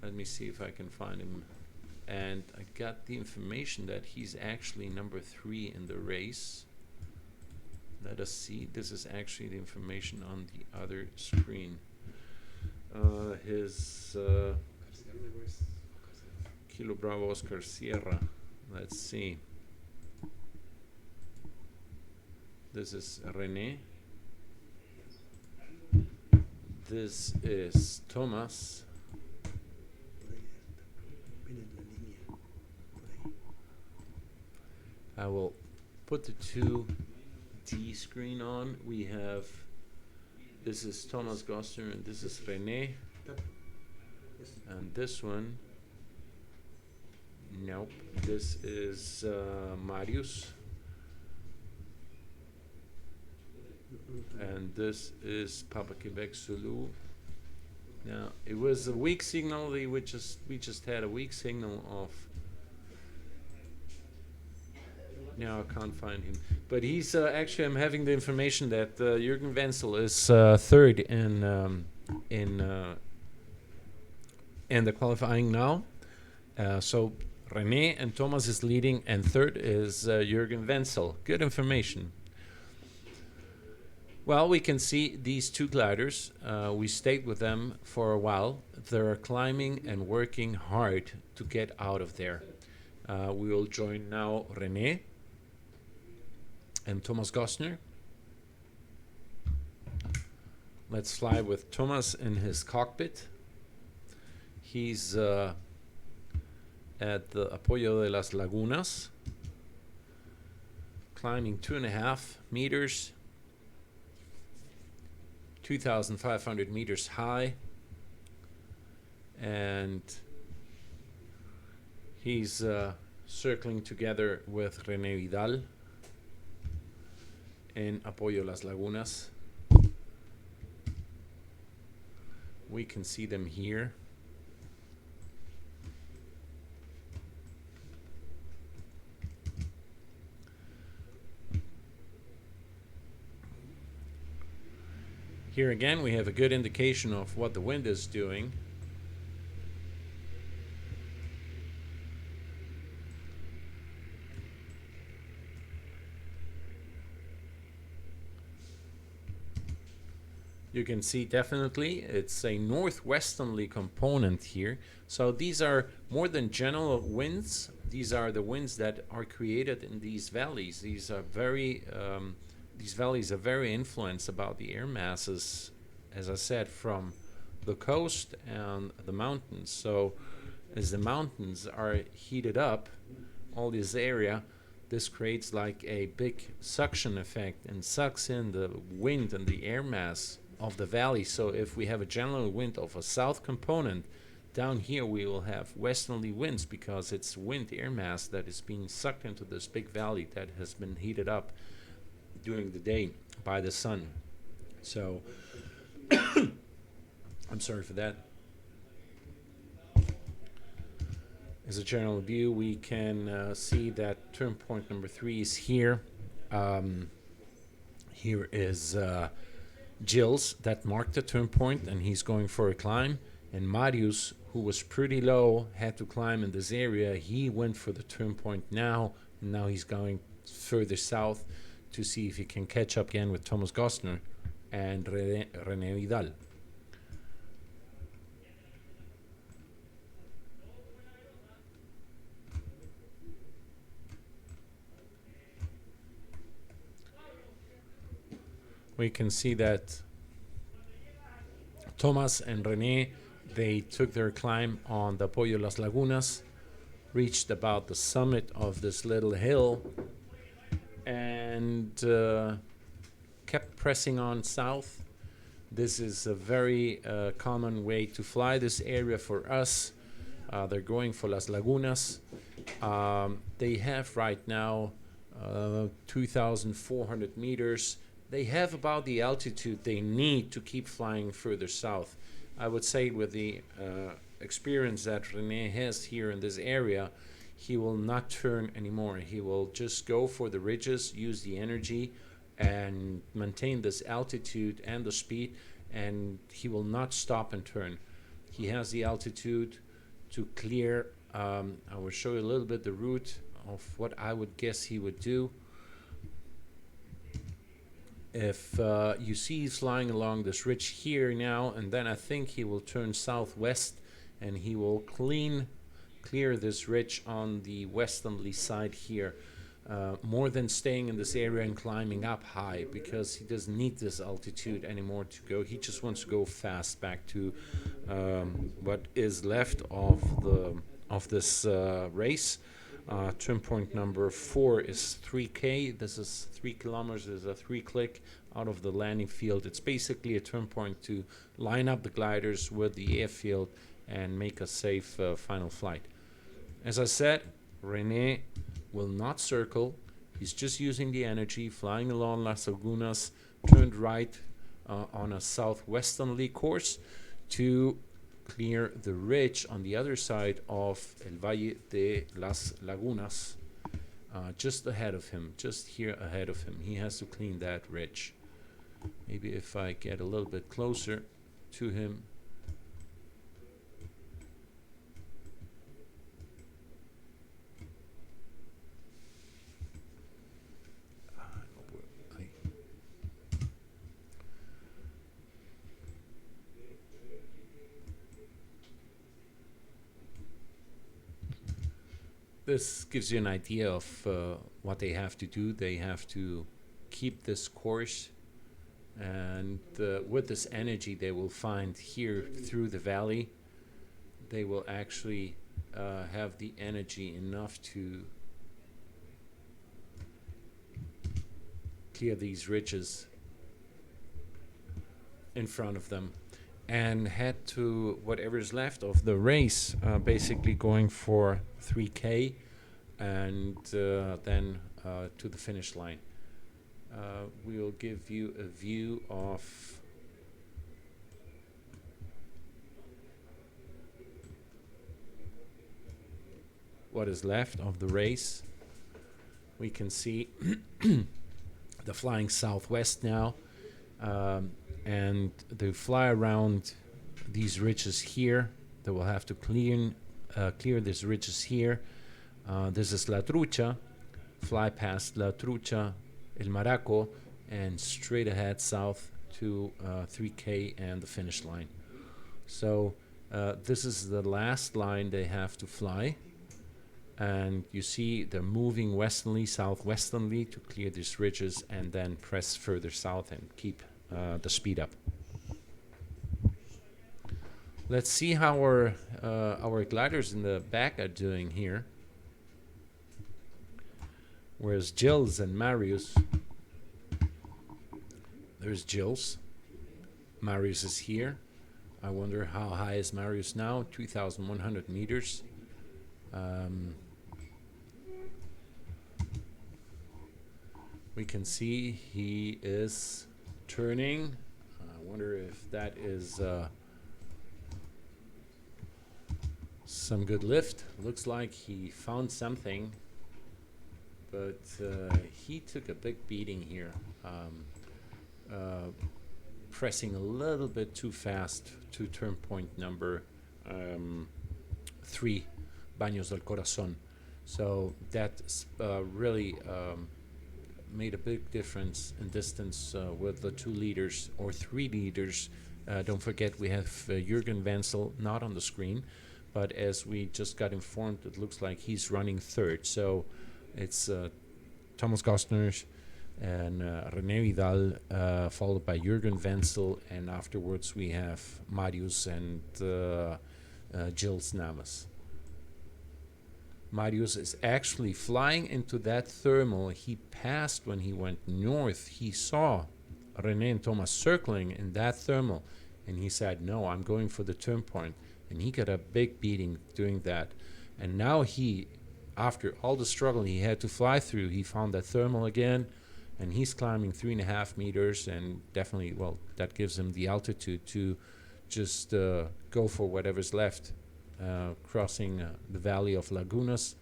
[SPEAKER 1] Let me see if I can find him. And I got the information that he's actually number 3 in the race. Let us see. This is actually the information on the other screen. His Kilo Bravo Oscar Sierra. Let's see. This is René. This is Thomas. I will put the 2D screen on. We have, this is Thomas Gostner and this is René. And this one, nope, this is Marius. And this is Papa Quebec Zulu. Now, it was a weak signal. We just had a weak signal of. Now I can't find him, but he's actually. I'm having the information that Jürgen Wenzel is 3rd in the qualifying now. So René and Thomas is leading, and 3rd is Jürgen Wenzel. Good information. Well, we can see these 2 gliders. We stayed with them for a while. They're climbing and working hard to get out of there. We will join now René and Thomas Gostner. Let's fly with Thomas in his cockpit. He's at the Apoyo de las Lagunas, climbing 2.5 meters. 2,500 meters high, and he's circling together with René Vidal in Apoyo Las Lagunas. We can see them here. Here again, we have a good indication of what the wind is doing. You can see definitely it's a northwesterly component here. So these are more than general winds. These are the winds that are created in these valleys. These valleys are very influenced about the air masses, as I said, from the coast and the mountains. So as the mountains are heated up, all this area, this creates like a big suction effect and sucks in the wind and the air mass of the valley. So if we have a general wind of a south component, down here we will have westerly winds because it's wind air mass that is being sucked into this big valley that has been heated up during the day by the sun. So I'm sorry for that. As a general view, we can see that turn point number 3 is here. Here is Gilles that marked the turn point, and he's going for a climb. And Marius, who was pretty low, had to climb in this area. He went for the turn point now, and now he's going further south to see if he can catch up again with Thomas Gostner and René Vidal. We can see that Thomas and René, they took their climb on the Pollo Las Lagunas, reached about the summit of this little hill, and kept pressing on south. This is a very common way to fly this area for us. They're going for Las Lagunas. They have right now 2,400 meters. They have about the altitude they need to keep flying further south. I would say with the experience that René has here in this area, he will not turn anymore. He will just go for the ridges, use the energy, and maintain this altitude and the speed, and he will not stop and turn. He has the altitude to clear. I will show you a little bit the route of what I would guess he would do. If you see he's flying along this ridge here now, and then I think he will turn southwest and he will clear this ridge on the westerly side here, more than staying in this area and climbing up high, because he doesn't need this altitude anymore to go. He just wants to go fast back to what is left of this race. Turn point number 4 is 3K. This is 3 kilometers. Is a 3-click out of the landing field. It's basically a turn point to line up the gliders with the airfield and make a safe final flight. As I said, René will not circle. He's just using the energy, flying along Las Lagunas, turned right on a southwesterly course to clear the ridge on the other side of El Valle de las Lagunas, just ahead of him, just here ahead of him. He has to clean that ridge. Maybe if I get a little bit closer to him. This gives you an idea of what they have to do. They have to keep this course, and with this energy they will find here through the valley, they will actually have the energy enough to clear these ridges in front of them and head to whatever is left of the race, basically going for 3K and then to the finish line. We'll give you a view of what is left of the race. We can see the flying southwest now, and they fly around these ridges here. They will have to clear these ridges here. This is La Trucha, fly past La Trucha, El Maraco, and straight ahead south to 3K and the finish line. So this is the last line they have to fly. And you see they're moving westerly, southwesterly to clear these ridges and then press further south and keep the speed up. Let's see how our gliders in the back are doing here. Whereas Gilles and Marius, there's Gilles. Marius is here. I wonder how high is Marius now? 2,100 meters. We can see he is turning. I wonder if that is some good lift. Looks like he found something, but he took a big beating here. Pressing a little bit too fast to turn point number 3, Baños del Corazón. So that really made a big difference in distance with the 2 leaders or 3 leaders. Don't forget we have Jürgen Wenzel not on the screen, but as we just got informed, it looks like he's running 3rd. So it's Thomas Gostner and René Vidal, followed by Jürgen Wenzel, and afterwards we have Marius and Gilles Navas. Marius is actually flying into that thermal he passed when he went north. He saw René and Thomas circling in that thermal, and he said, no, I'm going for the turn point. And he got a big beating doing that. And now he, after all the struggle he had to fly through, he found that thermal again, and he's climbing 3.5 meters, and definitely, well, that gives him the altitude to just go for whatever's left. Crossing the valley of Lagunas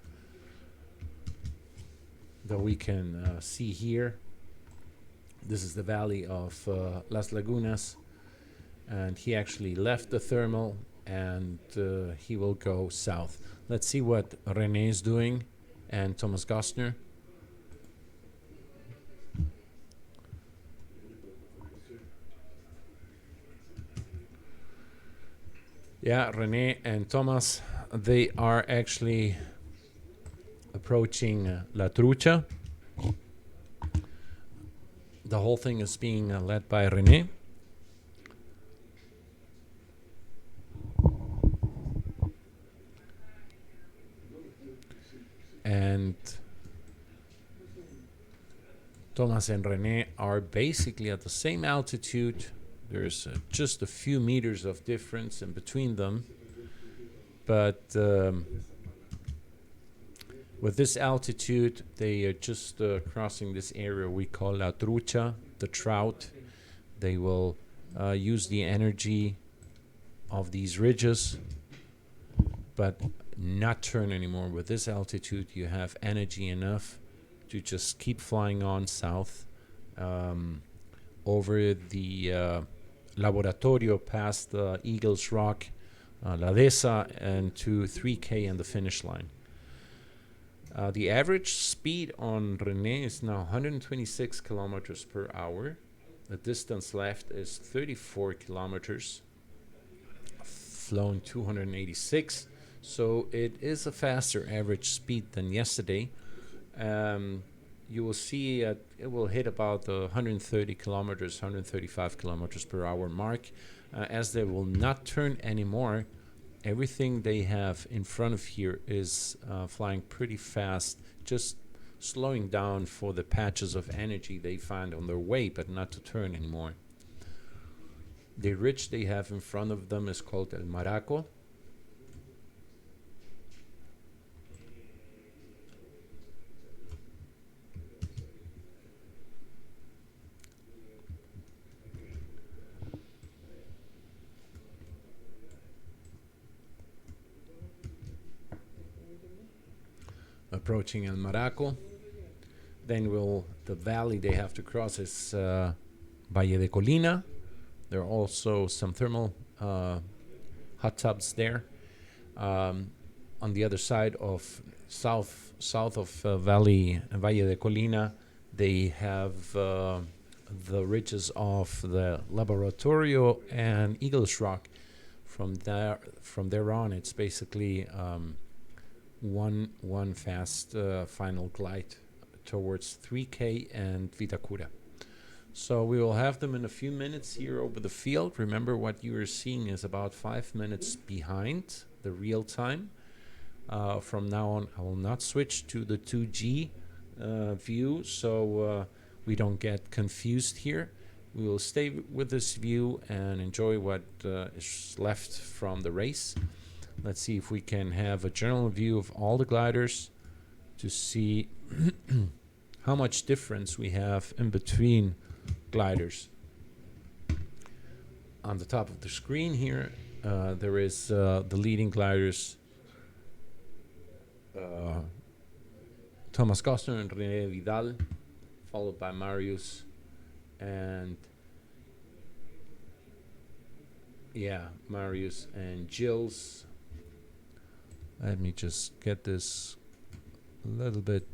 [SPEAKER 1] that we can see here. This is the valley of Las Lagunas, and he actually left the thermal and he will go south. Let's see what René is doing and Thomas Gostner. Yeah, René and Thomas, they are actually approaching La Trucha. The whole thing is being led by René. And Thomas and René are basically at the same altitude. There's just a few meters of difference in between them. But with this altitude, they are just crossing this area we call La Trucha, the trout. They will use the energy of these ridges, but not turn anymore. With this altitude, you have energy enough to just keep flying on south over the Laboratorio past Eagles Rock, La Dehesa, and to 3K and the finish line. The average speed on René is now 126 kilometers per hour. The distance left is 34 kilometers, flown 286. So it is a faster average speed than yesterday. You will see it will hit about the 130 kilometers, 135 kilometers per hour mark. As they will not turn anymore, everything they have in front of here is flying pretty fast, just slowing down for the patches of energy they find on their way, but not to turn anymore. The ridge they have in front of them is called El Maraco. Approaching El Maraco. Then the valley they have to cross is Valle de Colina. There are also some thermal hot tubs there. On the other side of south of Valle de Colina, they have the ridges of the Laboratorio and Eagles Rock. From there on, it's basically one fast final glide towards 3K and Vitacura. So we will have them in a few minutes here over the field. Remember, what you are seeing is about 5 minutes behind the real time. From now on, I will not switch to the 2G view, so we don't get confused here. We will stay with this view and enjoy what is left from the race. Let's see if we can have a general view of all the gliders to see how much difference we have in between gliders. On the top of the screen here, there is the leading gliders, Thomas Kostner and René Vidal, followed by Marius and Marius and Gilles. Let me just get this a little bit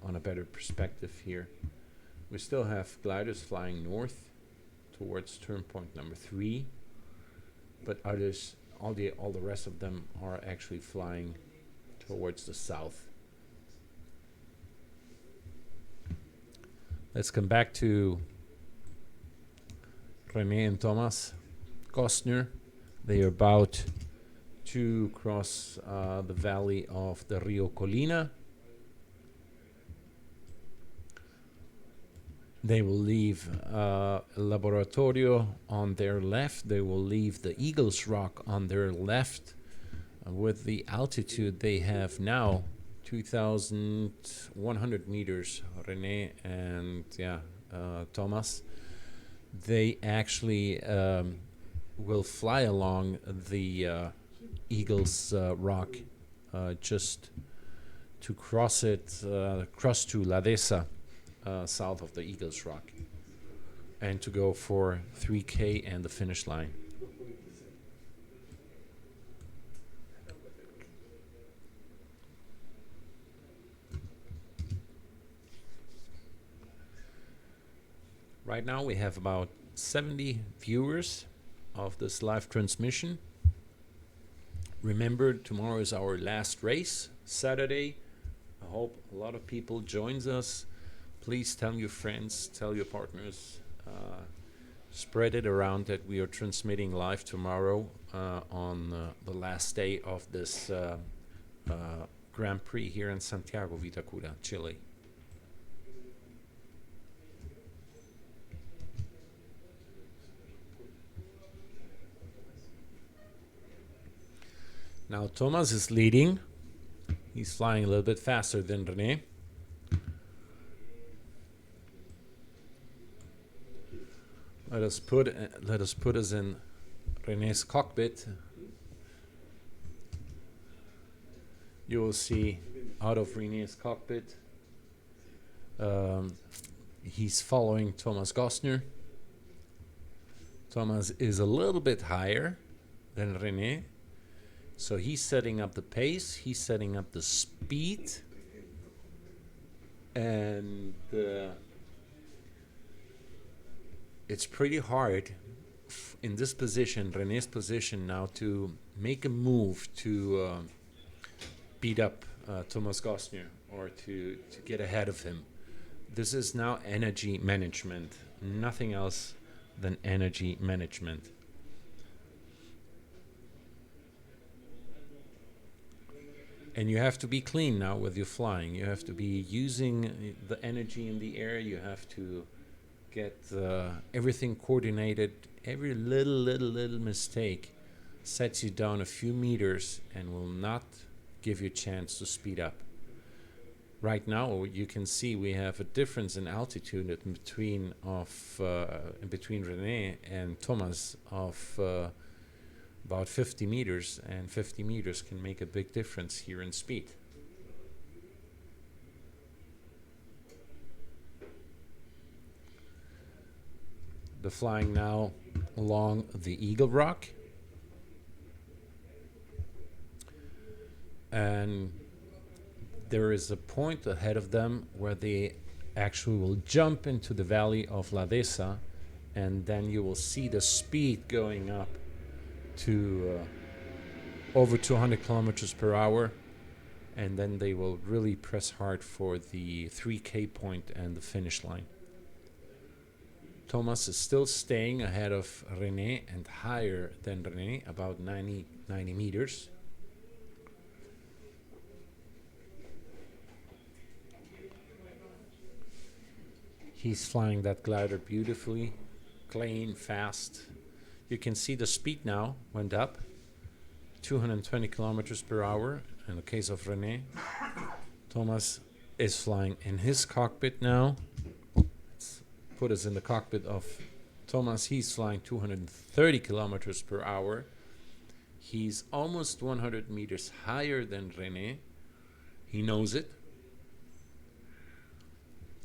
[SPEAKER 1] on a better perspective here. We still have gliders flying north towards turn point number 3, but others, all the rest of them are actually flying towards the south. Let's come back to René and Thomas Kostner. They are about to cross the valley of the Rio Colina. They will leave Laboratorio on their left. They will leave the Eagles Rock on their left. With the altitude they have now, 2,100 meters, René and Thomas, they actually will fly along the Eagles Rock just to cross to La Dehesa, south of the Eagles Rock, and to go for 3K and the finish line. Right now we have about 70 viewers of this live transmission. Remember, tomorrow is our last race, Saturday. I hope a lot of people joins us. Please tell your friends, tell your partners, spread it around that we are transmitting live tomorrow on the last day of this Grand Prix here in Santiago, Vitacura, Chile. Now Thomas is leading. He's flying a little bit faster than René. Let us put us in René's cockpit. You will see out of René's cockpit. He's following Thomas Kostner. Thomas is a little bit higher than René. So he's setting up the pace, he's setting up the speed, and it's pretty hard in this position, René's position now, to make a move to beat up Thomas Kostner or to get ahead of him. This is now energy management, nothing else than energy management. And you have to be clean now with your flying. You have to be using the energy in the air. You have to get everything coordinated. Every little mistake sets you down a few meters and will not give you a chance to speed up. Right now, you can see we have a difference in altitude in between René and Thomas of about 50 meters, and 50 meters can make a big difference here in speed. The flying now along the Eagle Rock, and there is a point ahead of them where they actually will jump into the valley of La Dehesa, and then you will see the speed going up to over 200 kilometers per hour, and then they will really press hard for the 3K point and the finish line. Thomas is still staying ahead of René and higher than René, about 90 meters. He's flying that glider beautifully, clean, fast. You can see the speed now went up, 220 kilometers per hour. In the case of René, Thomas is flying in his cockpit now. Let's put us in the cockpit of Thomas. He's flying 230 kilometers per hour. He's almost 100 meters higher than René. He knows it.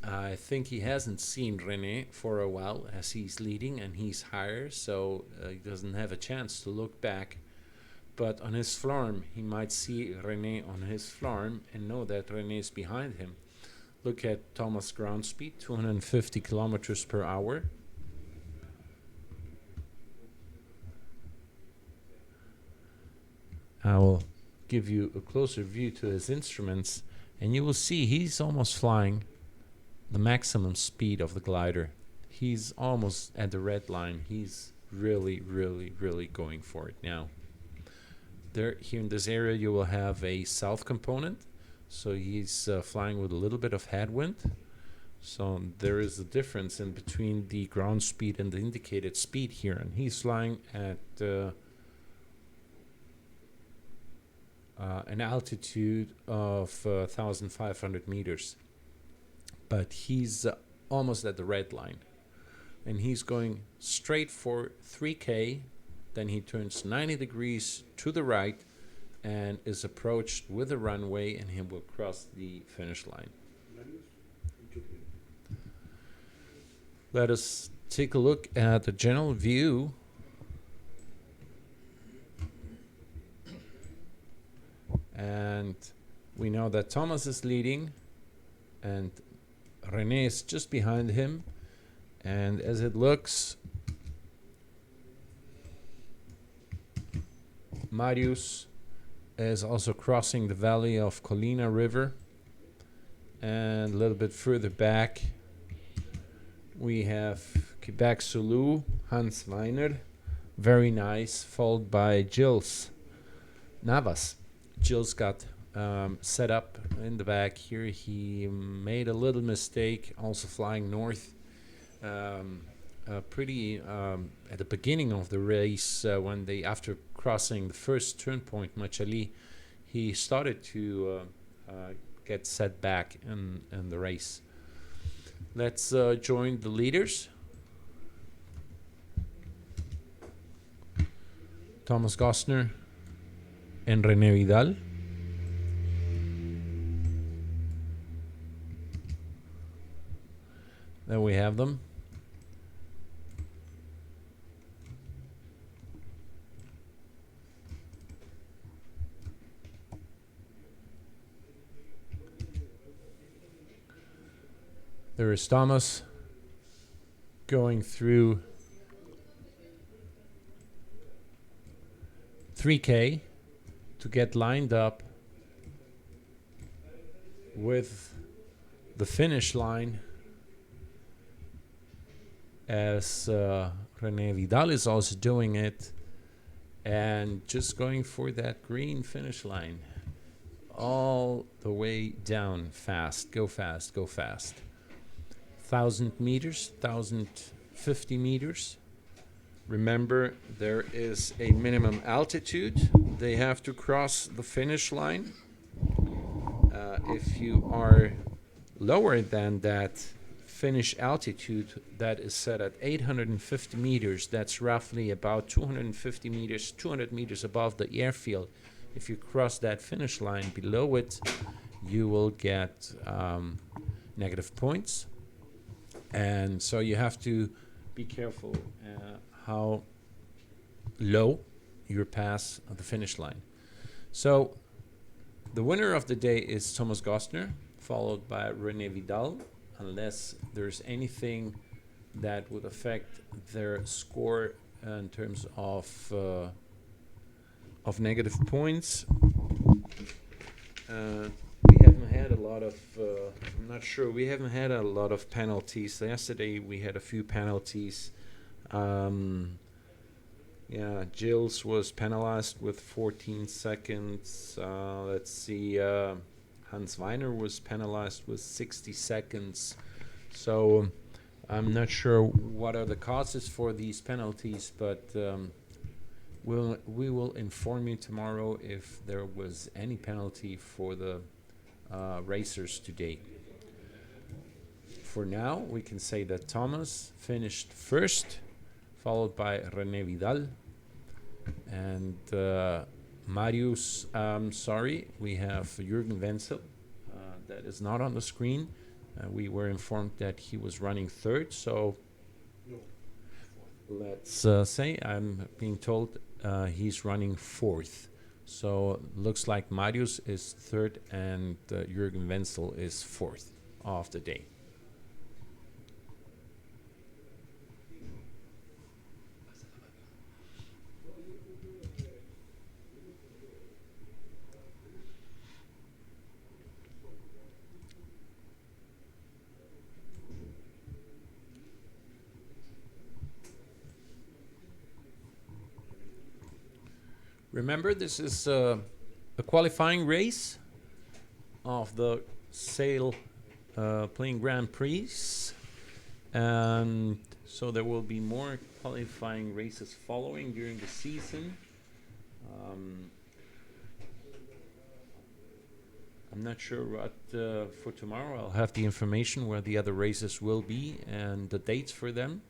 [SPEAKER 1] I think he hasn't seen René for a while as he's leading and he's higher, so he doesn't have a chance to look back. But on his flarm, he might see René on his flarm and know that René is behind him. Look at Thomas' ground speed, 250 kilometers per hour. I will give you a closer view to his instruments, and you will see he's almost flying the maximum speed of the glider. He's almost at the red line. He's really, really, really going for it now. There, here in this area, you will have a south component. So he's flying with a little bit of headwind. So there is a difference in between the ground speed and the indicated speed here. And he's flying at an altitude of 1,500 meters. But he's almost at the red line. And he's going straight for 3K. Then he turns 90 degrees to the right and is approached with a runway, and he will cross the finish line. Let us take a look at the general view. And we know that Thomas is leading and René is just behind him. And as it looks, Marius is also crossing the valley of Colina River. And a little bit further back, we have Quebec Sulu, Hans Weiner, very nice, followed by Gilles Navas. Gilles got set up in the back here. He made a little mistake, also flying north. Pretty at the beginning of the race, when they, after crossing the first turn point, Machali, he started to get set back in the race. Let's join the leaders. Thomas Gostner and René Vidal. There we have them. There is Thomas going through 3K to get lined up with the finish line, as René Vidal is also doing it, and just going for that green finish line all the way down. Fast, go fast, go fast. 1,000 meters, 1,050 meters. Remember, there is a minimum altitude. They have to cross the finish line. If you are lower than that finish altitude that is set at 850 meters, that's roughly about 250 meters, 200 meters above the airfield. If you cross that finish line below it, you will get negative points. And so you have to be careful how low you pass the finish line. So The winner of the day is Thomas Gostner, followed by Rene Vidal, unless there's anything that would affect their score in terms of negative points. We haven't had a lot of. I'm not sure. We haven't had a lot of penalties. Yesterday we had a few penalties. Yeah, Gilles was penalized with 14 seconds. Let's see. Hans Weiner was penalized with 60 seconds. So I'm not sure what are the causes for these penalties, but we will inform you tomorrow if there was any penalty for the racers today. For now, we can say that Thomas finished first, followed by René Vidal. And Marius, sorry, we have Jürgen Wenzel. That is not on the screen. We were informed that he was running third, so let's say I'm being told he's running fourth. So looks like Marius is third and Jürgen Wenzel is fourth of the day. Remember, this is a qualifying race of the Sail Playing Grand Prix. And so there will be more qualifying races following during the season. I'm not sure what for tomorrow. I'll have the information where the other races will be and the dates for them.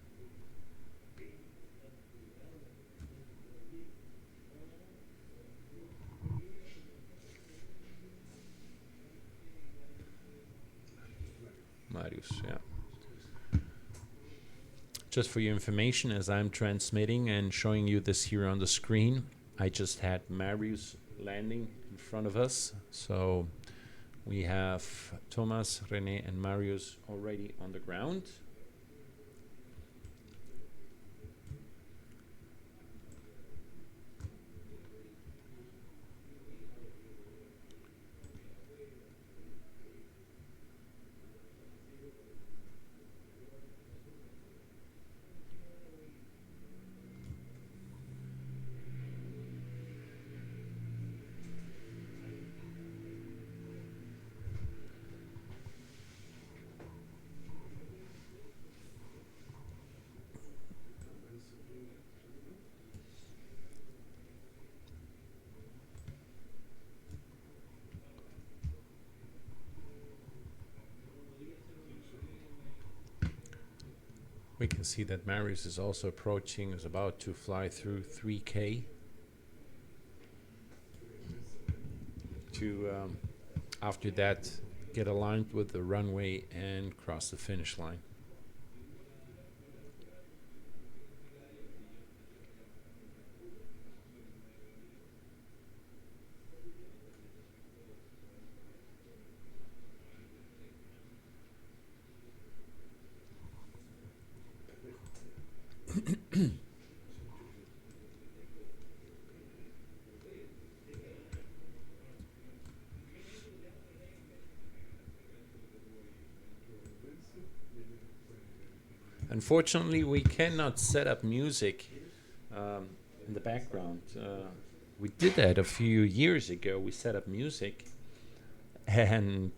[SPEAKER 1] Marius, yeah. Just for your information, as I'm transmitting and showing you this here on the screen, I just had Marius landing in front of us. So we have Thomas, René, and Marius already on the ground. We can see that Marius is also approaching, is about to fly through 3K to, after that, get aligned with the runway and cross the finish line. Unfortunately, we cannot set up music in the background. We did that a few years ago. We set up music, and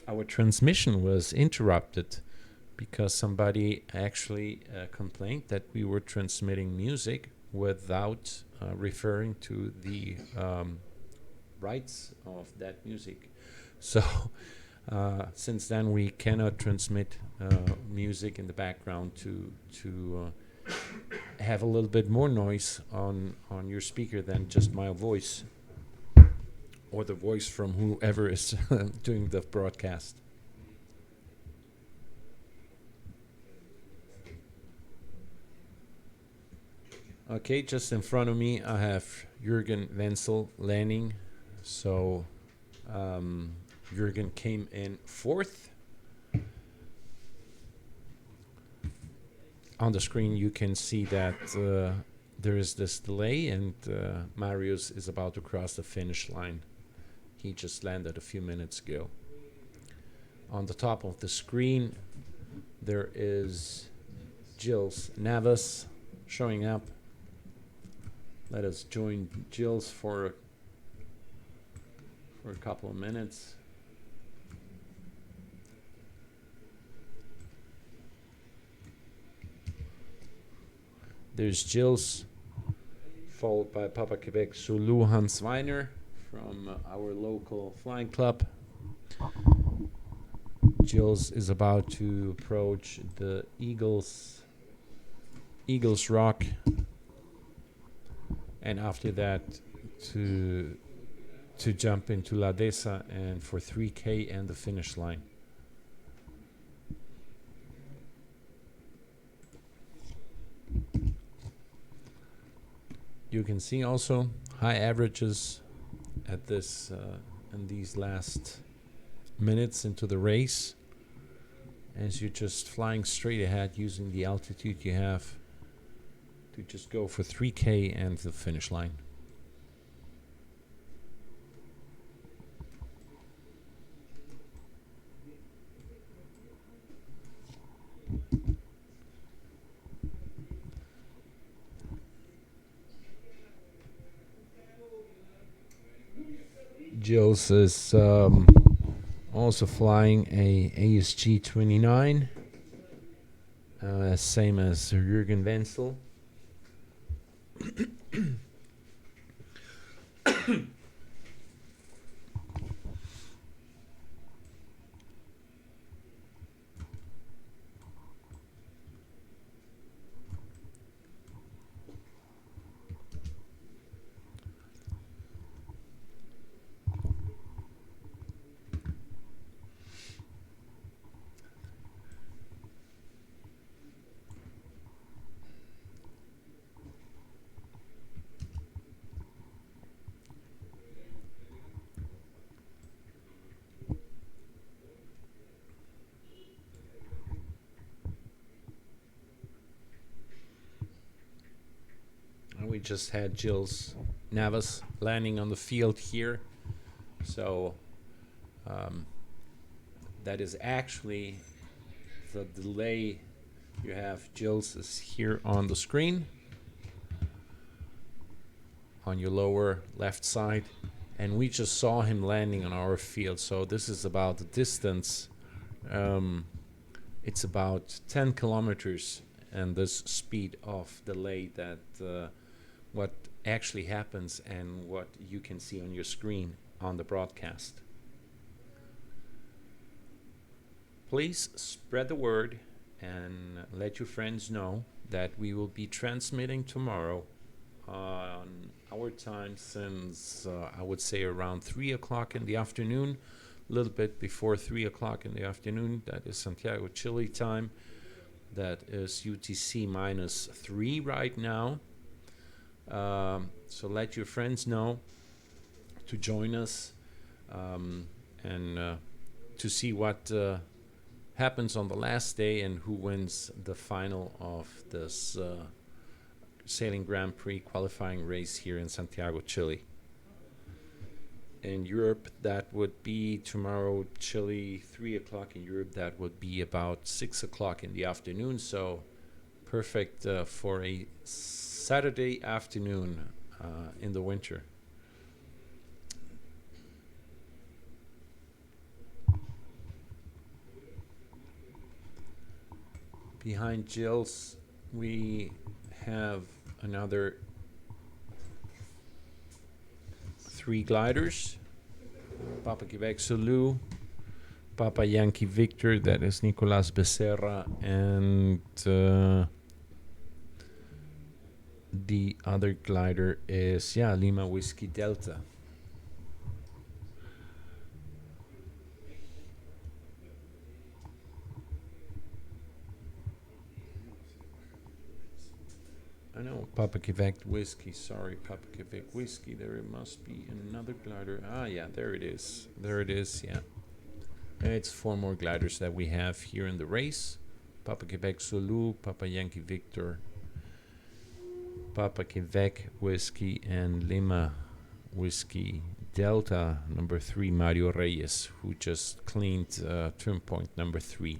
[SPEAKER 1] our transmission was interrupted because somebody actually complained that we were transmitting music without referring to the rights of that music. So since then, we cannot transmit music in the background to have a little bit more noise on your speaker than just my voice or the voice from whoever is doing the broadcast. Okay, just in front of me, I have Jürgen Wenzel landing So Jürgen came in fourth. On the screen, you can see that there is this delay, and Marius is about to cross the finish line. He just landed a few minutes ago. On the top of the screen, there is Gilles Navas showing up. Let us join Gilles for a couple of minutes. There's Gilles, followed by Papa Quebec Zulu Hans Weiner from our local flying club. Gilles is about to approach the Eagles Rock, and after that to jump into La Deza and for 3K and the finish line. You can see also high averages at this in these last minutes into the race, as you're just flying straight ahead using the altitude you have to just go for 3K and the finish line. Gilles is also flying a ASG 29, same as Jürgen Wenzel. We just had Gilles Navas landing on the field here, so that is actually the delay. You have Gilles is here on the screen on your lower left side, and we just saw him landing on our field. So this is about the distance. It's about 10 kilometers and this speed of delay that what actually happens and what you can see on your screen on the broadcast. Please spread the word and let your friends know that we will be transmitting tomorrow on our time since I would say around 3 o'clock in the afternoon, a little bit before 3 o'clock in the afternoon. That is Santiago, Chile time. That is UTC -3 right now. So let your friends know to join us and to see what happens on the last day and who wins the final of this Sailing Grand Prix qualifying race here in Santiago, Chile. In Europe, that would be tomorrow, Chile, 3 o'clock in Europe. That would be about 6 o'clock in the afternoon. So perfect for a Saturday afternoon in the winter. Behind Gilles, we have another 3 gliders. Papa Quebec Zulu, Papa Yankee Victor, that is Nicolas Becerra, and the other glider is Lima Whiskey Delta. I know, Papa Quebec whiskey. Sorry, Papa Quebec whiskey. There must be another glider. Ah, yeah, there it is. There it is, yeah. It's 4 more gliders that we have here in the race. Papa Quebec Zulu, Papa Yankee Victor, Papa Quebec whiskey, and Lima whiskey Delta number 3, Mario Reyes, who just cleaned turn point number 3.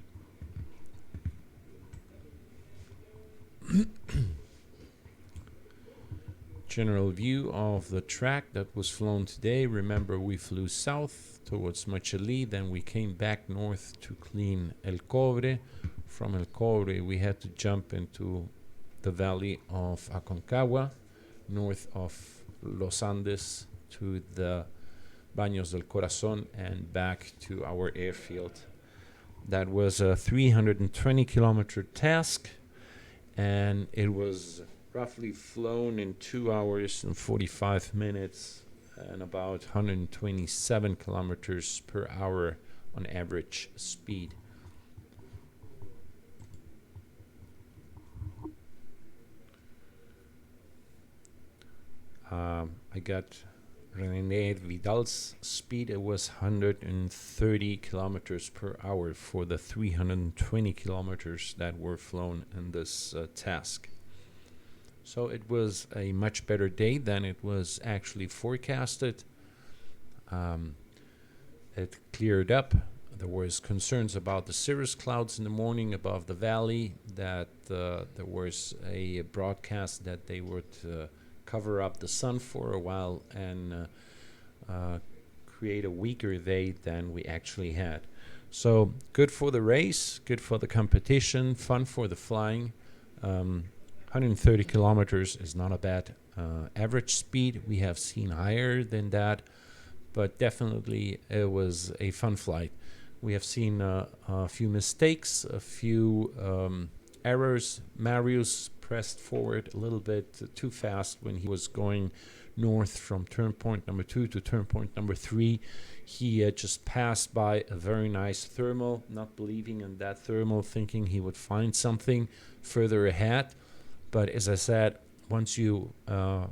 [SPEAKER 1] General view of the track that was flown today. Remember, we flew south towards Macheli, then we came back north to clean El Cobre. From El Cobre, we had to jump into the valley of Aconcagua, north of Los Andes, to the Baños del Corazón, and back to our airfield. That was a 320-kilometer task, and it was roughly flown in 2 hours and 45 minutes and about 127 kilometers per hour on average speed. I got René Vidal's speed. It was 130 kilometers per hour for the 320 kilometers that were flown in this task. So it was a much better day than it was actually forecasted. It cleared up. There was concerns about the cirrus clouds in the morning above the valley, that there was a broadcast that they would cover up the sun for a while and create a weaker day than we actually had. So good for the race, good for the competition, fun for the flying. 130 kilometers is not a bad average speed. We have seen higher than that, but definitely it was a fun flight. We have seen a few mistakes, a few errors. Marius pressed forward a little bit too fast when he was going north from turn point number 2 to turn point number 3. He just passed by a very nice thermal, not believing in that thermal, thinking he would find something further ahead. But as I said, once you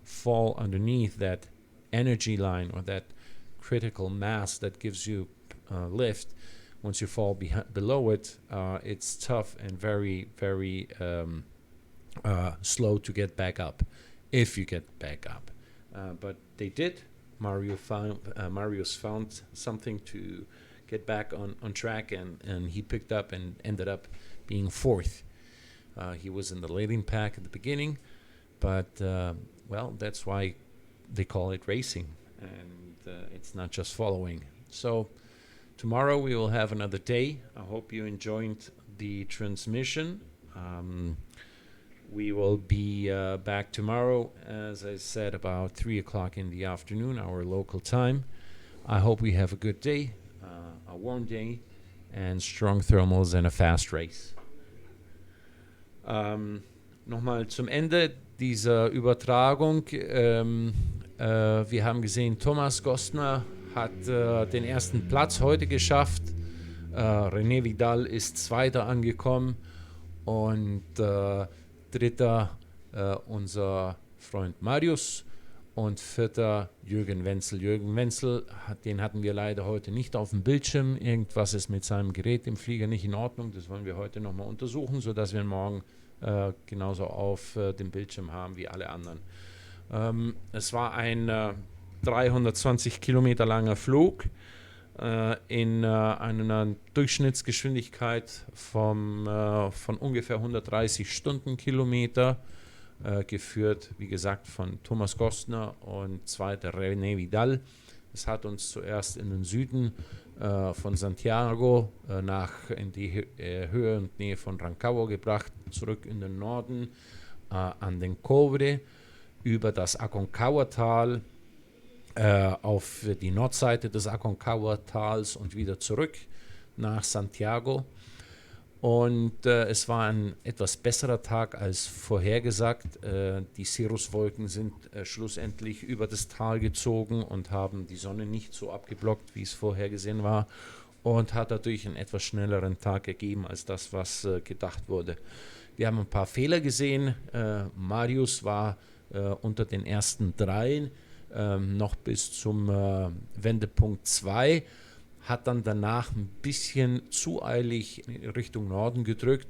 [SPEAKER 1] fall underneath that energy line or that critical mass that gives you lift, once you fall below it, it's tough and very, very slow to get back up, if you get back up. But they did. Marius found something to get back on track, and he picked up and ended up being 4th. He was in the leading pack at the beginning, but, well, that's why they call it racing, and it's not just following. So tomorrow we will have another day. I hope you enjoyed the transmission. We will be back tomorrow, as I said, about 3 o'clock in the afternoon, our local time. I hope we have a good day, a warm day, and strong thermals and a fast race. Nochmal zum Ende dieser Übertragung. Wir haben gesehen, Thomas Gostner hat den ersten Platz heute geschafft. René Vidal ist Zweiter angekommen und Dritter unser Freund Marius und Vierter Jürgen Wenzel. Jürgen Wenzel, den hatten wir leider heute nicht auf dem Bildschirm. Irgendwas ist mit seinem Gerät im Flieger nicht in Ordnung. Das wollen wir heute nochmal untersuchen, sodass wir ihn morgen genauso auf dem Bildschirm haben wie alle anderen. Es war ein 320 Kilometer langer Flug in einer Durchschnittsgeschwindigkeit von ungefähr 130 Stundenkilometer, geführt, wie gesagt, von Thomas Gostner und zweiter René Vidal. Es hat uns zuerst in den Süden von Santiago in die Höhe und Nähe von Rancagua gebracht, zurück in den Norden an den Cobre, über das Aconcagua-Tal auf die Nordseite des Aconcagua-Tals und wieder zurück nach Santiago. Und es war ein etwas besserer Tag als vorhergesagt. Die Cirruswolken sind schlussendlich über das Tal gezogen und haben die Sonne nicht so abgeblockt, wie es vorhergesehen war, und hat dadurch einen etwas schnelleren Tag ergeben als das, was gedacht wurde. Wir haben ein paar Fehler gesehen. Marius war unter den ersten 3 noch bis zum Wendepunkt 2, hat dann danach ein bisschen zu eilig in Richtung Norden gedrückt,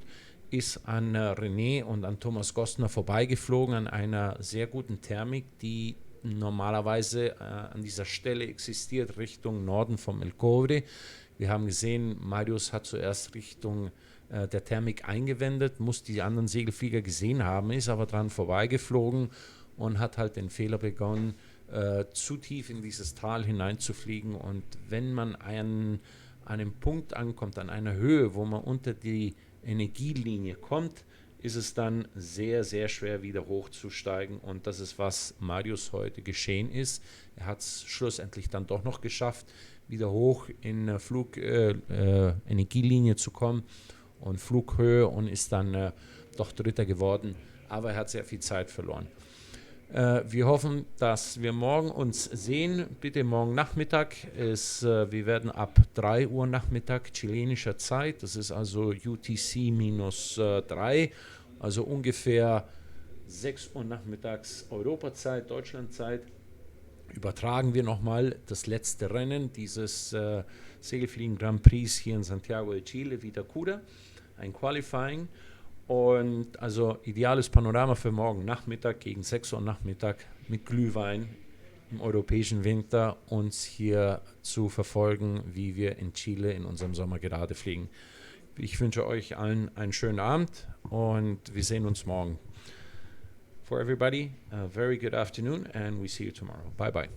[SPEAKER 1] ist an René und an Thomas Gostner vorbeigeflogen, an einer sehr guten Thermik, die normalerweise an dieser Stelle existiert, Richtung Norden vom El Cobre. Wir haben gesehen, Marius hat zuerst Richtung der Thermik eingewendet, muss die anderen Segelflieger gesehen haben, ist aber dran vorbeigeflogen und hat halt den Fehler begonnen, zu tief in dieses Tal hineinzufliegen. Und wenn man an einem Punkt ankommt, an einer Höhe, wo man unter die Energielinie kommt, ist es dann sehr, sehr schwer wieder hochzusteigen. Und das ist, was Marius heute geschehen ist. Er hat es schlussendlich dann doch noch geschafft, wieder hoch in Energielinie zu kommen und Flughöhe, und ist dann doch Dritter geworden. Aber er hat sehr viel Zeit verloren. Wir hoffen, dass wir morgen uns sehen. Bitte morgen Nachmittag. Wir werden ab 3 Uhr Nachmittag chilenischer Zeit, das ist also UTC-3, also ungefähr 6 Uhr nachmittags Europazeit, Deutschlandzeit, übertragen wir nochmal das letzte Rennen dieses Segelfliegen Grand Prix hier in Santiago de Chile, Vitacura, ein Qualifying. Und also ideales Panorama für morgen Nachmittag gegen 6 Uhr Nachmittag mit Glühwein im europäischen Winter uns hier zu verfolgen, wie wir in Chile in unserem Sommer gerade fliegen. Ich wünsche euch allen einen schönen Abend und wir sehen uns morgen. For everybody, a very good afternoon and we see you tomorrow. Bye bye.